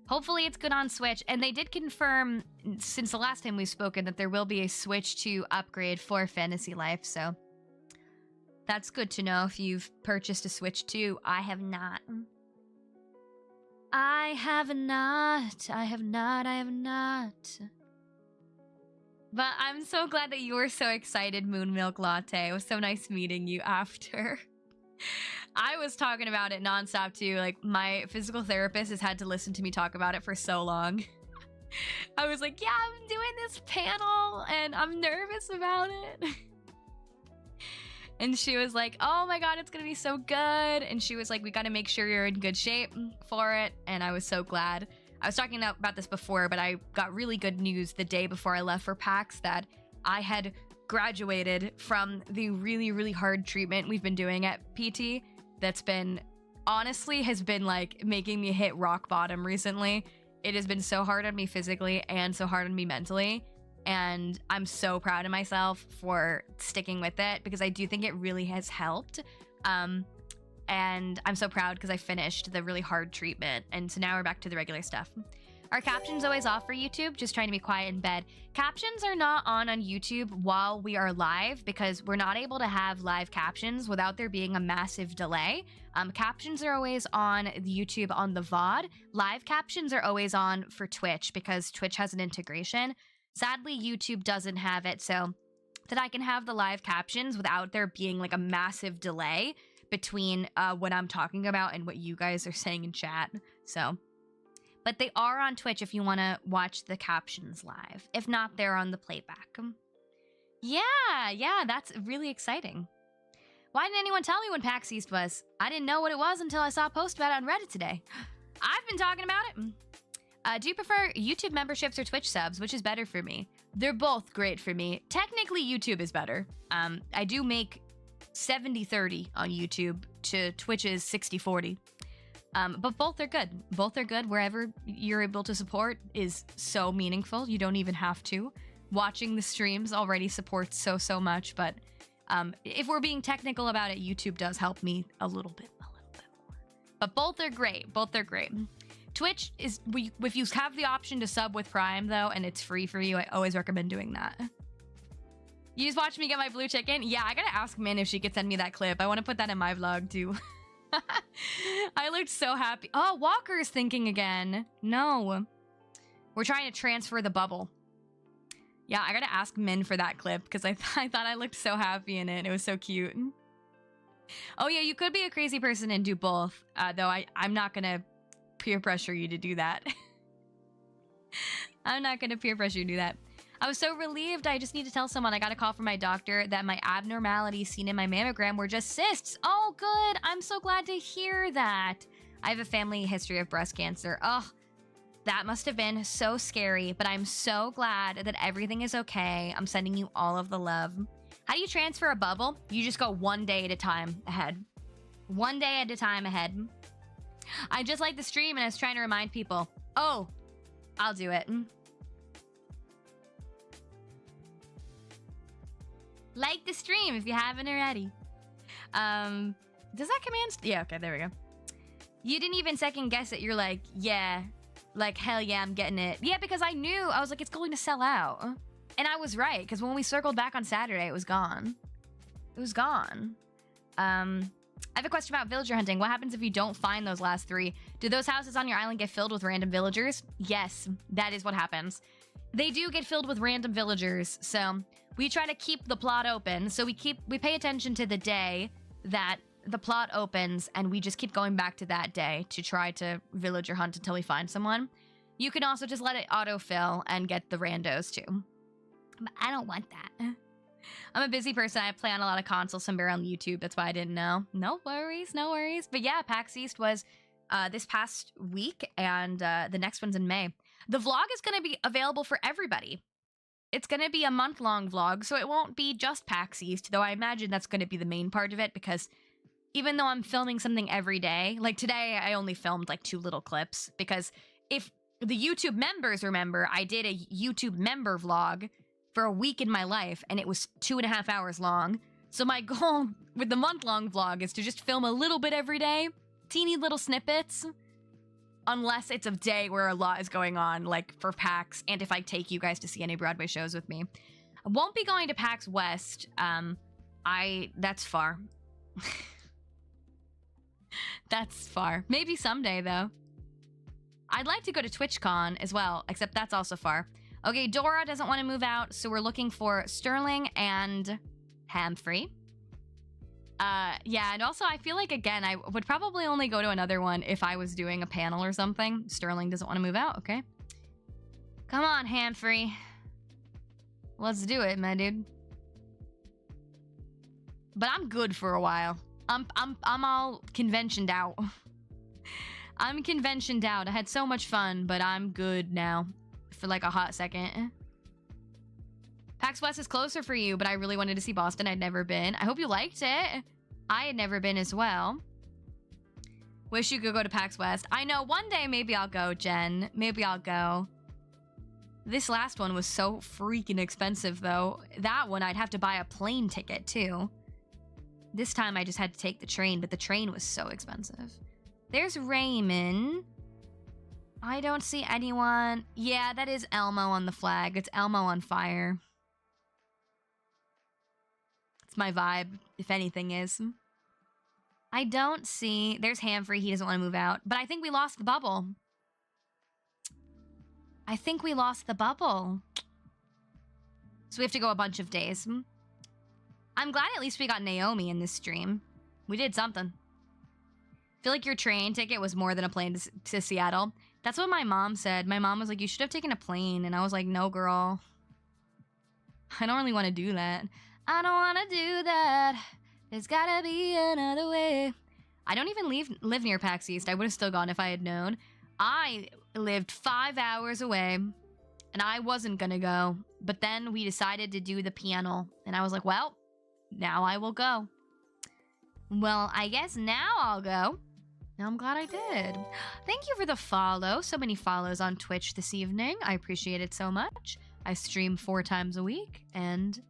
hopefully it's good on Switch. And they did confirm since the last time we've spoken that there will be a Switch 2 upgrade for Fantasy Life. So that's good to know if you've purchased a Switch 2. I have not. I have not. But I'm so glad that you were so excited, Moon Milk Latte. It was so nice meeting you after. I was talking about it nonstop too. Like, my physical therapist has had to listen to me talk about it for so long. I was like, yeah, I'm doing this panel and I'm nervous about it. And she was like, oh my God, it's gonna be so good. And she was like, we gotta make sure you're in good shape for it. And I was so glad. I was talking about this before, but I got really good news the day before I left for PAX that I had graduated from the really, really hard treatment we've been doing at PT that's been, honestly, has been like making me hit rock bottom recently. It has been so hard on me physically and so hard on me mentally. And I'm so proud of myself for sticking with it because I do think it really has helped. And I'm so proud because I finished the really hard treatment. And so now we're back to the regular stuff. Are captions always off for YouTube? Just trying to be quiet in bed. Captions are not on YouTube while we are live because we're not able to have live captions without there being a massive delay. Captions are always on YouTube on the VOD. Live captions are always on for Twitch because Twitch has an integration. Sadly, YouTube doesn't have it, so that I can have the live captions without there being like a massive delay between what I'm talking about and what you guys are saying in chat. So, but they are on Twitch if you want to watch the captions live. If not, they're on the playback. Yeah, that's really exciting. Why didn't anyone tell me when PAX East was? I didn't know what it was until I saw a post about it on Reddit today. I've been talking about it. Do you prefer YouTube memberships or Twitch subs? Which is better for me? They're both great for me. Technically, YouTube is better. I do make 70-30 on YouTube to Twitch's 60-40. But both are good. Both are good. Wherever you're able to support is so meaningful. You don't even have to. Watching the streams already supports so much. But if we're being technical about it, YouTube does help me a little bit more. But both are great. Both are great. Twitch is, if you have the option to sub with Prime, though, and it's free for you, I always recommend doing that. You just watched me get my blue chicken? Yeah, I gotta ask Min if she could send me that clip. I want to put that in my vlog, too. I looked so happy. Oh, Walker's thinking again. No. We're trying to transfer the bubble. Yeah, I gotta ask Min for that clip, because I thought I looked so happy in it. It was so cute. Oh, yeah, you could be a crazy person and do both, though I'm not gonna peer pressure you to do that. I'm not gonna peer pressure you to do that. I was so relieved. I just need to tell someone I got a call from my doctor that my abnormalities seen in my mammogram were just cysts. Oh, good. I'm so glad to hear that. I have a family history of breast cancer. Oh, that must have been so scary, but I'm so glad that everything is okay. I'm sending you all of the love. How do you transfer a bubble? You just go one day at a time ahead. One day at a time ahead. I just like the stream and I was trying to remind people. Oh, I'll do it. Like the stream if you haven't already. Does that command? Yeah, okay, there we go. You didn't even second guess it. You're like, yeah, like hell yeah, I'm getting it. Yeah, because I knew. I was like, it's going to sell out. And I was right, because when we circled back on Saturday, it was gone. It was gone. I have a question about villager hunting. What happens if you don't find those last 3? Do those houses on your island get filled with random villagers? Yes, that is what happens. They do get filled with random villagers, so we try to keep the plot open. So we pay attention to the day that the plot opens, and we just keep going back to that day to try to villager hunt until we find someone. You can also just let it autofill and get the randos too. But I don't want that. I'm a busy person. I play on a lot of consoles somewhere on YouTube. That's why I didn't know. No worries, no worries. But yeah, PAX East was this past week, and the next one's in May. The vlog is going to be available for everybody. It's going to be a month-long vlog, so it won't be just PAX East, though I imagine that's going to be the main part of it, because even though I'm filming something every day, like today I only filmed like 2 little clips, because if the YouTube members remember, I did a YouTube member vlog for a week in my life, and it was 2.5 hours long. So my goal with the month-long vlog is to just film a little bit every day, teeny little snippets, unless it's a day where a lot is going on, like for PAX, and if I take you guys to see any Broadway shows with me. I won't be going to PAX West. That's far. That's far. Maybe someday, though. I'd like to go to TwitchCon as well, except that's also far. Okay, Dora doesn't want to move out, so we're looking for Sterling and Hamfrey. Yeah, and also I feel like, again, I would probably only go to another one if I was doing a panel or something. Sterling doesn't want to move out, okay. Come on, Hamfrey. Let's do it, my dude. but I'm good for a while. I'm all conventioned out. I'm conventioned out. I had so much fun, but I'm good now for like a hot second. PAX West is closer for you, but I really wanted to see Boston. I'd never been. I hope you liked it. I had never been as well. Wish you could go to PAX West. I know, one day maybe I'll go, Jen. Maybe I'll go. This last one was so freaking expensive, though. That one, I'd have to buy a plane ticket, too. This time, I just had to take the train, but the train was so expensive. There's Raymond. I don't see anyone. Yeah, that is Elmo on the flag. It's Elmo on fire. It's my vibe, if anything is. I don't see... There's Hamfrey. He doesn't want to move out. But I think we lost the bubble. I think we lost the bubble. So we have to go a bunch of days. I'm glad at least we got Naomi in this stream. We did something. I feel like your train ticket was more than a plane to Seattle. That's what my mom said. My mom was like, you should have taken a plane. And I was like, no, girl. I don't really want to do that. I don't want to do that. There's gotta be another way. I don't even live near PAX East. I would have still gone if I had known. I lived 5 hours away, and I wasn't gonna go. But then we decided to do the piano, and I was like, well, now I will go. Well, I guess now I'll go. Now I'm glad I did. Thank you for the follow. So many follows on Twitch this evening. I appreciate it so much. I stream 4 times a week, and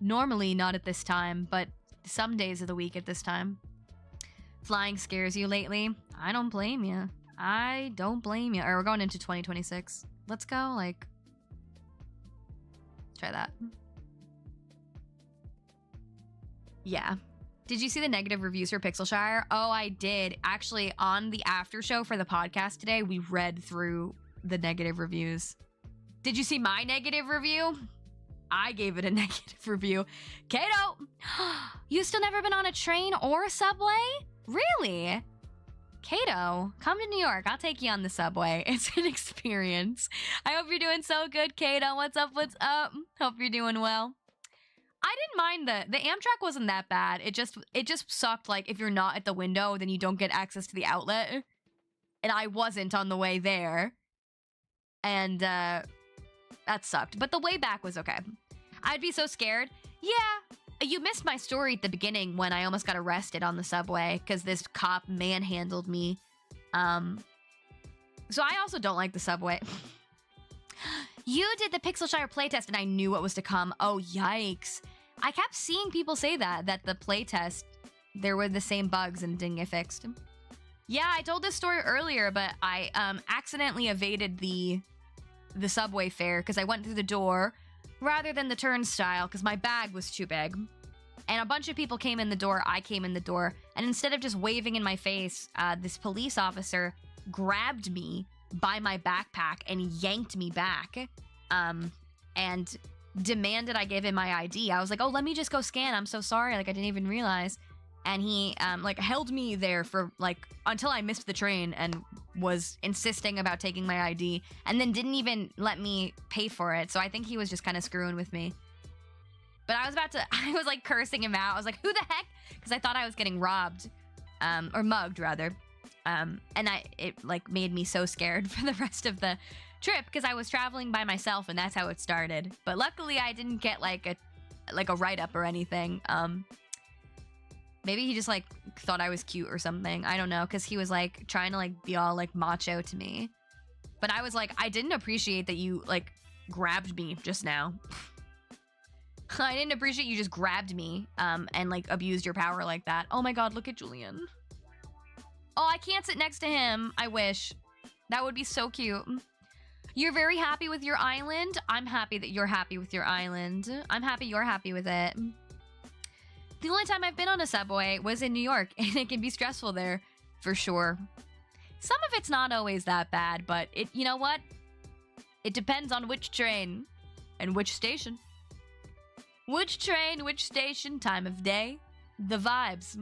normally not at this time, but some days of the week at this time. Flying scares you lately? I don't blame you. I don't blame you. Alright, we're going into 2026. Let's go, like... Try that. Yeah. Did you see the negative reviews for Pixelshire? Oh, I did. Actually, on the after show for the podcast today, we read through the negative reviews. Did you see my negative review? I gave it a negative review. Kato! You still never been on a train or a subway? Really? Kato, come to New York. I'll take you on the subway. It's an experience. I hope you're doing so good, Kato. What's up? What's up? Hope you're doing well. I didn't mind the Amtrak wasn't that bad. It just sucked. Like, if you're not at the window, then you don't get access to the outlet. And I wasn't on the way there. And, that sucked. But the way back was okay. I'd be so scared. Yeah, you missed my story at the beginning when I almost got arrested on the subway because this cop manhandled me. So I also don't like the subway. You did the Pixelshire playtest and I knew what was to come. Oh, yikes. I kept seeing people say that the playtest, there were the same bugs and didn't get fixed. Yeah, I told this story earlier, but I accidentally evaded the subway fare because I went through the door rather than the turnstile because my bag was too big. And a bunch of people came in the door, I came in the door, and instead of just waving in my face, this police officer grabbed me by my backpack and yanked me back and demanded I give him my ID. I was like, oh, let me just go scan. I'm so sorry. Like, I didn't even realize. And he, like, held me there for, like, until I missed the train and was insisting about taking my ID and then didn't even let me pay for it. So I think he was just kind of screwing with me. But I was, like, cursing him out. I was like, who the heck? Because I thought I was getting robbed. Or mugged, rather. And it, like, made me so scared for the rest of the trip because I was traveling by myself and that's how it started. But luckily, I didn't get, like a write-up or anything. Maybe he just, like, thought I was cute or something. I don't know, because he was, like, trying to, like, be all, like, macho to me. But I was like, I didn't appreciate that you, like, grabbed me just now. I didn't appreciate you just grabbed me, and, like, abused your power like that. Oh my god, look at Julian. Oh, I can't sit next to him. I wish. That would be so cute. You're very happy with your island? I'm happy that you're happy with your island. I'm happy you're happy with it. The only time I've been on a subway was in New York, and it can be stressful there, for sure. Some of it's not always that bad, but you know what? It depends on which train and which station. Which train, which station, time of day, the vibes.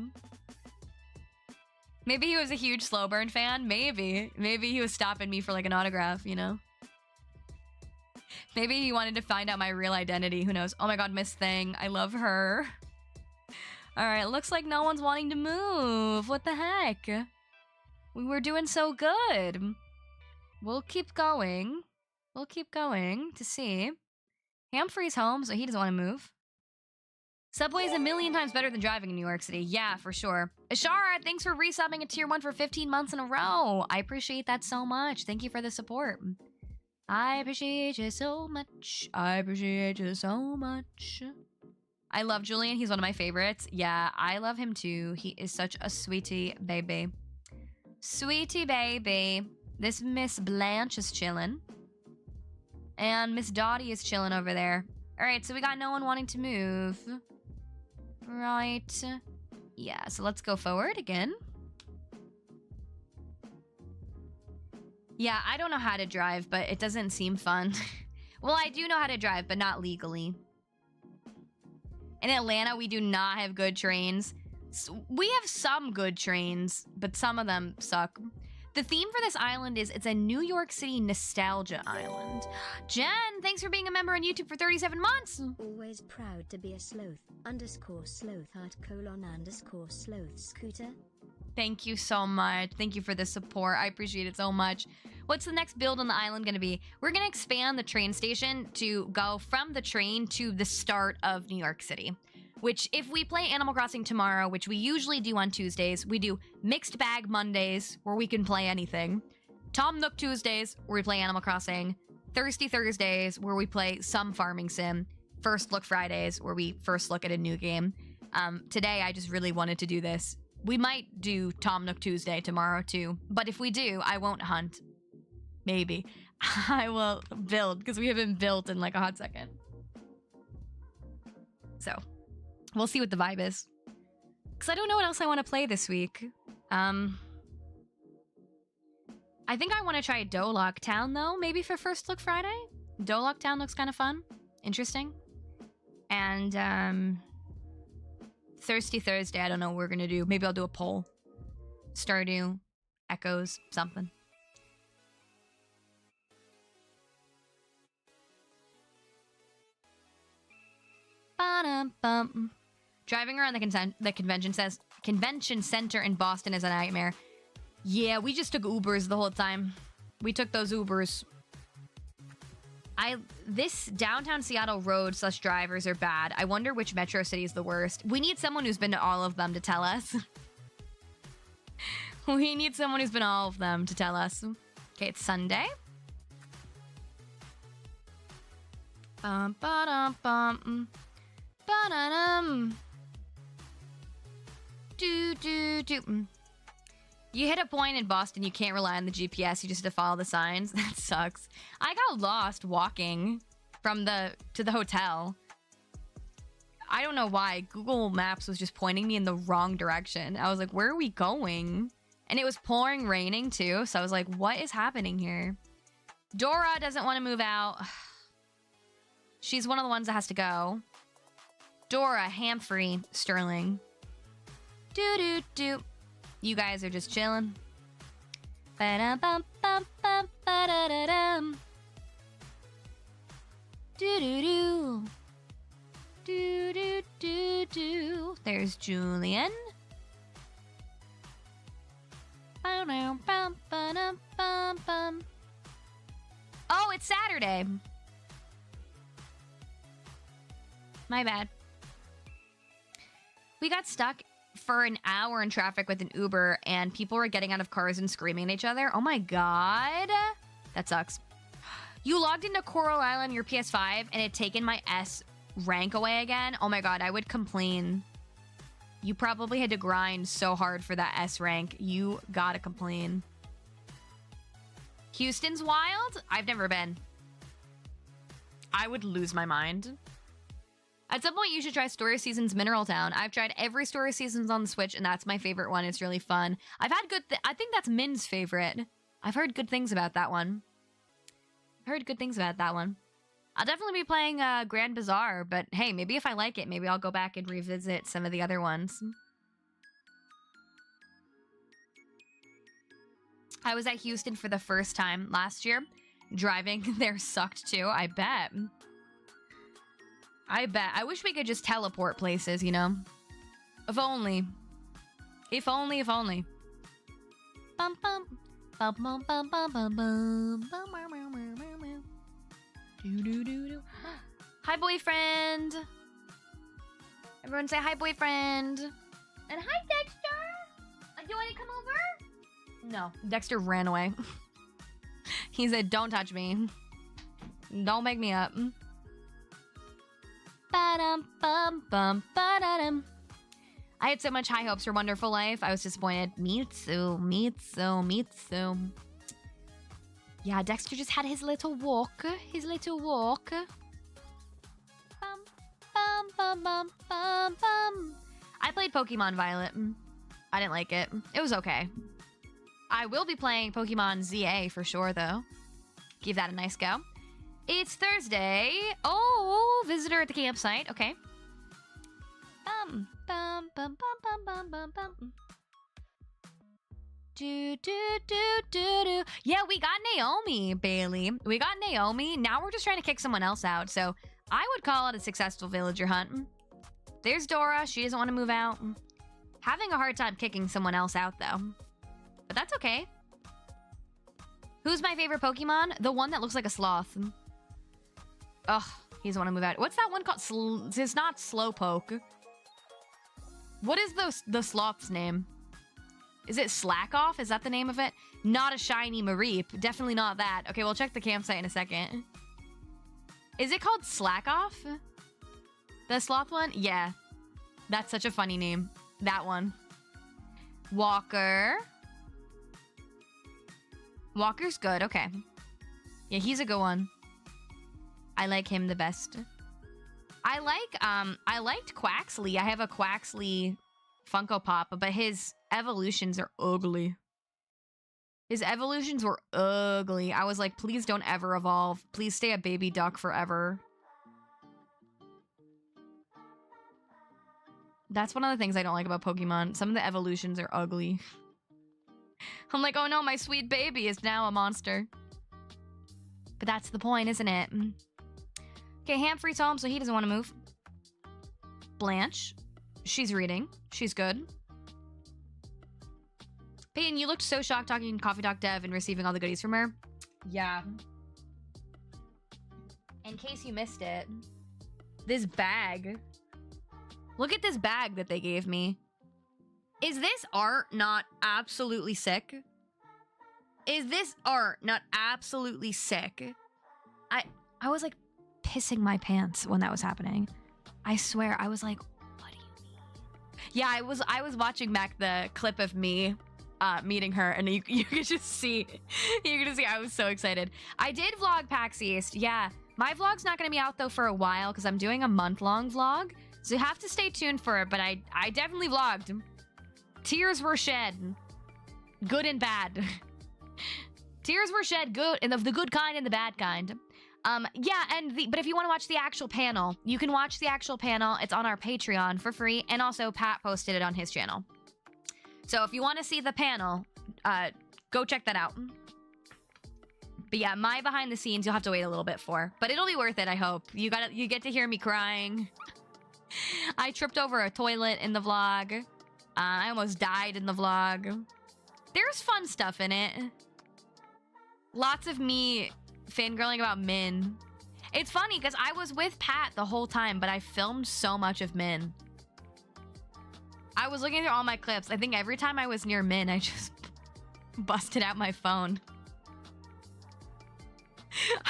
Maybe he was a huge Slow Burn fan. Maybe he was stopping me for like an autograph, you know? Maybe he wanted to find out my real identity. Who knows? Oh my god, Miss Thing. I love her. All right, looks like no one's wanting to move. What the heck? We were doing so good. We'll keep going. We'll keep going to see. Humphrey's home, so he doesn't want to move. Subway's a million times better than driving in New York City. Yeah, for sure. Ashara, thanks for resubbing a tier 1 for 15 months in a row. I appreciate that so much. Thank you for the support. I appreciate you so much. I appreciate you so much. I love Julian. He's one of my favorites. Yeah, I love him too. He is such a sweetie baby. Sweetie baby. This Miss Blanche is chilling. And Miss Dottie is chilling over there. All right, so we got no one wanting to move. Right. Yeah, so let's go forward again. Yeah, I don't know how to drive, but it doesn't seem fun. Well, I do know how to drive, but not legally. In Atlanta, we do not have good trains. We have some good trains, but some of them suck. The theme for this island is it's a New York City nostalgia island. Jen, thanks for being a member on YouTube for 37 months. Always proud to be a sloth, _sloth_heart_sloth scooter. Thank you so much. Thank you for the support. I appreciate it so much. What's the next build on the island going to be? We're going to expand the train station to go from the train to the start of New York City. Which, if we play Animal Crossing tomorrow, which we usually do on Tuesdays, we do Mixed Bag Mondays, where we can play anything. Tom Nook Tuesdays, where we play Animal Crossing. Thirsty Thursdays, where we play some farming sim. First Look Fridays, where we first look at a new game. Today, I just really wanted to do this. We might do Tom Nook Tuesday tomorrow, too. But if we do, I won't hunt. Maybe. I will build, because we haven't built in like a hot second. So, we'll see what the vibe is. Because I don't know what else I want to play this week. I think I want to try Dolock Town, though, maybe for First Look Friday. Dolock Town looks kind of fun. Interesting. And, Thirsty Thursday, I don't know what we're going to do. Maybe I'll do a poll. Stardew, Echoes, something. Ba-dum-bum. Driving around the convention center in Boston is a nightmare. Yeah, we just took Ubers the whole time. We took those Ubers. This downtown Seattle road / drivers are bad. I wonder which metro city is the worst. We need someone who's been to all of them to tell us. We need someone who's been to all of them to tell us. Okay, it's Sunday. Bum ba bum. Ba-da-dum. Do. You hit a point in Boston, you can't rely on the GPS, you just have to follow the signs. That sucks. I got lost walking from to the hotel. I don't know why. Google Maps was just pointing me in the wrong direction. I was like, where are we going? And it was pouring raining too, so I was like, what is happening here? Dora doesn't want to move out. She's one of the ones that has to go. Dora, Humphrey, Sterling. Do. You guys are just chilling. Ba-dum-bum-bum-bum-ba-da-da-dum. Do. Do. There's Julian. Ba-dum-bum-ba-dum-bum-bum. Oh, it's Saturday. My bad. We got stuck for an hour in traffic with an Uber, and people were getting out of cars and screaming at each other. Oh my god. That sucks. You logged into Coral Island on your PS5, and it had taken my S rank away again. Oh my god, I would complain. You probably had to grind so hard for that S rank. You gotta complain. Houston's wild? I've never been. I would lose my mind. At some point, you should try Story Seasons Mineral Town. I've tried every Story Seasons on the Switch, and that's my favorite one. It's really fun. I've had I think that's Min's favorite. I've heard good things about that one. I'll definitely be playing Grand Bazaar, but hey, maybe if I like it, maybe I'll go back and revisit some of the other ones. I was at Houston for the first time last year. Driving there sucked too, I bet. I wish we could just teleport places, you know? If only. If only, if only. Bum bum. Bum bum bum bum bum bum. Do do do do. Hi, boyfriend. Everyone say hi, boyfriend. And hi, Dexter. Do you want to come over? No. Dexter ran away. He said, don't touch me. Don't make me up. Ba-dum, bum, bum, ba-da-dum. I had so much high hopes for Wonderful Life. I was disappointed. Me too, me too, me too. Yeah, Dexter just had his little walk. His little walk. Bum, bum, bum, bum, bum, bum. I played Pokemon Violet. I didn't like it. It was okay. I will be playing Pokemon ZA for sure, though. Give that a nice go. It's Thursday. Oh, visitor at the campsite. Okay. Bum, bum, bum, bum, bum, bum, bum. Do, do, do, do, do. Yeah, we got Naomi, Bailey. We got Naomi. Now we're just trying to kick someone else out. So I would call it a successful villager hunt. There's Dora. She doesn't want to move out. Having a hard time kicking someone else out, though. But that's okay. Who's my favorite Pokemon? The one that looks like a sloth. Ugh, he doesn't want to move out. What's that one called? It's not Slowpoke. What is the sloth's name? Is it Slack Off? Is that the name of it? Not a shiny Mareep. Definitely not that. Okay, we'll check the campsite in a second. Is it called Slack Off? The sloth one? Yeah. That's such a funny name. That one. Walker. Walker's good. Okay. Yeah, he's a good one. I like him the best. I liked Quaxley. I have a Quaxley Funko Pop, but his evolutions are ugly. His evolutions were ugly. I was like, please don't ever evolve. Please stay a baby duck forever. That's one of the things I don't like about Pokemon. Some of the evolutions are ugly. I'm like, oh no, my sweet baby is now a monster. But that's the point, isn't it? Okay, Hamfrey's home, so he doesn't want to move. Blanche. She's reading. She's good. Payton, you looked so shocked talking to Coffee Doc Dev and receiving all the goodies from her. Yeah. In case you missed it, this bag. Look at this bag that they gave me. Is this art not absolutely sick? Is this art not absolutely sick? I was like pissing my pants when that was happening. I swear, I was like, what do you mean? Yeah, I was watching back the clip of me meeting her, and you could just see, I was so excited. I did vlog PAX East. Yeah, my vlog's not gonna be out though for a while because I'm doing a month-long vlog, so you have to stay tuned for it. But I definitely vlogged. Tears were shed, good and bad. Tears were shed, good, and of the good kind and the bad kind. Yeah, but if you want to watch the actual panel, you can watch the actual panel. It's on our Patreon for free, and also Pat posted it on his channel. So if you want to see the panel, go check that out. But yeah, my behind the scenes you'll have to wait a little bit for, but it'll be worth it. I hope you get to hear me crying. I tripped over a toilet in the vlog. I almost died in the vlog. There's fun stuff in it. Lots of me fangirling about Min. It's funny because I was with Pat the whole time, but I filmed so much of Min. I was looking through all my clips. I think every time I was near Min, I just busted out my phone.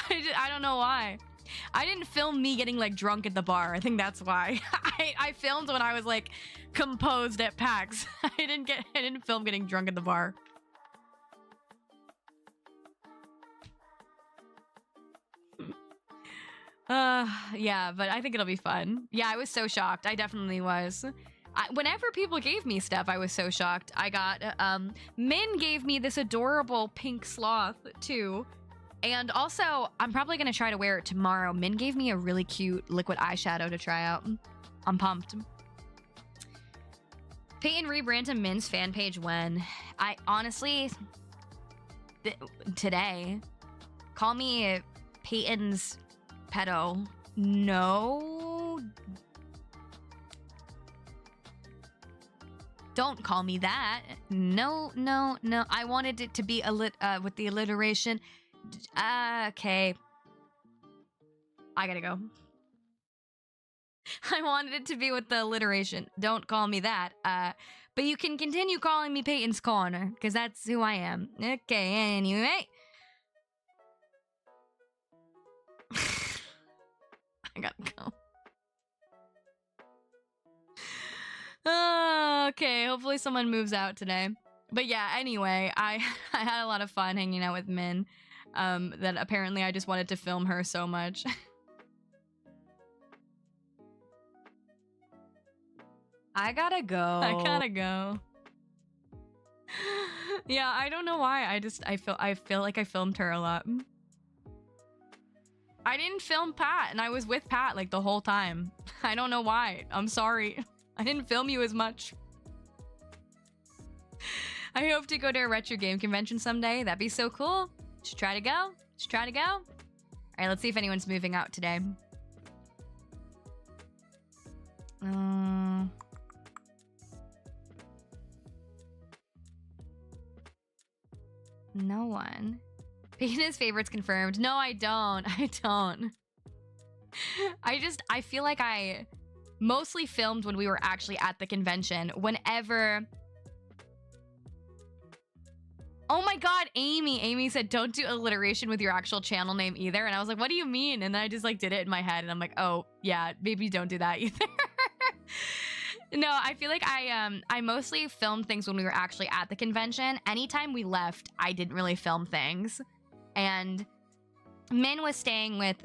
I don't know why. I didn't film me getting like drunk at the bar. I think that's why. I filmed when I was like composed at PAX. I didn't film getting drunk at the bar. Yeah, but I think it'll be fun. Yeah, I was so shocked. I definitely was. Whenever people gave me stuff, I was so shocked. I got, Min gave me this adorable pink sloth, too. And also, I'm probably gonna try to wear it tomorrow. Min gave me a really cute liquid eyeshadow to try out. I'm pumped. Payton rebrand to Min's fan page when? I honestly... today. Call me Payton's pedo. No. Don't call me that. No, no, no. I wanted it to be with the alliteration. Okay. I gotta go. I wanted it to be with the alliteration. Don't call me that. But you can continue calling me Payton's Corner, because that's who I am. Okay, anyway. I gotta go. Okay, hopefully someone moves out today. But yeah, anyway, I had a lot of fun hanging out with Min. That apparently I just wanted to film her so much. I gotta go. Yeah, I don't know why. I feel like I filmed her a lot. I didn't film Pat, and I was with Pat like the whole time. I don't know why. I'm sorry. I didn't film you as much. I hope to go to a retro game convention someday. That'd be so cool. Should try to go. All right, let's see if anyone's moving out today. No one. Penis favorites confirmed. No, I don't. I feel like I mostly filmed when we were actually at the convention. Whenever... Oh my god, Amy said don't do alliteration with your actual channel name either. And I was like, what do you mean? And then I just like did it in my head and I'm like, oh yeah, maybe don't do that either. No, I feel like I mostly filmed things when we were actually at the convention. Anytime we left, I didn't really film things. And Min was staying with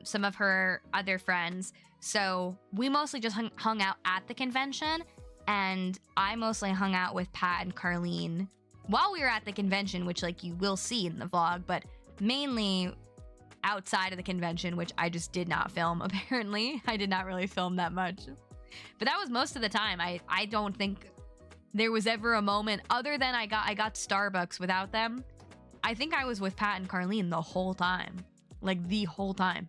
some of her other friends, so we mostly just hung out at the convention, and I mostly hung out with Pat and Carlene while we were at the convention, which like you will see in the vlog, but mainly outside of the convention, which I just did not film, apparently. I did not really film that much. But that was most of the time. I don't think there was ever a moment other than I got Starbucks without them. I think I was with Pat and Carlene the whole time. Like the whole time.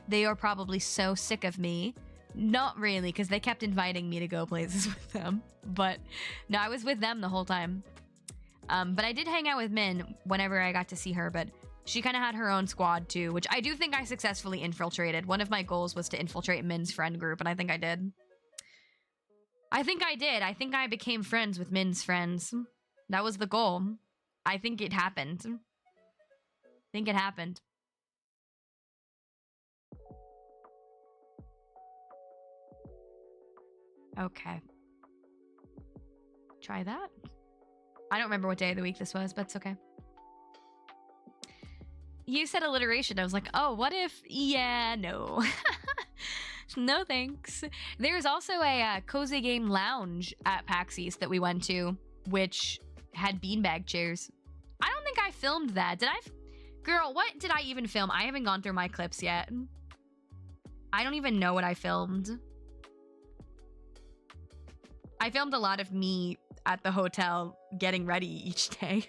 They are probably so sick of me. Not really, because they kept inviting me to go places with them. But no, I was with them the whole time. But I did hang out with Min whenever I got to see her, but she kind of had her own squad too, which I do think I successfully infiltrated. One of my goals was to infiltrate Min's friend group, and I think I did. I think I became friends with Min's friends. That was the goal. I think it happened. Okay. Try that. I don't remember what day of the week this was, but it's okay. You said alliteration. I was like, oh, what if... Yeah, no. No thanks. There's also a cozy game lounge at PAX East that we went to, which had beanbag chairs. I don't think I filmed that. Did I? Girl, what did I even film? I haven't gone through my clips yet. I don't even know what I filmed. I filmed a lot of me at the hotel getting ready each day.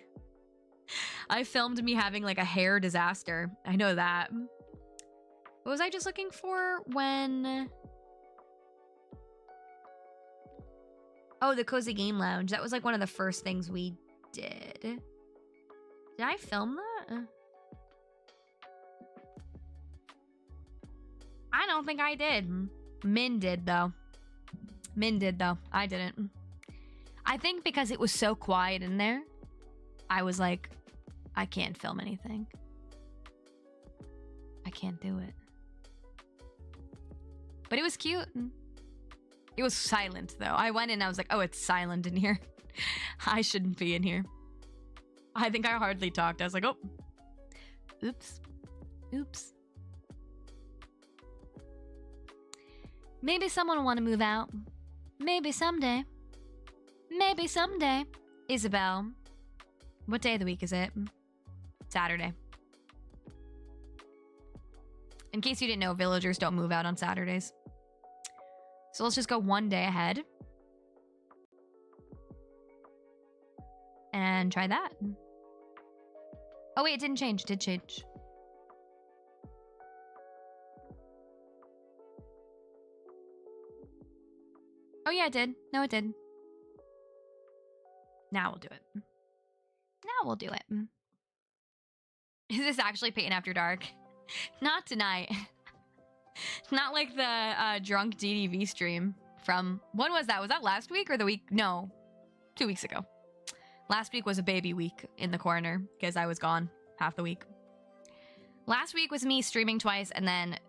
I filmed me having like a hair disaster. I know that. What was I just looking for when... Oh, the Cozy Game Lounge. That was like one of the first things we did. Did I film that? I don't think I did. Min did though. I didn't. I think because it was so quiet in there, I was like, I can't film anything. I can't do it. But it was cute. It was silent though. I went in and I was like, oh, it's silent in here. I shouldn't be in here. I think I hardly talked. I was like, oh, oops. Maybe someone will want to move out. Maybe someday. Isabel. What day of the week is it? Saturday. In case you didn't know, villagers don't move out on Saturdays. So let's just go one day ahead. And try that. Oh wait, it didn't change. It did change. Oh yeah, it did. No, it did. Now we'll do it. Now we'll do it. Is this actually Payton After Dark? Not tonight. Not like the drunk DDV stream from... When was that? Was that last week or the week? No. 2 weeks ago. Last week was a baby week in the corner because I was gone half the week. Last week was me streaming twice and then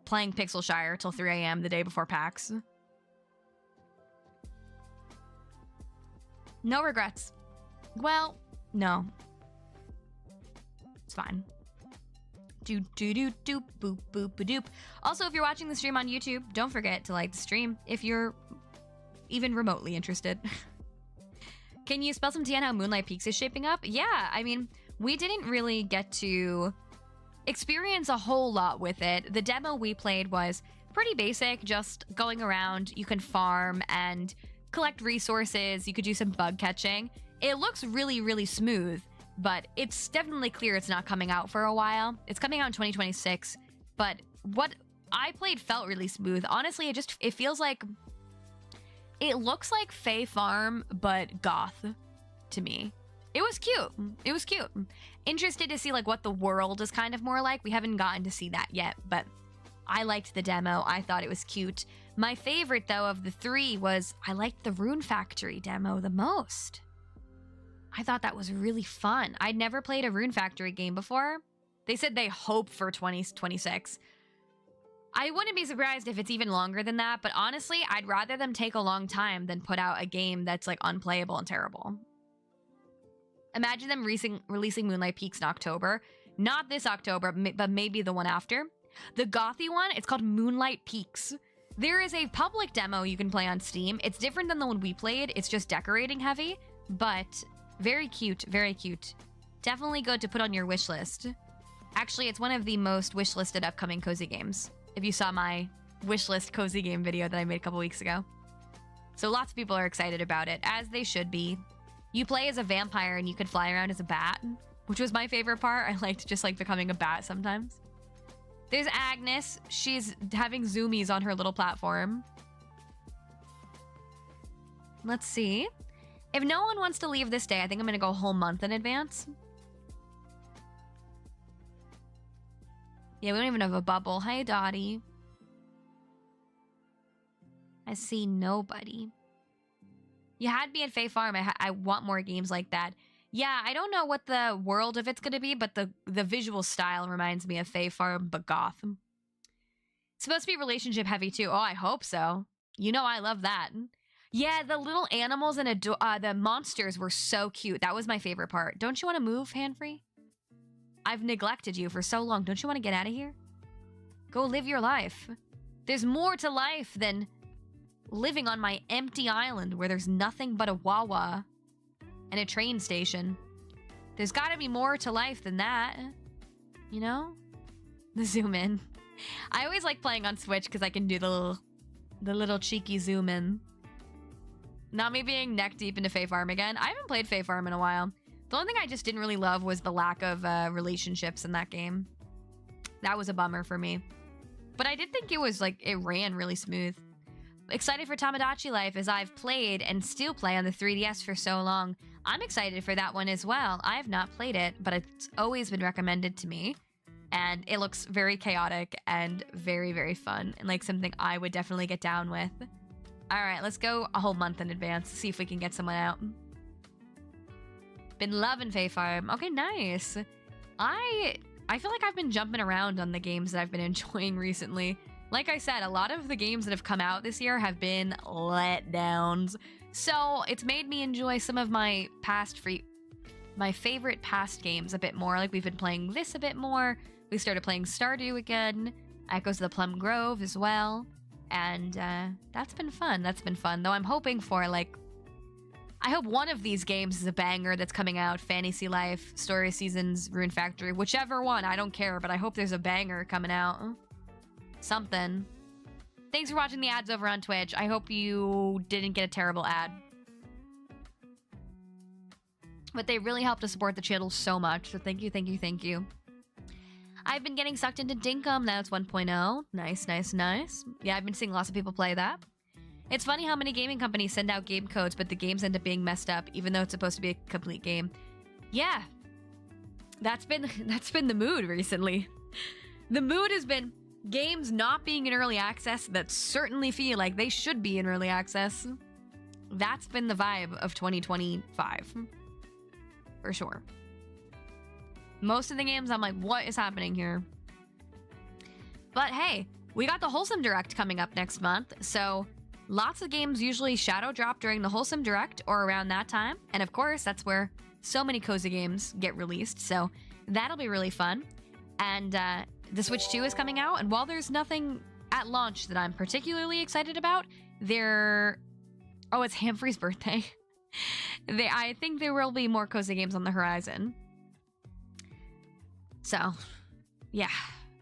playing Pixelshire till 3 a.m. the day before PAX. No regrets. Well, no. It's fine. Do do do do boop boop ba doop. Also, if you're watching the stream on YouTube, don't forget to like the stream if you're even remotely interested. Can you spell some tea on how Moonlight Peaks is shaping up? Yeah, I mean, we didn't really get to experience a whole lot with it. The demo we played was pretty basic, just going around. You can farm and collect resources. You could do some bug catching. It looks really, really smooth, but it's definitely clear it's not coming out for a while. It's coming out in 2026, but what I played felt really smooth. Honestly, it feels like... It looks like Fae Farm, but goth to me. It was cute. It was cute. Interested to see like what the world is kind of more like. We haven't gotten to see that yet, but I liked the demo. I thought it was cute. My favorite, though, of the three was I liked the Rune Factory demo the most. I thought that was really fun. I'd never played a Rune Factory game before. They said they hope for 2026. I wouldn't be surprised if it's even longer than that, but honestly, I'd rather them take a long time than put out a game that's like unplayable and terrible. Imagine them releasing Moonlight Peaks in October. Not this October, but maybe the one after. The gothy one, it's called Moonlight Peaks. There is a public demo you can play on Steam. It's different than the one we played. It's just decorating heavy, but very cute, very cute. Definitely good to put on your wish list. Actually, it's one of the most wishlisted upcoming cozy games. If you saw my wishlist cozy game video that I made a couple weeks ago. So lots of people are excited about it, as they should be. You play as a vampire and you could fly around as a bat, which was my favorite part. I liked just like becoming a bat sometimes. There's Agnes. She's having zoomies on her little platform. Let's see. If no one wants to leave this day, I think I'm going to go a whole month in advance. Yeah, we don't even have a bubble. Hi, Dottie. I see nobody. You had me at Fae Farm. I want more games like that. Yeah, I don't know what the world of it's going to be, but the visual style reminds me of Fae Farm, but goth. It's supposed to be relationship heavy, too. Oh, I hope so. You know I love that. Yeah, the little animals and the monsters were so cute. That was my favorite part. Don't you want to move, Handfree? I've neglected you for so long. Don't you want to get out of here? Go live your life. There's more to life than living on my empty island where there's nothing but a Wawa and a train station. There's got to be more to life than that. You know? The zoom in. I always like playing on Switch because I can do the little cheeky zoom in. Not me being neck deep into Fae Farm again. I haven't played Fae Farm in a while. The only thing I just didn't really love was the lack of relationships in that game. That was a bummer for me. But I did think it was like, it ran really smooth. Excited for Tamagotchi Life as I've played and still play on the 3DS for so long. I'm excited for that one as well. I have not played it, but it's always been recommended to me. And it looks very chaotic and very, very fun. And like something I would definitely get down with. All right, let's go a whole month in advance to see if we can get someone out. Been loving Fae Farm. Okay, nice. I feel like I've been jumping around on the games that I've been enjoying recently. Like I said, a lot of the games that have come out this year have been letdowns. So it's made me enjoy some of my favorite past games a bit more. Like we've been playing this a bit more. We started playing Stardew again. Echoes of the Plum Grove as well. And that's been fun. That's been fun. Though I'm hoping for like... I hope one of these games is a banger that's coming out. Fantasy Life, Story Seasons, Rune Factory. Whichever one, I don't care. But I hope there's a banger coming out. Something. Thanks for watching the ads over on Twitch. I hope you didn't get a terrible ad. But they really help to support the channel so much. So thank you, thank you, thank you. I've been getting sucked into Dinkum. That's 1.0. Nice, nice, nice. Yeah, I've been seeing lots of people play that. It's funny how many gaming companies send out game codes, but the games end up being messed up, even though it's supposed to be a complete game. Yeah, that's been the mood recently. The mood has been games not being in early access that certainly feel like they should be in early access. That's been the vibe of 2025, for sure. Most of the games, I'm like, what is happening here? But hey, we got the Wholesome Direct coming up next month, so lots of games usually shadow drop during the Wholesome Direct or around that time. And of course, that's where so many cozy games get released, so that'll be really fun. And the Switch 2 is coming out, and while there's nothing at launch that I'm particularly excited about, oh, it's Humphrey's birthday. I think there will be more cozy games on the horizon. So, yeah.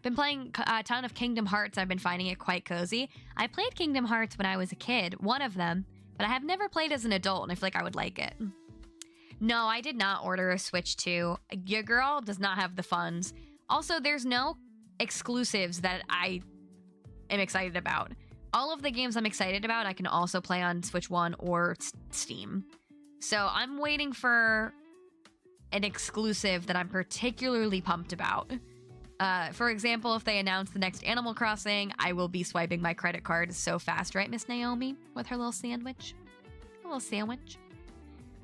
Been playing a ton of Kingdom Hearts. I've been finding it quite cozy. I played Kingdom Hearts when I was a kid, one of them, but I have never played as an adult, and I feel like I would like it. No, I did not order a Switch 2. Your girl does not have the funds. Also, there's no exclusives that I am excited about. All of the games I'm excited about, I can also play on Switch 1 or Steam. So I'm waiting for an exclusive that I'm particularly pumped about. For example, if they announce the next Animal Crossing, I will be swiping my credit card so fast, right, Miss Naomi? With her little sandwich. A little sandwich.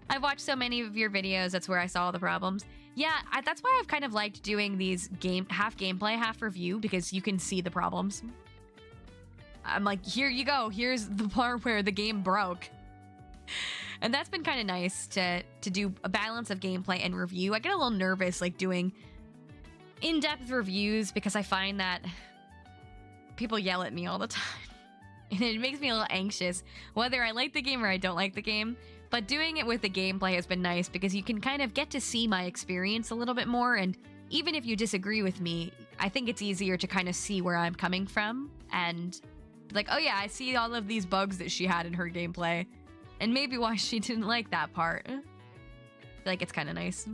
I've watched so many of your videos, that's where I saw all the problems. Yeah, that's why I've kind of liked doing these half gameplay, half review, because you can see the problems. I'm like, here you go. Here's the part where the game broke. And that's been kind of nice to do a balance of gameplay and review. I get a little nervous, like, doing in-depth reviews because I find that people yell at me all the time. And it makes me a little anxious, whether I like the game or I don't like the game. But doing it with the gameplay has been nice because you can kind of get to see my experience a little bit more. And even if you disagree with me, I think it's easier to kind of see where I'm coming from. And like, oh yeah, I see all of these bugs that she had in her gameplay. And maybe why she didn't like that part. I feel like it's kind of nice.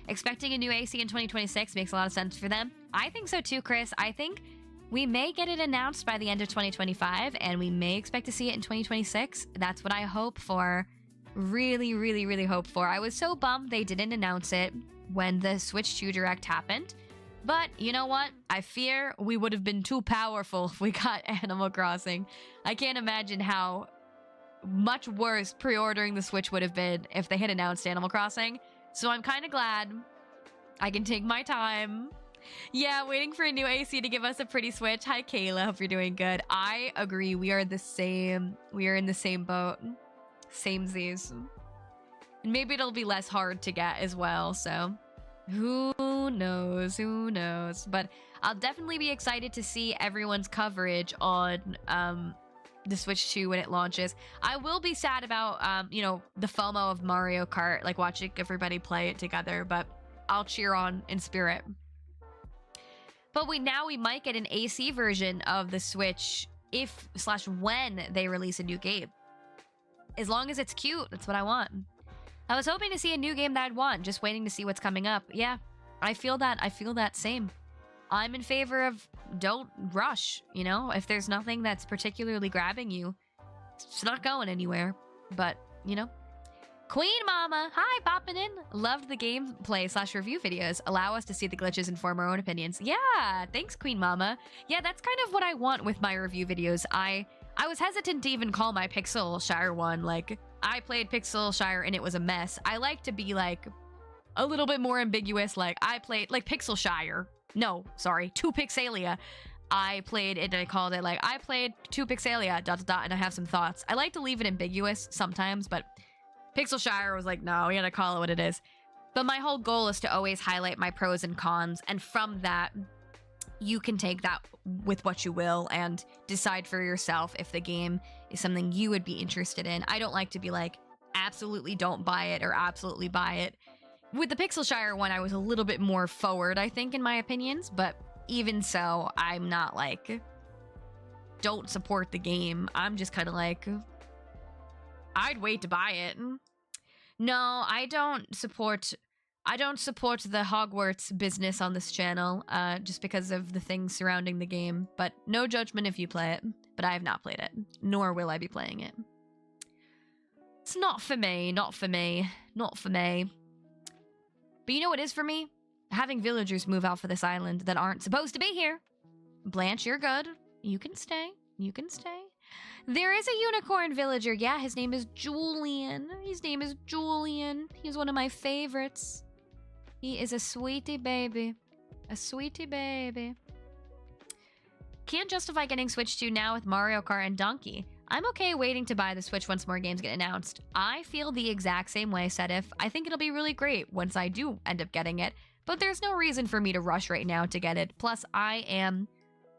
Expecting a new AC in 2026 makes a lot of sense for them. I think so too, Chris. I think we may get it announced by the end of 2025, and we may expect to see it in 2026. That's what I hope for. Really, really, really hope for. I was so bummed they didn't announce it when the Switch 2 Direct happened. But you know what? I fear we would have been too powerful if we got Animal Crossing. I can't imagine how much worse pre-ordering the Switch would have been if they had announced Animal Crossing. So I'm kind of glad I can take my time. Yeah, waiting for a new AC to give us a pretty Switch. Hi, Kayla. Hope you're doing good. I agree. We are the same. We are in the same boat. Samesies. And maybe it'll be less hard to get as well, so who knows? Who knows? But I'll definitely be excited to see everyone's coverage on the Switch 2 when it launches. I will be sad about, you know, the FOMO of Mario Kart, like watching everybody play it together, but I'll cheer on in spirit. But we might get an AC version of the Switch if/when they release a new game. As long as it's cute, that's what I want. I was hoping to see a new game that I'd want, just waiting to see what's coming up. Yeah, I feel that same. I'm in favor of don't rush, you know? If there's nothing that's particularly grabbing you, it's not going anywhere. But, you know. Queen Mama, hi, popping in. Loved the gameplay/review videos. Allow us to see the glitches and form our own opinions. Yeah, thanks, Queen Mama. Yeah, that's kind of what I want with my review videos. I was hesitant to even call my Pixel Shire one, like, I played Pixel Shire and it was a mess. I like to be, like, a little bit more ambiguous, like, I played, like, Pixel Shire. No, sorry, 2 Pixelia. I played it and I called it, like, I played 2 Pixelia, ... and I have some thoughts. I like to leave it ambiguous sometimes, but Pixel Shire was like, no, we gotta call it what it is. But my whole goal is to always highlight my pros and cons, and from that, you can take that with what you will and decide for yourself if the game is something you would be interested in. I don't like to be like, absolutely don't buy it or absolutely buy it. With the Pixel Shire one, I was a little bit more forward, I think, in my opinions, but even so, I'm not like, don't support the game. I'm just kind of like, I'd wait to buy it. No, I don't support I don't support the Hogwarts business on this channel, just because of the things surrounding the game, but no judgment if you play it. But I have not played it, nor will I be playing it. It's not for me, not for me, not for me. But you know what is for me? Having villagers move out for this island that aren't supposed to be here. Blanche, you're good. You can stay. You can stay. There is a unicorn villager. Yeah, his name is Julian. His name is Julian. He's one of my favorites. He is a sweetie baby. A sweetie baby. Can't justify getting Switch 2 now with Mario Kart and Donkey. I'm okay waiting to buy the Switch once more games get announced. I feel the exact same way, Sedif. I think it'll be really great once I do end up getting it, but there's no reason for me to rush right now to get it. Plus, I am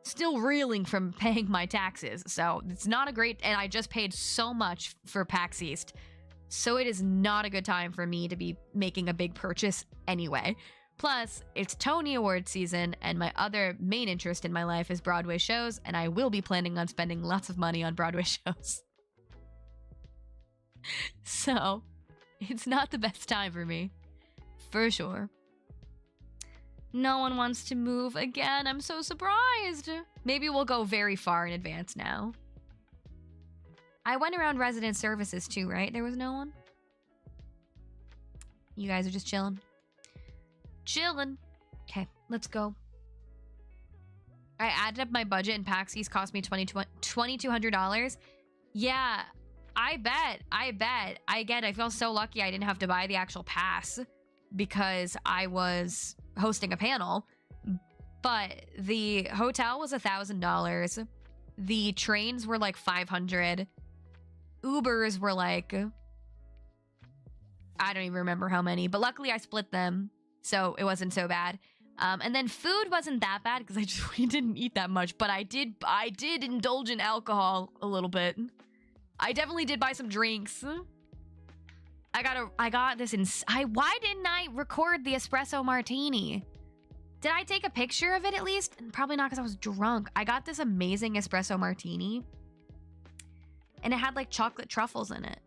still reeling from paying my taxes, so it's not a great, and I just paid so much for PAX East, so it is not a good time for me to be making a big purchase anyway. Plus, it's Tony Award season, and my other main interest in my life is Broadway shows, and I will be planning on spending lots of money on Broadway shows. So, it's not the best time for me. For sure. No one wants to move again. I'm so surprised. Maybe we'll go very far in advance now. I went around resident services too, right? There was no one? You guys are just chilling. Chilling. Okay, let's go. I added up my budget and PAX East cost me $2,200. Yeah, I bet. Again, I feel so lucky I didn't have to buy the actual pass because I was hosting a panel. But the hotel was $1,000. The trains were like $500. Ubers were like, I don't even remember how many, but luckily I split them, so it wasn't so bad. And then food wasn't that bad because we didn't eat that much, but I did indulge in alcohol a little bit. I definitely did buy some drinks. I got this why didn't I record the espresso martini? Did I take a picture of it at least? Probably not because I was drunk. I got this amazing espresso martini. And it had like chocolate truffles in it.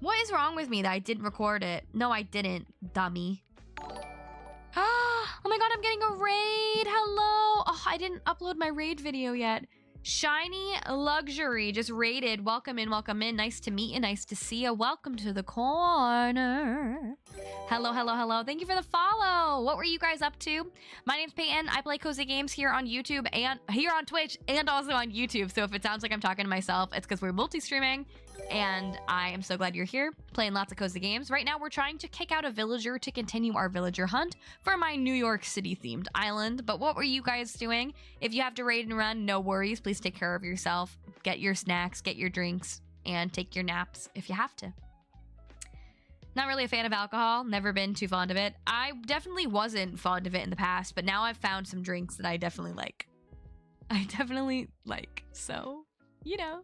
What is wrong with me that I didn't record it? No, I didn't, dummy. Oh my god, I'm getting a raid. Hello. Oh, I didn't upload my raid video yet. Shiny Luxury just raided. Welcome in, welcome in. Nice to meet you, nice to see you. Welcome to the corner. Hello, hello, hello. Thank you for the follow. What were you guys up to? My name's Payton. I play cozy games here on YouTube and here on Twitch and also on YouTube. So if it sounds like I'm talking to myself, it's because we're multi-streaming. And I am so glad you're here, playing lots of cozy games. Right now, we're trying to kick out a villager to continue our villager hunt for my New York City-themed island. But what were you guys doing? If you have to raid and run, no worries. Please take care of yourself. Get your snacks, get your drinks, and take your naps if you have to. Not really a fan of alcohol. Never been too fond of it. I definitely wasn't fond of it in the past, but now I've found some drinks that I definitely like. So, you know.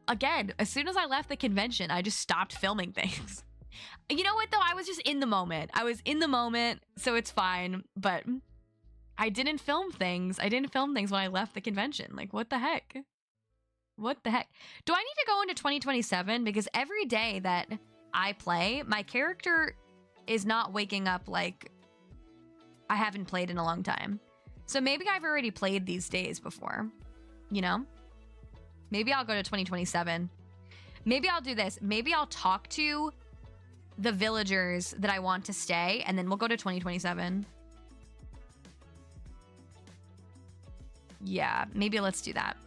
Again, as soon as I left the convention, I just stopped filming things. You know what though? I was just in the moment. So it's fine, but I didn't film things. When I left the convention. Like, what the heck? What the heck? Do I need to go into 2027? Because every day that I play, my character is not waking up like I haven't played in a long time. So maybe I've already played these days before. You know, maybe I'll go to 2027. Maybe I'll do this. Maybe I'll talk to the villagers that I want to stay, and then we'll go to 2027. Yeah, maybe let's do that.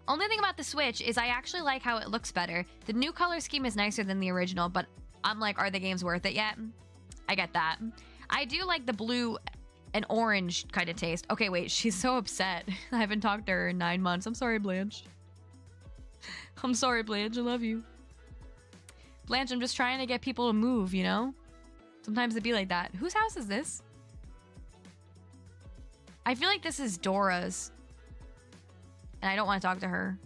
Only thing about the Switch is I actually like how it looks better. The new color scheme is nicer than the original, but I'm like, are the games worth it yet? I get that. I do like the blue and orange kind of taste. Okay, wait, she's so upset. I haven't talked to her in 9 months. I'm sorry, Blanche. I'm sorry, Blanche. I love you. Blanche, I'm just trying to get people to move, you know? Sometimes it'd be like that. Whose house is this? I feel like this is Dora's. And I don't want to talk to her.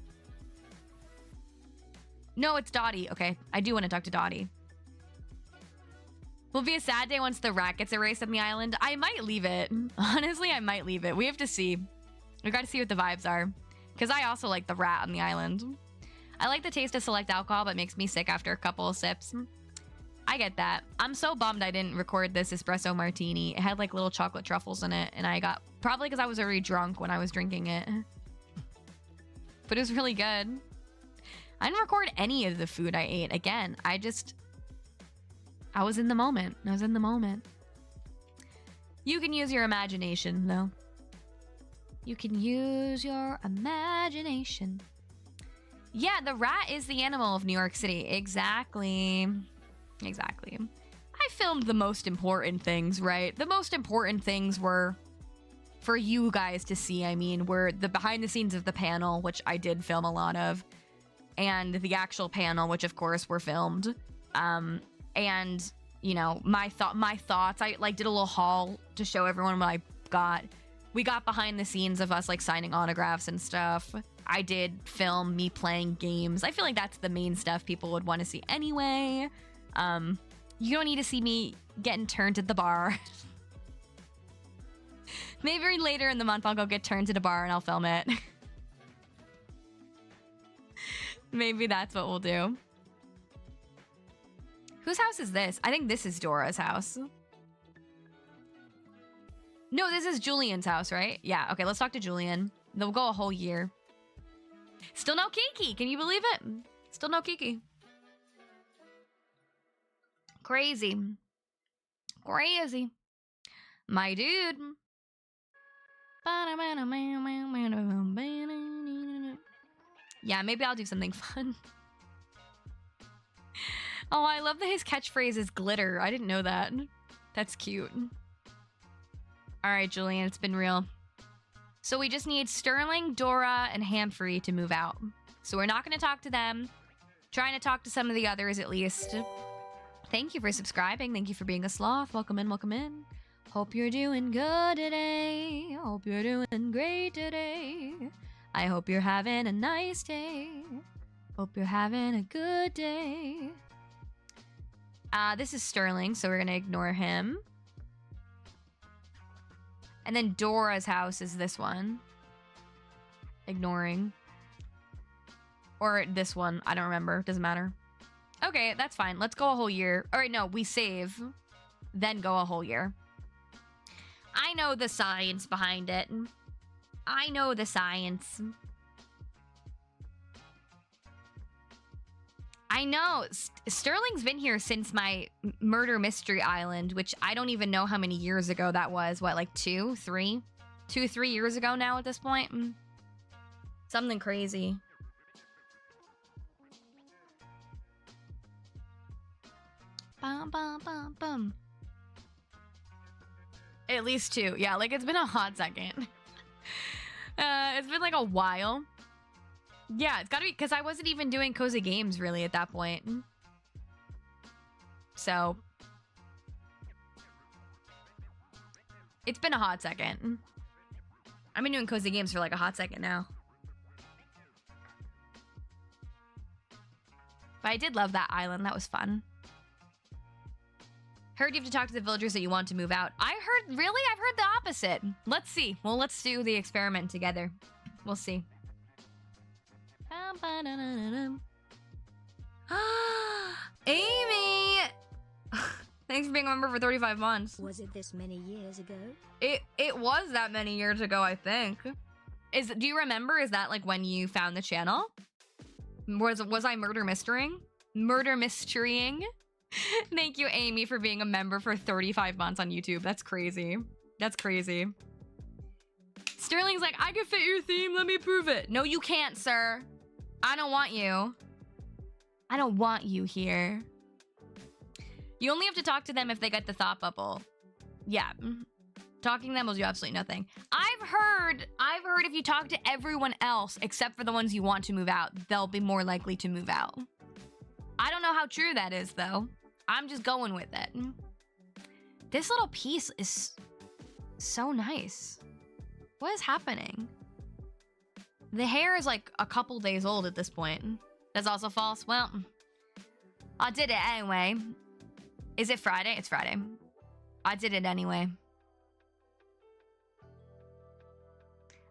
No, it's Dottie. Okay, I do want to talk to Dottie. Will be a sad day once the rat gets erased on the island. I might leave it. Honestly, I might leave it. We have to see. We got to see what the vibes are. Because I also like the rat on the island. I like the taste of select alcohol, but makes me sick after a couple of sips. I get that. I'm so bummed I didn't record this espresso martini. It had like little chocolate truffles in it, and I got, probably because I was already drunk when I was drinking it. But it was really good. I didn't record any of the food I ate. Again, I was in the moment. I was in the moment. You can use your imagination, though. You can use your imagination. Yeah, the rat is the animal of New York City. Exactly. Exactly. I filmed the most important things, right? The most important things were for you guys to see, I mean, were the behind the scenes of the panel, which I did film a lot of, and the actual panel, which of course were filmed. And, you know, my thoughts. I like did a little haul to show everyone what I got. We got behind the scenes of us like signing autographs and stuff. I did film me playing games. I feel like that's the main stuff people would want to see anyway. You don't need to see me getting turned at the bar. Maybe later in the month I'll go get turned at a bar and I'll film it. Maybe that's what we'll do. Whose house is this? I think this is Dora's house. No, this is Julian's house, right? Yeah, okay, let's talk to Julian. They'll go a whole year. Still no Kiki, can you believe it? Still no Kiki. Crazy. Crazy. My dude. Yeah, maybe I'll do something fun. Oh, I love that his catchphrase is glitter. I didn't know that. That's cute. All right, Julian, it's been real. So we just need Sterling, Dora, and Humphrey to move out. So we're not going to talk to them. Trying to talk to some of the others at least. Thank you for subscribing. Thank you for being a sloth. Welcome in, welcome in. Hope you're doing good today. Hope you're doing great today. I hope you're having a nice day. Hope you're having a good day. This is Sterling, so we're going to ignore him. And then Dora's house is this one. Ignoring. Or this one. I don't remember. Doesn't matter. Okay, that's fine. Let's go a whole year. All right, no, we save. Then go a whole year. I know the science behind it. I know the science. I know. Sterling's been here since my Murder Mystery Island, which I don't even know how many years ago that was. What, like 2, 3? 2, 3 years ago now at this point? Something crazy. Bum, bum, bum, bum. At least 2. Yeah, like it's been a hot second. It's been like a while. Yeah, it's gotta be because I wasn't even doing cozy games really at that point. So it's been a hot second. I've been doing cozy games for like a hot second now. But I did love that island. That was fun. Heard you have to talk to the villagers that you want to move out. I heard, really? I've heard the opposite. Let's see. Well, let's do the experiment together. We'll see. Amy! Thanks for being a member for 35 months. Was it this many years ago? It was that many years ago, I think. Do you remember? Is that like when you found the channel? Was I murder mysterying? Murder mysterying? Thank you, Amy, for being a member for 35 months on YouTube. That's crazy. That's crazy. Sterling's like, I can fit your theme. Let me prove it. No, you can't, sir. I don't want you. I don't want you here. You only have to talk to them if they get the thought bubble. Yeah. Talking to them will do absolutely nothing. I've heard if you talk to everyone else except for the ones you want to move out, they'll be more likely to move out. I don't know how true that is, though. I'm just going with it. This little piece is so nice. What is happening? The hair is like a couple days old at this point. That's also false. Well, I did it anyway. Is it Friday? It's Friday. I did it anyway.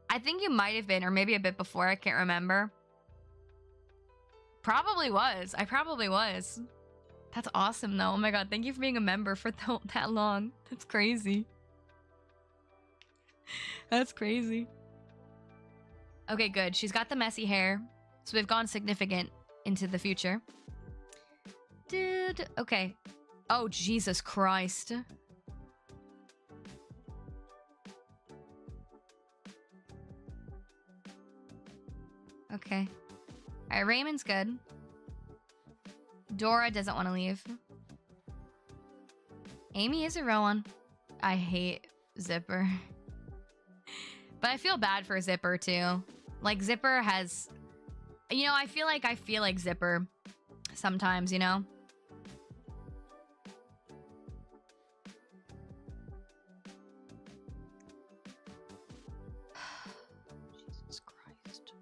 I think you might have been, or maybe a bit before. I can't remember. Probably was. I probably was. That's awesome, though. Oh my god, thank you for being a member for that long. That's crazy. That's crazy. Okay, good. She's got the messy hair. So we've gone significant into the future. Dude, okay. Oh, Jesus Christ. Okay. All right, Raymond's good. Dora doesn't want to leave. Amy is a real one. I hate Zipper. But I feel bad for Zipper, too. Like, Zipper has... You know, I feel like Zipper sometimes, you know? Jesus Christ.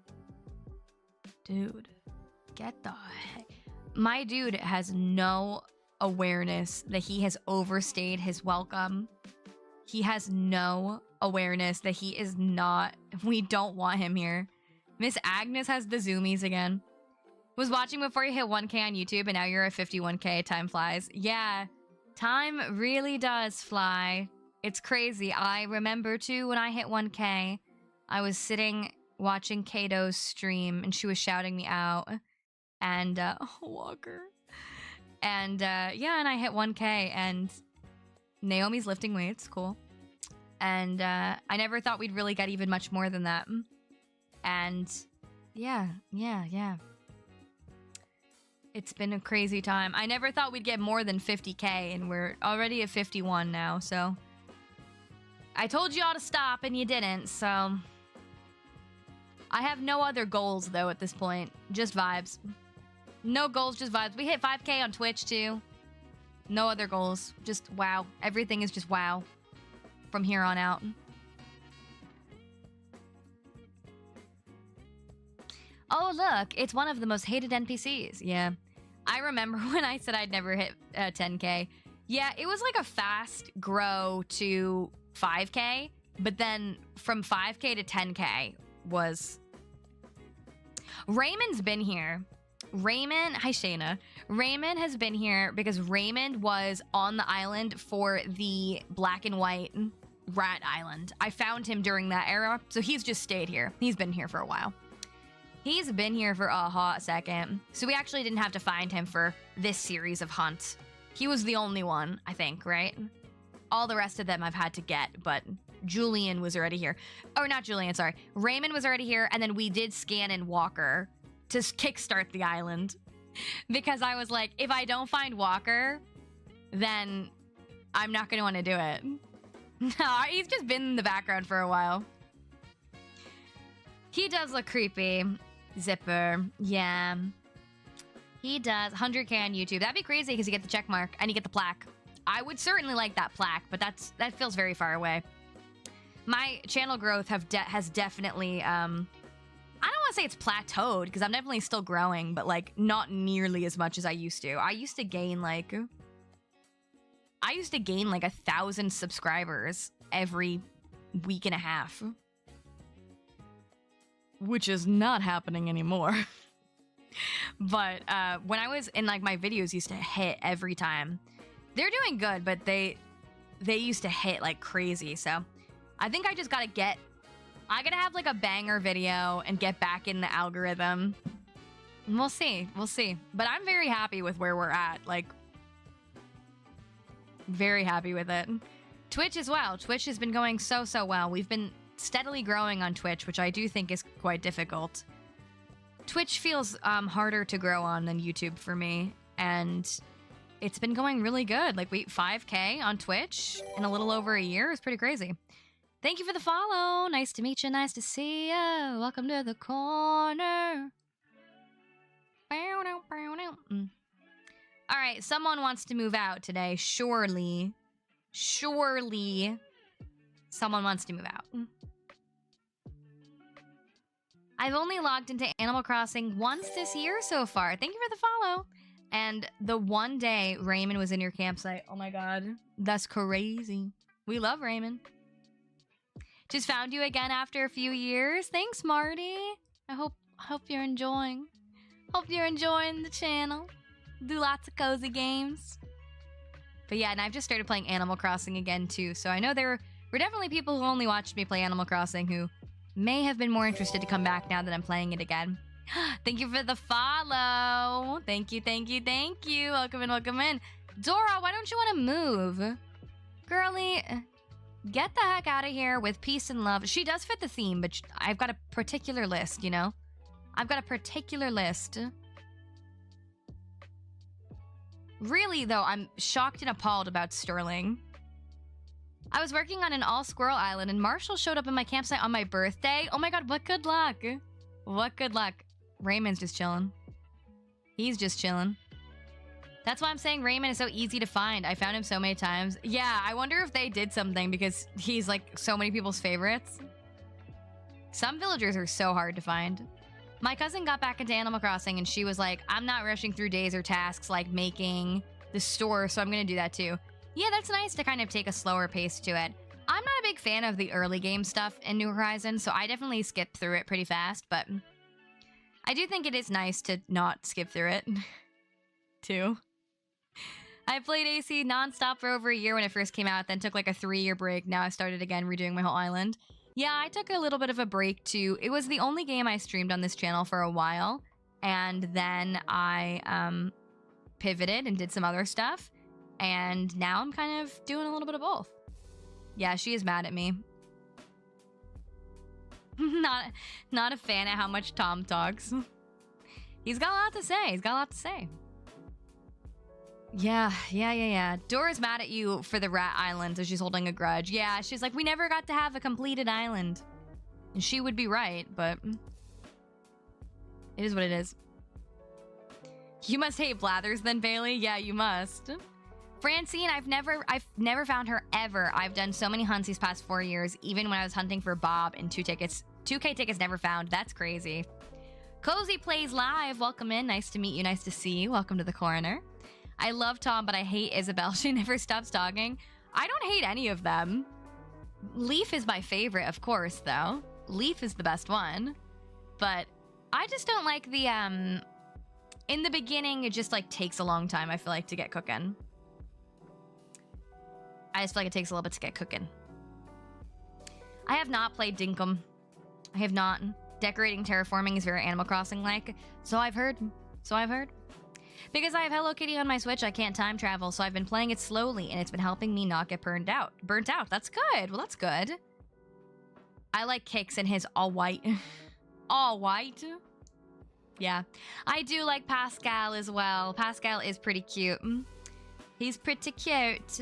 Dude. Get the heck... My dude has no awareness that he has overstayed his welcome. He has no awareness that he is not... We don't want him here. Miss Agnes has the zoomies again. Was watching before you hit 1K on YouTube and now you're at 51K. Time flies. Yeah, time really does fly. It's crazy. I remember too when I hit 1K, I was sitting watching Kato's stream and she was shouting me out. And, Walker. And, yeah, and I hit 1K and Naomi's lifting weights. Cool. And, I never thought we'd really get even much more than that. And, yeah. It's been a crazy time. I never thought we'd get more than 50K, and we're already at 51 now, so... I told you all to stop, and you didn't, so... I have no other goals, though, at this point. Just vibes. No goals, just vibes. We hit 5K on Twitch, too. No other goals. Just wow. Everything is just wow. From here on out. Oh, look. It's one of the most hated NPCs. Yeah. I remember when I said I'd never hit 10K. Yeah, it was like a fast grow to 5K. But then from 5K to 10K was... Raymond's been here. Raymond... Hi, Shayna. Raymond has been here because Raymond was on the island for the black and white rat island. I found him during that era, so he's just stayed here. He's been here for a while. He's been here for a hot second. So we actually didn't have to find him for this series of hunts. He was the only one, I think, right? All the rest of them I've had to get, but Julian was already here. Or not Julian, sorry. Raymond was already here, and then we did Scan and Walker to kickstart the island. Because I was like, if I don't find Walker, then I'm not going to want to do it. No, he's just been in the background for a while. He does look creepy. Zipper. Yeah. He does. 100K on YouTube. That'd be crazy because you get the check mark and you get the plaque. I would certainly like that plaque, but that feels very far away. My channel growth has definitely... I don't want to say it's plateaued because I'm definitely still growing, but like not nearly as much as I used to. I used to gain like 1,000 subscribers every week and a half. Which is not happening anymore. But when I was in, like, my videos used to hit every time. They're doing good, but they used to hit like crazy. So I think I just gotta I gotta have like a banger video and get back in the algorithm. And we'll see. But I'm very happy with where we're at. Like, very happy with it. Twitch as well. Twitch has been going so well. We've been steadily growing on Twitch, which I do think is quite difficult. Twitch feels harder to grow on than YouTube for me, and it's been going really good. Like, 5K on Twitch in a little over a year is pretty crazy. Thank you for the follow. Nice to meet you. Nice to see you. Welcome to the corner. All right, someone wants to move out today. Surely someone wants to move out. I've only logged into Animal Crossing once this year so far. Thank you for the follow. And the one day Raymond was in your campsite. Oh my god. That's crazy. We love Raymond. Just found you again after a few years. Thanks, Marty. I hope you're enjoying. Hope you're enjoying the channel. Do lots of cozy games. But yeah, and I've just started playing Animal Crossing again too, so I know there were definitely people who only watched me play Animal Crossing who may have been more interested to come back now that I'm playing it again. Thank you for the follow. Thank you, thank you, thank you. Welcome in, welcome in. Dora, why don't you want to move? Girlie, get the heck out of here with peace and love. She does fit the theme, but I've got a particular list, you know? I've got a particular list. Really, though, I'm shocked and appalled about Sterling. I was working on an all-squirrel island, and Marshall showed up in my campsite on my birthday. Oh my god, what good luck. What good luck. Raymond's just chilling. He's just chilling. That's why I'm saying Raymond is so easy to find. I found him so many times. Yeah, I wonder if they did something because he's like so many people's favorites. Some villagers are so hard to find. My cousin got back into Animal Crossing and she was like, I'm not rushing through days or tasks like making the store, so I'm gonna do that too. Yeah, that's nice to kind of take a slower pace to it. I'm not a big fan of the early game stuff in New Horizons, so I definitely skip through it pretty fast, but I do think it is nice to not skip through it, too. I played AC nonstop for over a year when it first came out, then took like a 3-year break. Now I started again redoing my whole island. Yeah, I took a little bit of a break too. It was the only game I streamed on this channel for a while, and then I pivoted and did some other stuff, and now I'm kind of doing a little bit of both. Yeah, she is mad at me. Not a fan of how much Tom talks. He's got a lot to say. He's got a lot to say. Yeah. Dora's mad at you for the rat island, so she's holding a grudge. Yeah, she's like, we never got to have a completed island. And she would be right, but it is what it is. You must hate Blathers then, Bailey. Yeah, you must. Francine, I've never found her ever. I've done so many hunts these past 4 years, even when I was hunting for Bob and 2K tickets never found. That's crazy. Cozy Plays Live, welcome in. Nice to meet you, nice to see you. Welcome to the corner. I love Tom, but I hate Isabel. She never stops talking. I don't hate any of them. Leaf is my favorite, of course, though. Leaf is the best one. But I just don't like the, in the beginning, it just, like, takes a long time, I feel like, to get cooking. I just feel like it takes a little bit to get cooking. I have not played Dinkum. I have not. Decorating terraforming is very Animal Crossing-like. So I've heard. Because I have Hello Kitty on my Switch, I can't time travel, so I've been playing it slowly, and it's been helping me not get burnt out. That's good. Well, that's good. I like Kix and his all white. All white? Yeah. I do like Pascal as well. Pascal is pretty cute. He's pretty cute.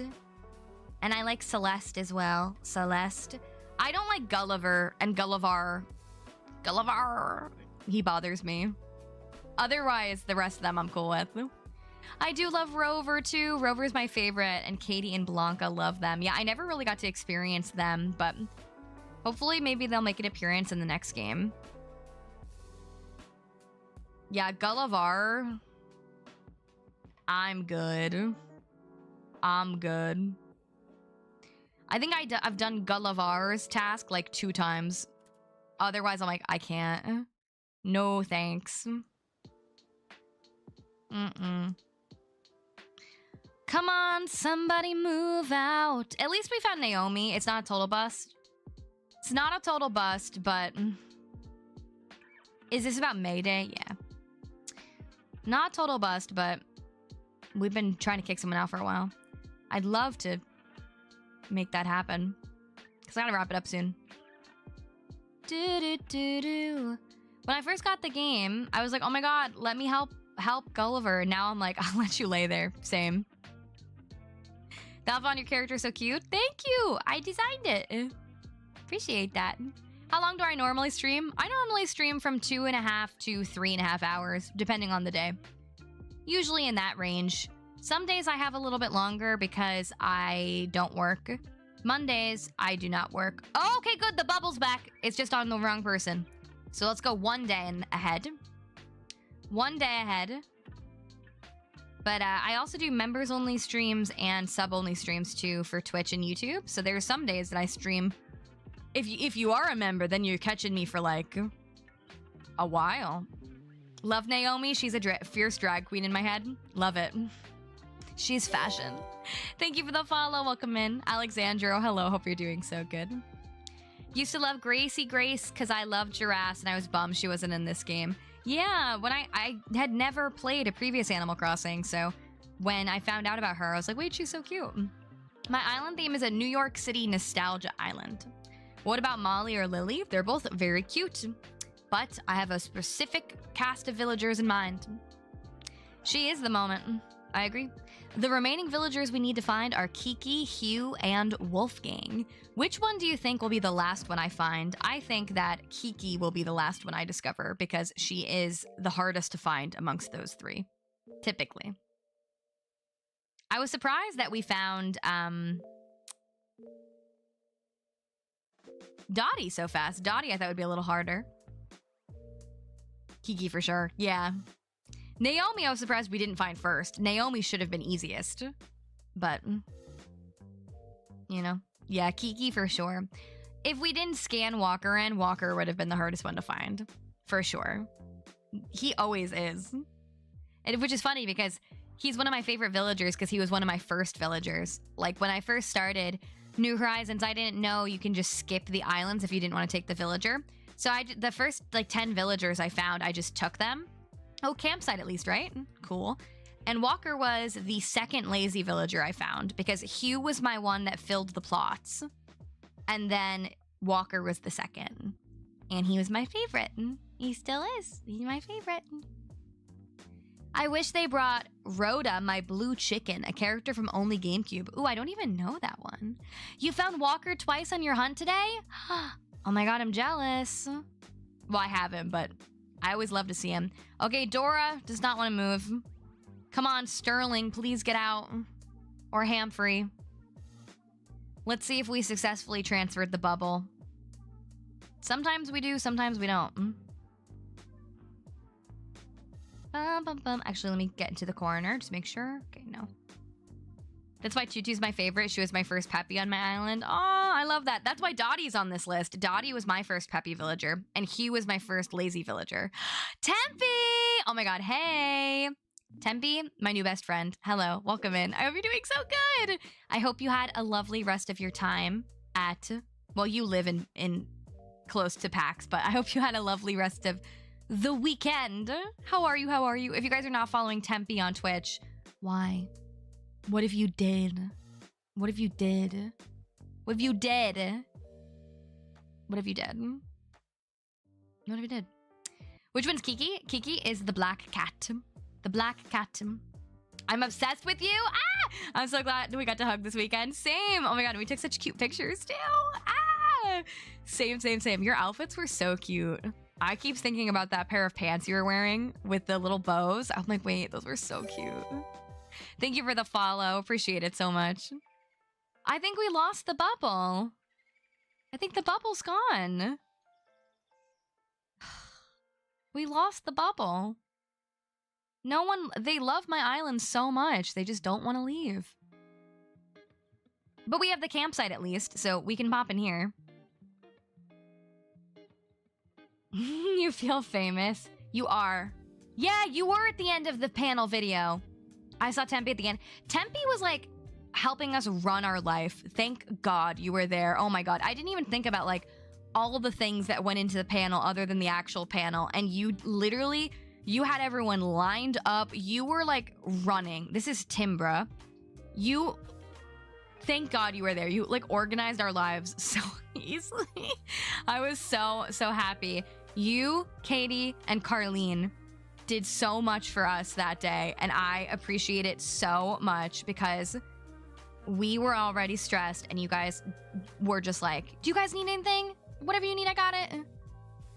And I like Celeste as well. Celeste. I don't like Gulliver and Gullivar. Gullivar. He bothers me. Otherwise, the rest of them I'm cool with. I do love Rover too. Rover's my favorite, and Katie and Blanca love them. Yeah, I never really got to experience them, but hopefully maybe they'll make an appearance in the next game. Yeah, Gullivar. I'm good. I think I've done Gullivar's task like 2 times. Otherwise, I'm like, I can't. No thanks. Come on, somebody move out. At least we found Naomi. It's not a total bust. It's not a total bust, but... Is this about Mayday? Yeah. Not a total bust, but we've been trying to kick someone out for a while. I'd love to make that happen. Because I gotta wrap it up soon. When I first got the game, I was like, oh my god, let me help Gulliver. Now I'm like, I'll let you lay there. Same. Valvon, your character is so cute. Thank you. I designed it. Appreciate that. How long do I normally stream? I normally stream from 2.5 to 3.5 hours, depending on the day. Usually in that range. Some days I have a little bit longer because I don't work. Mondays, I do not work. Oh, okay, good. The bubble's back. It's just on the wrong person. So let's go 1 day ahead. 1 day ahead. But I also do members-only streams and sub-only streams, too, for Twitch and YouTube. So there's some days that I stream. If you are a member, then you're catching me for, like, a while. Love Naomi. She's a fierce drag queen in my head. Love it. She's fashion. Thank you for the follow. Welcome in. Alexandro, hello. Hope you're doing so good. Used to love Gracie Grace because I loved Girasse and I was bummed she wasn't in this game. Yeah, when I had never played a previous Animal Crossing, so when I found out about her, I was like, wait, she's so cute. My island theme is a New York City nostalgia island. What about Molly or Lily? They're both very cute, but I have a specific cast of villagers in mind. She is the moment. I agree. The remaining villagers we need to find are Kiki, Hugh, and Wolfgang. Which one do you think will be the last one I find? I think that Kiki will be the last one I discover because she is the hardest to find amongst those three, typically. I was surprised that we found Dottie so fast. Dottie I thought would be a little harder. Kiki for sure, yeah. Naomi, I was surprised we didn't find first. Naomi should have been easiest. But, you know, yeah, Kiki for sure. If we didn't scan Walker in, Walker would have been the hardest one to find. For sure. He always is. And which is funny because he's one of my favorite villagers because he was one of my first villagers. Like, when I first started New Horizons, I didn't know you can just skip the islands if you didn't want to take the villager. So the first, like, 10 villagers I found, I just took them. Oh, campsite at least, right? Cool. And Walker was the second lazy villager I found because Hugh was my one that filled the plots. And then Walker was the second. And he was my favorite. He still is. He's my favorite. I wish they brought Rhoda, my blue chicken, a character from only GameCube. Ooh, I don't even know that one. You found Walker twice on your hunt today? Oh my god, I'm jealous. Well, I have him, but I always love to see him. Okay, Dora does not want to move. Come on, Sterling, please get out. Or Hamfrey. Let's see if we successfully transferred the bubble. Sometimes we do, sometimes we don't. Actually, let me get into the corner, just make sure. Okay, no. That's why Tutu's my favorite. She was my first Peppy on my island. Oh, I love that. That's why Dottie's on this list. Dottie was my first Peppy villager, and Hugh was my first lazy villager. Tempe! Oh my god, hey! Tempe, my new best friend. Hello, welcome in. I hope you're doing so good! I hope you had a lovely rest of your time at... Well, you live in close to PAX, but I hope you had a lovely rest of the weekend. How are you? How are you? If you guys are not following Tempe on Twitch, why? What if you did? What if you did? What if you did? What if you did? What if you did? Which one's Kiki? Kiki is the black cat. The black cat. I'm obsessed with you. Ah! I'm so glad we got to hug this weekend. Same. Oh my god, we took such cute pictures too. Ah! Same, same, same. Your outfits were so cute. I keep thinking about that pair of pants you were wearing with the little bows. I'm like, wait, those were so cute. Thank you for the follow. Appreciate it so much. I think we lost the bubble. I think the bubble's gone. We lost the bubble. No one... They love my island so much. They just don't want to leave. But we have the campsite at least, so we can pop in here. You feel famous. You are. Yeah, you were at the end of the panel video. I saw Tempe at the end. Tempe was like helping us run our life. Thank God you were there. Oh my God. I didn't even think about like all the things that went into the panel other than the actual panel. And you literally, you had everyone lined up. You were like running. This is Timbra. You, thank God you were there. You like organized our lives so easily. I was so happy. You, Katie, and Carlene did so much for us that day, and I appreciate it so much because we were already stressed, and you guys were just like, do you guys need anything? Whatever you need, I got it. And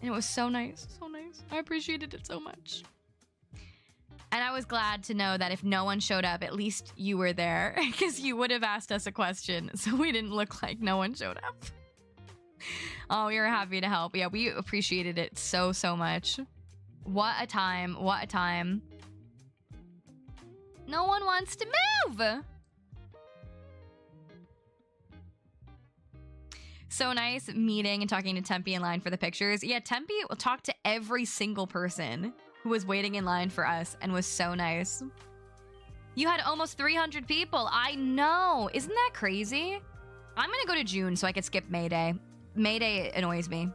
it was so nice, so nice. I appreciated it so much. And I was glad to know that if no one showed up, at least you were there, because you would have asked us a question, so we didn't look like no one showed up. Oh, we were happy to help. Yeah, we appreciated it so much. What a time. What a time. No one wants to move. So nice meeting and talking to Tempe in line for the pictures. Yeah, Tempe will talk to every single person. who was waiting in line for us and was so nice. You had almost 300 people. I know. Isn't that crazy? I'm gonna go to June so I could skip May Day. May Day annoys me.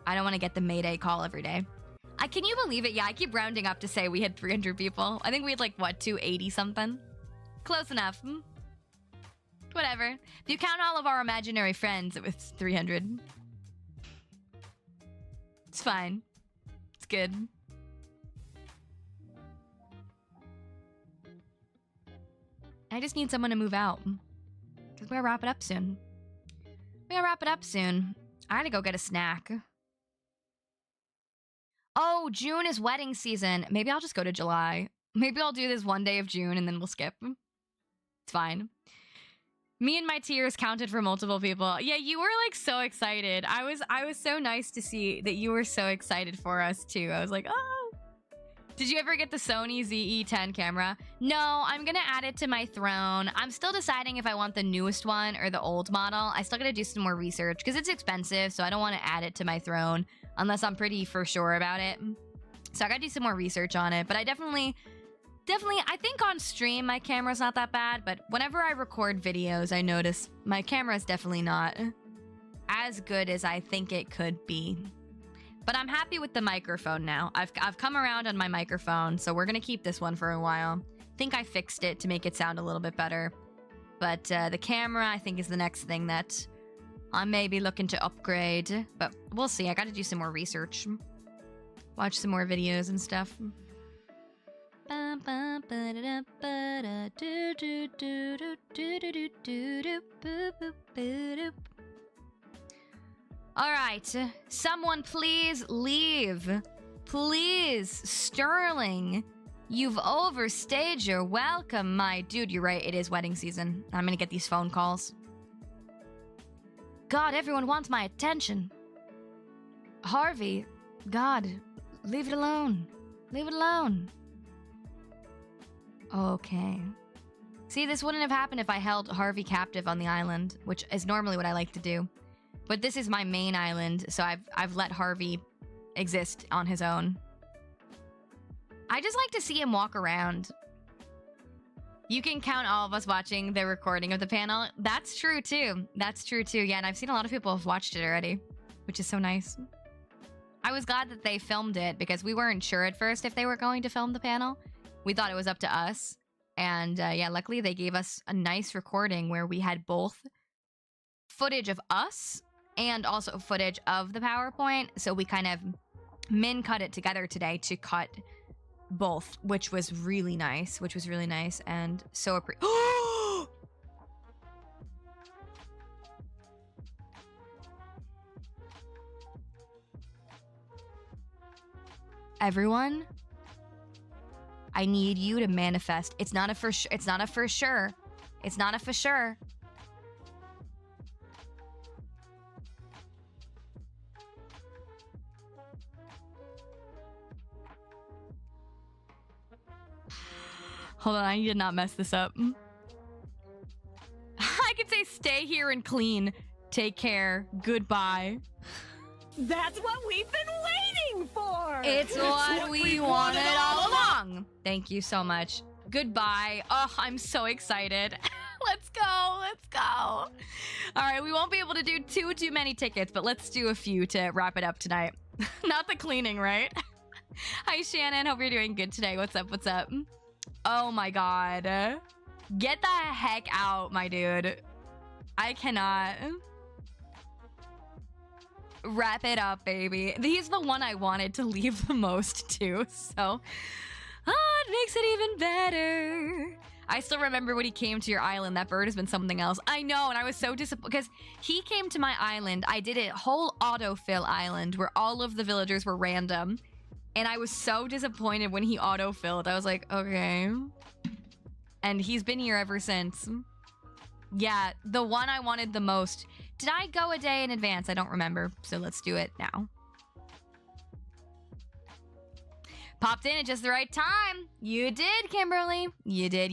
I don't want to get the May Day call every day. Can you believe it? Yeah, I keep rounding up to say we had 300 people. I think we had like, what, 280 something? Close enough. Whatever. If you count all of our imaginary friends, it was 300. It's fine. It's good. I just need someone to move out. Because we're gonna wrap it up soon. I had to go get a snack. Oh, June is wedding season. Maybe I'll just go to July. Maybe I'll do this one day of June and then we'll skip. It's fine. Me and my tears counted for multiple people. Yeah, you were like so excited. I was so nice to see that you were so excited for us too. I was like, oh. Did you ever get the Sony ZE-10 camera? No, I'm gonna add it to my throne. I'm still deciding if I want the newest one or the old model. I still gotta do some more research because it's expensive, so I don't want to add it to my throne unless I'm pretty for sure about it. So I gotta do some more research on it, but I definitely, I think on stream my camera's not that bad, but whenever I record videos, I notice my camera's definitely not as good as I think it could be. But I'm happy with the microphone now. I've come around on my microphone, so we're gonna keep this one for a while. I think I fixed it to make it sound a little bit better. But the camera, I think, is the next thing that I may be looking to upgrade. But we'll see. I gotta do some more research. Watch some more videos and stuff. All right, someone please leave. Please, Sterling. You've overstayed your welcome, my dude. You're right, it is wedding season. I'm gonna get these phone calls. God, everyone wants my attention. Harvey, God, leave it alone. Leave it alone. Okay. See, this wouldn't have happened if I held Harvey captive on the island, which is normally what I like to do. But this is my main island, so I've let Harvey exist on his own. I just like to see him walk around. You can count all of us watching the recording of the panel. That's true too. That's true too. Yeah, and I've seen a lot of people have watched it already, which is so nice. I was glad that they filmed it because we weren't sure at first if they were going to film the panel. We thought it was up to us. And yeah, luckily they gave us a nice recording where we had both footage of us and also footage of the PowerPoint. So we kind of min-cut it together today to cut both, which was really nice. And so everyone, I need you to manifest. It's not a for sure. It's not a for sure. It's not a for sure. Hold on, I need to not mess this up. I could say stay here and clean. Take care. Goodbye. That's what we've been waiting for! It's what we wanted all along. Thank you so much. Goodbye. Oh, I'm so excited. Let's go. Let's go. All right, we won't be able to do too many tickets, but let's do a few to wrap it up tonight. Not the cleaning, right? Hi, Shannon. Hope you're doing good today. What's up? What's up? Oh my god. Get the heck out, my dude. I cannot. Wrap it up, baby. He's the one I wanted to leave the most too, so it makes it even better. I still remember when he came to your island. That bird has been something else. I know, and I was so disappointed because he came to my island. I did a whole autofill island where all of the villagers were random, and I was so disappointed when he autofilled. I was like, okay. And he's been here ever since. Yeah, the one I wanted the most. Did I go a day in advance? I don't remember, so let's do it now. Popped in at just the right time. You did, Kimberly. You did.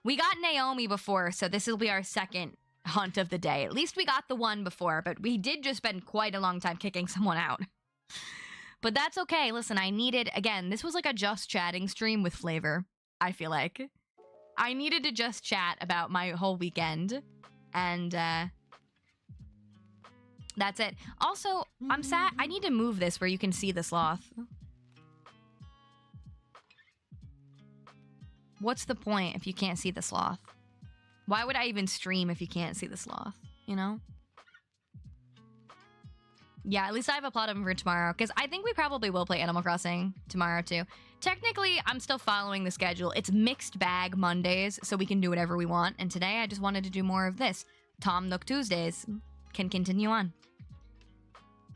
We got Naomi before, so this will be our second hunt of the day. At least we got the one before, but we did just spend quite a long time kicking someone out. But that's okay. Listen, I needed, again, this was like a just chatting stream with flavor, I feel like. I needed to just chat about my whole weekend. And that's it. Also, I'm sad. I need to move this where you can see the sloth. What's the point if you can't see the sloth? Why would I even stream if you can't see the sloth? You know? Yeah, at least I have a plot of them for tomorrow, because I think we probably will play Animal Crossing tomorrow, too. Technically, I'm still following the schedule. It's mixed bag Mondays, so we can do whatever we want. And today, I just wanted to do more of this. Tom Nook Tuesdays can continue on.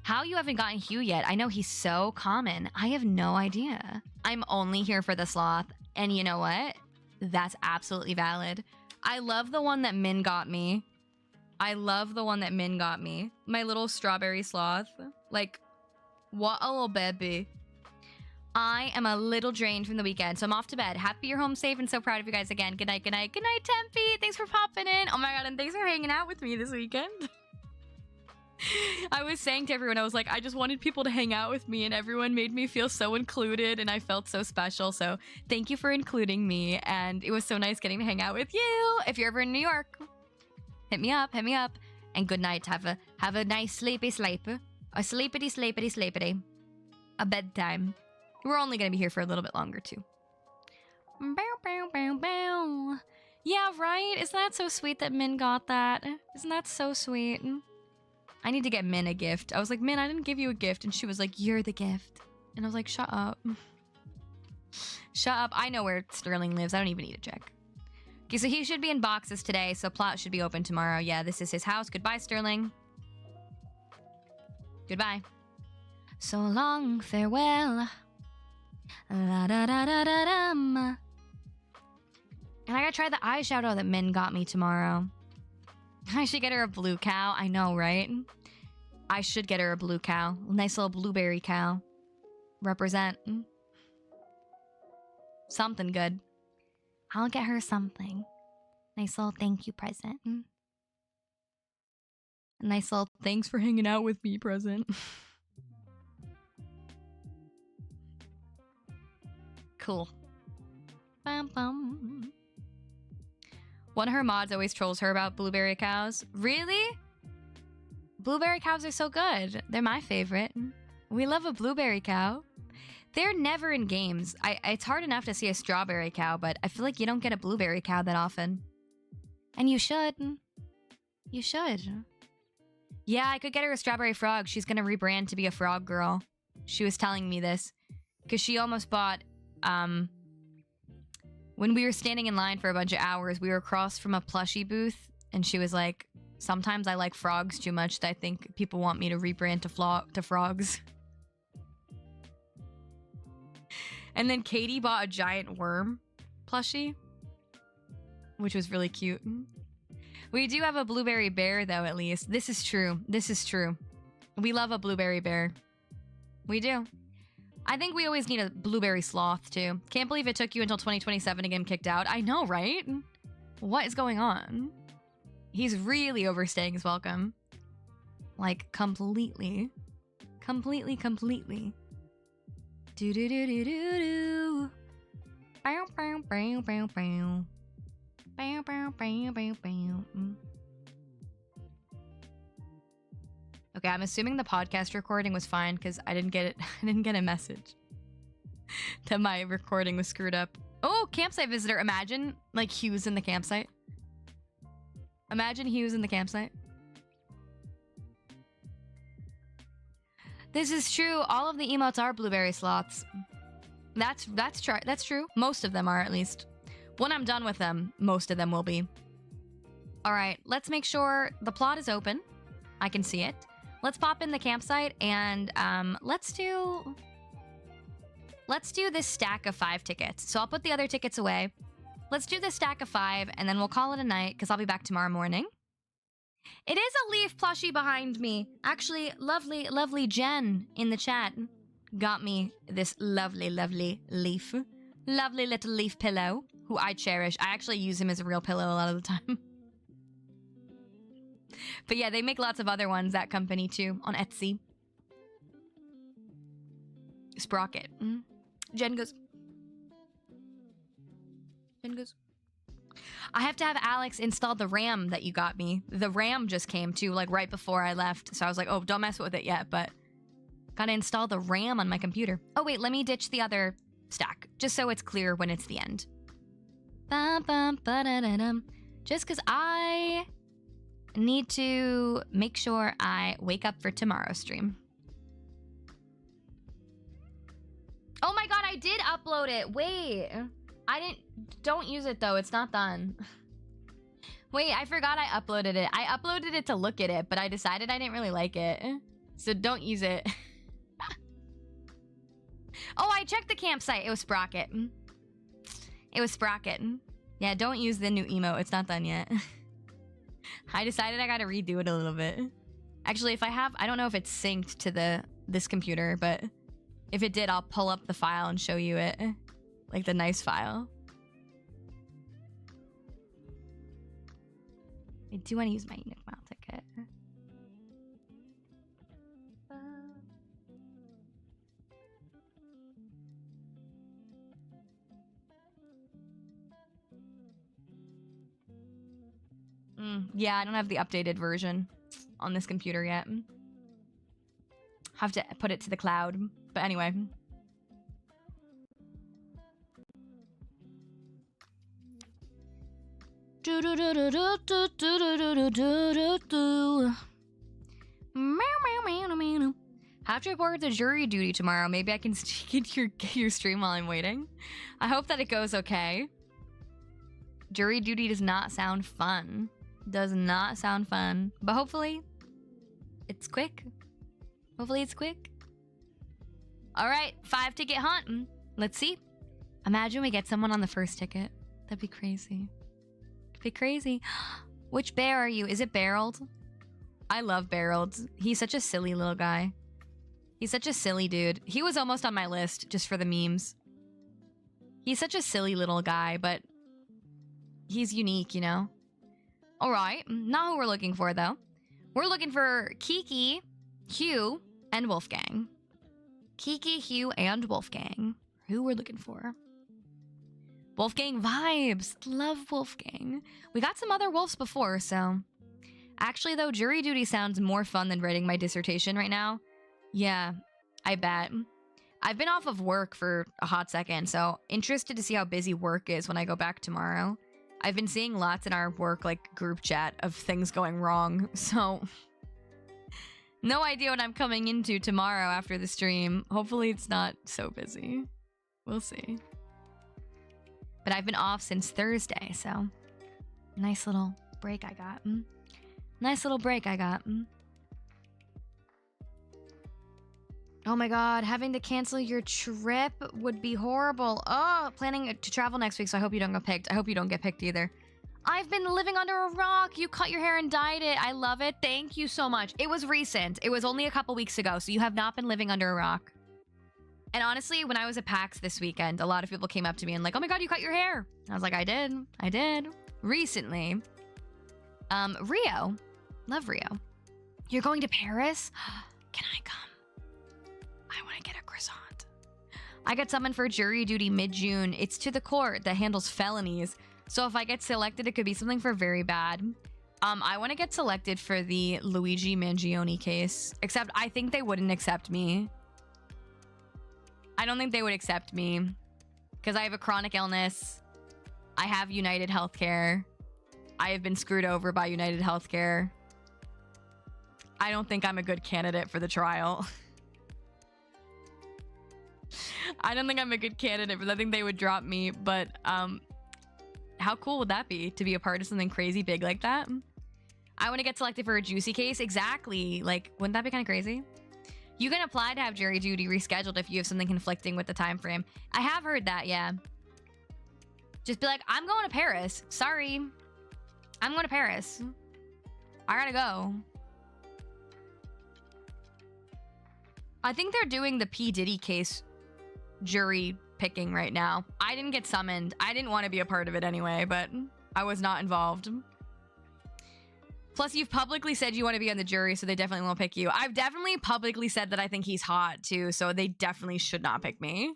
How you haven't gotten Hugh yet? I know he's so common. I have no idea. I'm only here for the sloth. And you know what? That's absolutely valid. I love the one that Min got me. I love the one that Min got me. My little strawberry sloth. Like, what a little baby. I am a little drained from the weekend, so I'm off to bed. Happy you're home safe and so proud of you guys again. Good night, good night. Good night, Tempe. Thanks for popping in. Oh my god, and thanks for hanging out with me this weekend. I was saying to everyone, I was like, I just wanted people to hang out with me, and everyone made me feel so included, and I felt so special. So thank you for including me, and it was so nice getting to hang out with you. If you're ever in New York, hit me up, and good night. Have a nice sleepy sleep, a sleepity, a bedtime. We're only gonna be here for a little bit longer too. Bow, bow, bow, bow. Yeah, right? Isn't that so sweet that Min got that? Isn't that so sweet? I need to get Min a gift. I was like, Min, I didn't give you a gift. And she was like, you're the gift. And I was like, shut up. Shut up. I know where Sterling lives. I don't even need to check. Okay, so he should be in boxes today, so plot should be open tomorrow. Yeah, this is his house. Goodbye, Sterling. Goodbye. So long, farewell. La da da da da dum. And I gotta try the eyeshadow that Min got me tomorrow. I should get her a blue cow. I know, right? I should get her a blue cow. A nice little blueberry cow. Represent. Something good. I'll get her something. Nice little thank you present. A nice little thanks for hanging out with me present. Cool. Bum, bum. One of her mods always trolls her about blueberry cows. Really? Blueberry cows are so good. They're my favorite. We love a blueberry cow. They're never in games. It's hard enough to see a strawberry cow, but I feel like you don't get a blueberry cow that often. And you should. You should. Yeah, I could get her a strawberry frog. She's gonna rebrand to be a frog girl. She was telling me this. Because she almost bought, when we were standing in line for a bunch of hours, we were across from a plushie booth, and she was like, sometimes I like frogs too much that I think people want me to rebrand to frogs. And then Katie bought a giant worm plushie, which was really cute. We do have a blueberry bear, though, at least. This is true. This is true. We love a blueberry bear. We do. I think we always need a blueberry sloth, too. Can't believe it took you until 2027 to get him kicked out. I know, right? What is going on? He's really overstaying his welcome. Like, completely. Completely. Do-do-do-do-do-do. Bow, bow, bow, bow, bow. Bow, bow, bow, bow, bow. Okay, I'm assuming the podcast recording was fine because I didn't get it. I didn't get a message that my recording was screwed up. Oh, campsite visitor. Imagine like Hugh's in the campsite. Imagine Hugh's in the campsite. This is true. All of the emotes are blueberry sloths. That's true. Most of them are, at least. When I'm done with them, most of them will be. All right, let's make sure the plot is open. I can see it. Let's pop in the campsite and let's do this stack of 5 tickets. So I'll put the other tickets away. Let's do this stack of 5 and then we'll call it a night because I'll be back tomorrow morning. It is a leaf plushie behind me. Actually, lovely Jen in the chat got me this lovely leaf. Lovely little leaf pillow, who I cherish. I actually use him as a real pillow a lot of the time. But yeah, they make lots of other ones, that company too, on Etsy. Sprocket. Jen goes, I have to have Alex install the RAM that you got me. The RAM just came too, like right before I left. So I was like, oh, don't mess with it yet, but gotta install the RAM on my computer. Oh wait, let me ditch the other stack, just so it's clear when it's the end. Just because I need to make sure I wake up for tomorrow's stream. Oh my god, I did upload it. Wait. Don't use it though, it's not done. Wait, I forgot I uploaded it. I uploaded it to look at it, but I decided I didn't really like it. So don't use it. Oh, I checked the campsite. It was Sprocket. It was Sprocket. Yeah, don't use the new emote. It's not done yet. I decided I gotta redo it a little bit. Actually, if I don't know if it's synced to this computer, but if it did, I'll pull up the file and show you it. Like the nice file. I do want to use my Nook Mile ticket. Yeah, I don't have the updated version on this computer yet. Have to put it to the cloud. But anyway. Have to report to jury duty tomorrow. Maybe I can get your stream while I'm waiting. I hope that it goes okay. Jury duty does not sound fun. Does not sound fun. But hopefully, it's quick. Hopefully it's quick. Alright, 5-ticket hunt. Let's see. Imagine we get someone on the first ticket. That'd be crazy. Be crazy. Which bear are you? Is it Barreled? I love Barreled. He's such a silly little guy. He's such a silly dude. He was almost on my list just for the memes. He's such a silly little guy, but he's unique, you know? Alright, not who we're looking for though. We're looking for Kiki, Hugh, and Wolfgang. Kiki, Hugh, and Wolfgang. Who we're looking for. Wolfgang vibes. Love Wolfgang. We got some other wolves before, so... Actually, though, jury duty sounds more fun than writing my dissertation right now. Yeah, I bet. I've been off of work for a hot second, so interested to see how busy work is when I go back tomorrow. I've been seeing lots in our work, like, group chat of things going wrong, so... No idea what I'm coming into tomorrow after the stream. Hopefully it's not so busy. We'll see. But I've been off since Thursday, so... Nice little break I got. Nice little break I got. Oh my god, having to cancel your trip would be horrible. Oh, planning to travel next week, so I hope you don't get picked. I hope you don't get picked either. I've been living under a rock. You cut your hair and dyed it. I love it. Thank you so much. It was recent. It was only a couple weeks ago, so you have not been living under a rock. And honestly, when I was at PAX this weekend, a lot of people came up to me and like, oh my god, you cut your hair. I was like, I did. I did. Recently. Rio. Love Rio. You're going to Paris? Can I come? I want to get a croissant. I got summoned for jury duty mid-June. It's to the court that handles felonies. So if I get selected, it could be something for very bad. I want to get selected for the Luigi Mangione case. Except I think they wouldn't accept me. I don't think they would accept me. Because I have a chronic illness. I have United Healthcare. I have been screwed over by United Healthcare. I don't think I'm a good candidate for the trial. I don't think I'm a good candidate, but I think they would drop me. But how cool would that be to be a part of something crazy big like that? I want to get selected for a juicy case. Exactly. Like, wouldn't that be kind of crazy? You can apply to have jury duty rescheduled if you have something conflicting with the time frame. I have heard that, yeah. Just be like, I'm going to Paris. Sorry. I'm going to Paris. I gotta go. I think they're doing the P. Diddy case jury picking right now. I didn't get summoned. I didn't want to be a part of it anyway, but I was not involved. Plus, you've publicly said you want to be on the jury, so they definitely won't pick you. I've definitely publicly said that I think he's hot, too, so they definitely should not pick me.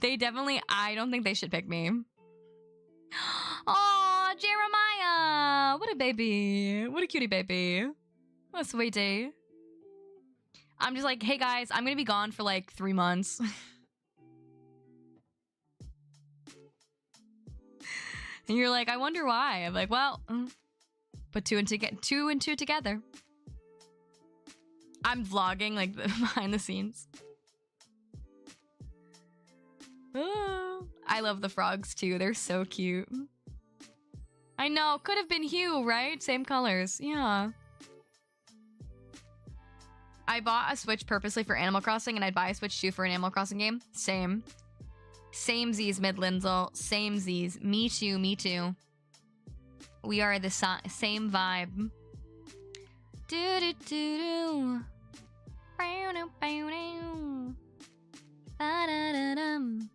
They definitely... I don't think they should pick me. Oh, Jeremiah! What a baby. What a cutie baby. What a sweetie. I'm just like, hey, guys, I'm gonna be gone for, like, 3 months. And you're like, I wonder why. I'm like, well, put two and two together. I'm vlogging, like, behind the scenes. Oh, I love the frogs, too. They're so cute. I know. Could have been Hugh, right? Same colors. Yeah. I bought a Switch purposely for Animal Crossing, and I'd buy a Switch too for an Animal Crossing game. Same. Same Z's, Midlandsel. Same Z's. Me too, me too. We are the same vibe. Do-do-do-do. Bow-dow-bow-dow. Ba-da-da-dum.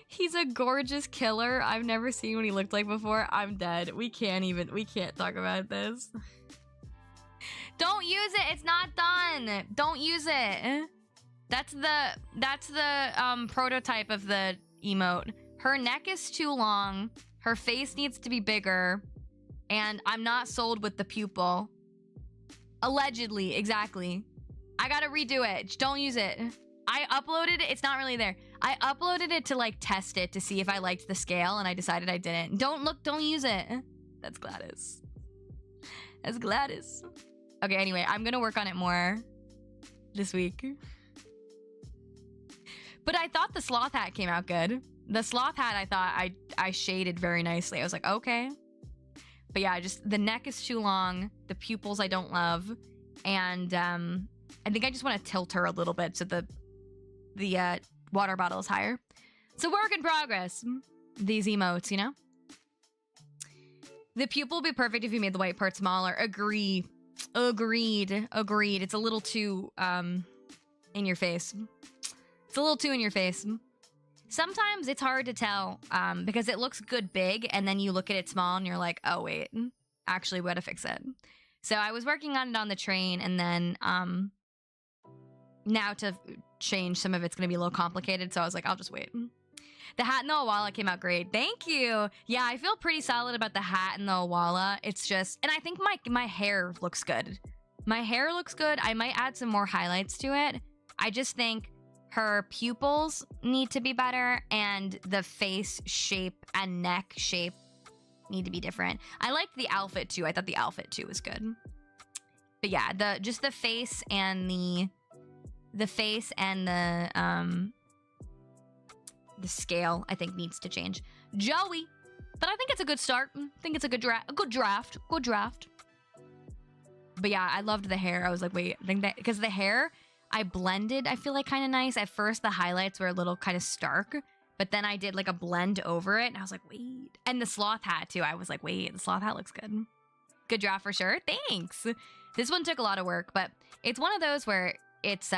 He's a gorgeous killer. I've never seen what he looked like before. I'm dead. We can't talk about this. Don't use it. It's not done. Don't use it. That's the prototype of the emote. Her neck is too long. Her face needs to be bigger. And I'm not sold with the pupil. Allegedly, exactly. I gotta redo it. Don't use it. I uploaded it. It's not really there. I uploaded it to, like, test it to see if I liked the scale, and I decided I didn't. Don't use it. That's Gladys. That's Gladys. Okay, anyway, I'm gonna work on it more this week. But I thought the sloth hat came out good. The sloth hat, I thought I shaded very nicely. I was like, okay. But yeah, just the neck is too long. The pupils I don't love. And I think I just want to tilt her a little bit so the water bottle is higher. It's a work in progress. These emotes, you know? The pupil would be perfect if you made the white part smaller. Agreed. It's a little too in your face. It's a little too in your face. Sometimes it's hard to tell because it looks good big, and then you look at it small and you're like, oh wait, actually we gotta fix it. So I was working on it on the train, and then now to change some of it's gonna be a little complicated, so I was like, I'll just wait. The hat and the Awala came out great. Thank you. Yeah, I feel pretty solid about the hat and the Awala. It's just, and I think my hair looks good. My hair looks good. I might add some more highlights to it. I just think her pupils need to be better, and the face shape and neck shape need to be different. I liked the outfit too. I thought the outfit too was good. But yeah, the face and the scale, I think, needs to change. Joey, but I think it's a good start. I think it's a good draft. But yeah, I loved the hair. I was like, wait, I think that because the hair I blended, I feel like kind of nice. At first, the highlights were a little kind of stark, but then I did like a blend over it, and I was like, wait. And the sloth hat too. I was like, wait, the sloth hat looks good. Good draft for sure. Thanks. This one took a lot of work, but it's one of those where it's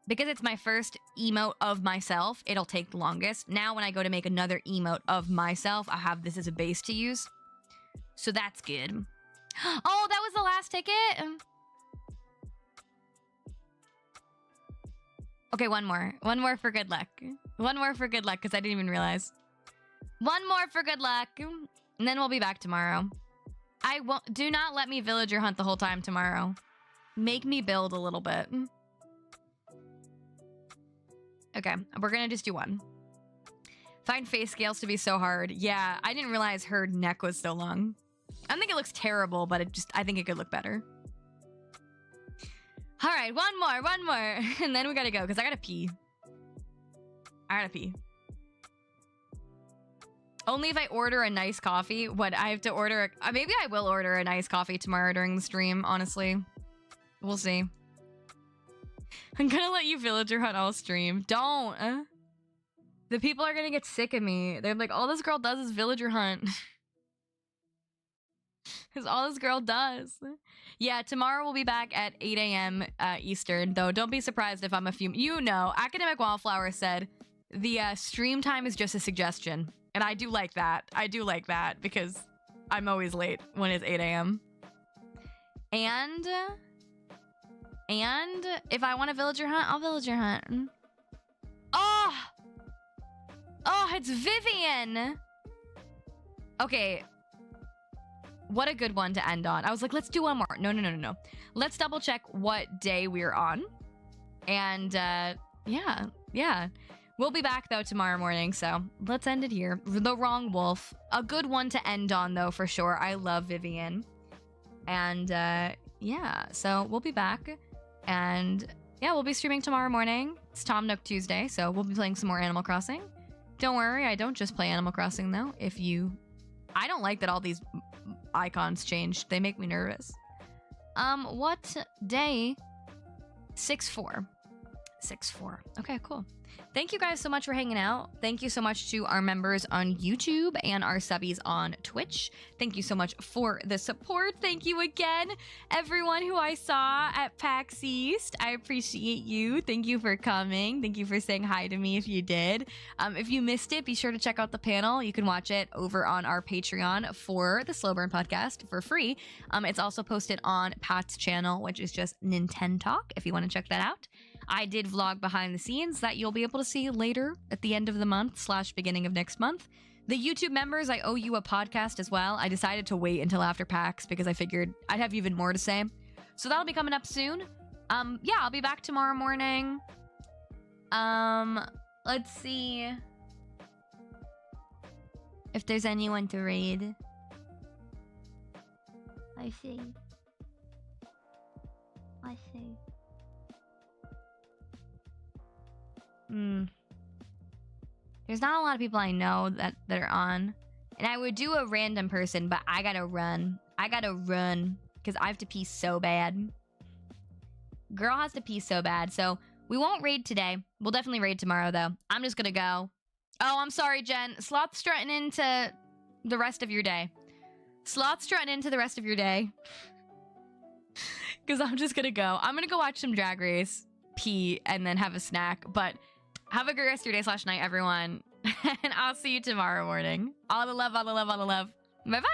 because it's my first emote of myself, it'll take the longest. Now when I go to make another emote of myself, I have this as a base to use. So that's good. Oh, that was the last ticket? Okay, one more. One more for good luck. One more for good luck, because I didn't even realize. One more for good luck. And then we'll be back tomorrow. I won't. Do not let me villager hunt the whole time tomorrow. Make me build a little bit. Okay, we're gonna just do one. Find face scales to be so hard. Yeah, I didn't realize her neck was so long. I don't think it looks terrible, but I think it could look better. All right, one more. And then we gotta go, because I gotta pee. Only if I order a nice coffee. What, I have to order maybe I will order a nice coffee tomorrow during the stream, honestly. We'll see. I'm gonna let you villager hunt all stream. Don't. The people are gonna get sick of me. They're like, all this girl does is villager hunt. Because all this girl does. Yeah, tomorrow we'll be back at 8 a.m. Eastern, though don't be surprised if I'm a few... You know, Academic Wallflower said The stream time is just a suggestion. And I do like that. I do like that because I'm always late when it's 8 a.m. And if I want a villager hunt, I'll villager hunt. Oh! Oh, it's Vivian! Okay. What a good one to end on. I was like, let's do one more. No. Let's double check what day we're on. And yeah. We'll be back though tomorrow morning, so let's end it here. The Wrong Wolf. A good one to end on though, for sure. I love Vivian. And yeah, so we'll be back. And yeah, we'll be streaming tomorrow morning. It's Tom Nook Tuesday, so we'll be playing some more Animal Crossing. Don't worry, I don't just play Animal Crossing though. I don't like that all these icons changed. They make me nervous. What day? 6-4. 6-4. Okay, cool. Thank you guys so much for hanging out. Thank you so much to our members on YouTube and our subbies on Twitch. Thank you so much for the support. Thank you again, everyone who I saw at PAX East. I appreciate you. Thank you for coming. Thank you for saying hi to me if you did. If you missed it, be sure to check out the panel. You can watch it over on our Patreon for the Slow Burn podcast for free. It's also posted on Pat's channel, which is just Nintendo Talk, if you want to check that out. I did vlog behind the scenes that you'll be able to see later at the end of the month / beginning of next month. The YouTube members, I owe you a podcast as well. I decided to wait until after PAX because I figured I'd have even more to say. So that'll be coming up soon. Yeah, I'll be back tomorrow morning. Let's see if there's anyone to raid. I see. There's not a lot of people I know that are on. And I would do a random person, but I gotta run. Because I have to pee so bad. Girl has to pee so bad. So we won't raid today. We'll definitely raid tomorrow, though. I'm just gonna go. Oh, I'm sorry, Jen. Sloth strutting into the rest of your day. Because I'm just gonna go. I'm gonna go watch some Drag Race, pee, and then have a snack. But have a great rest of your day / night, everyone. And I'll see you tomorrow morning. All the love. Bye-bye.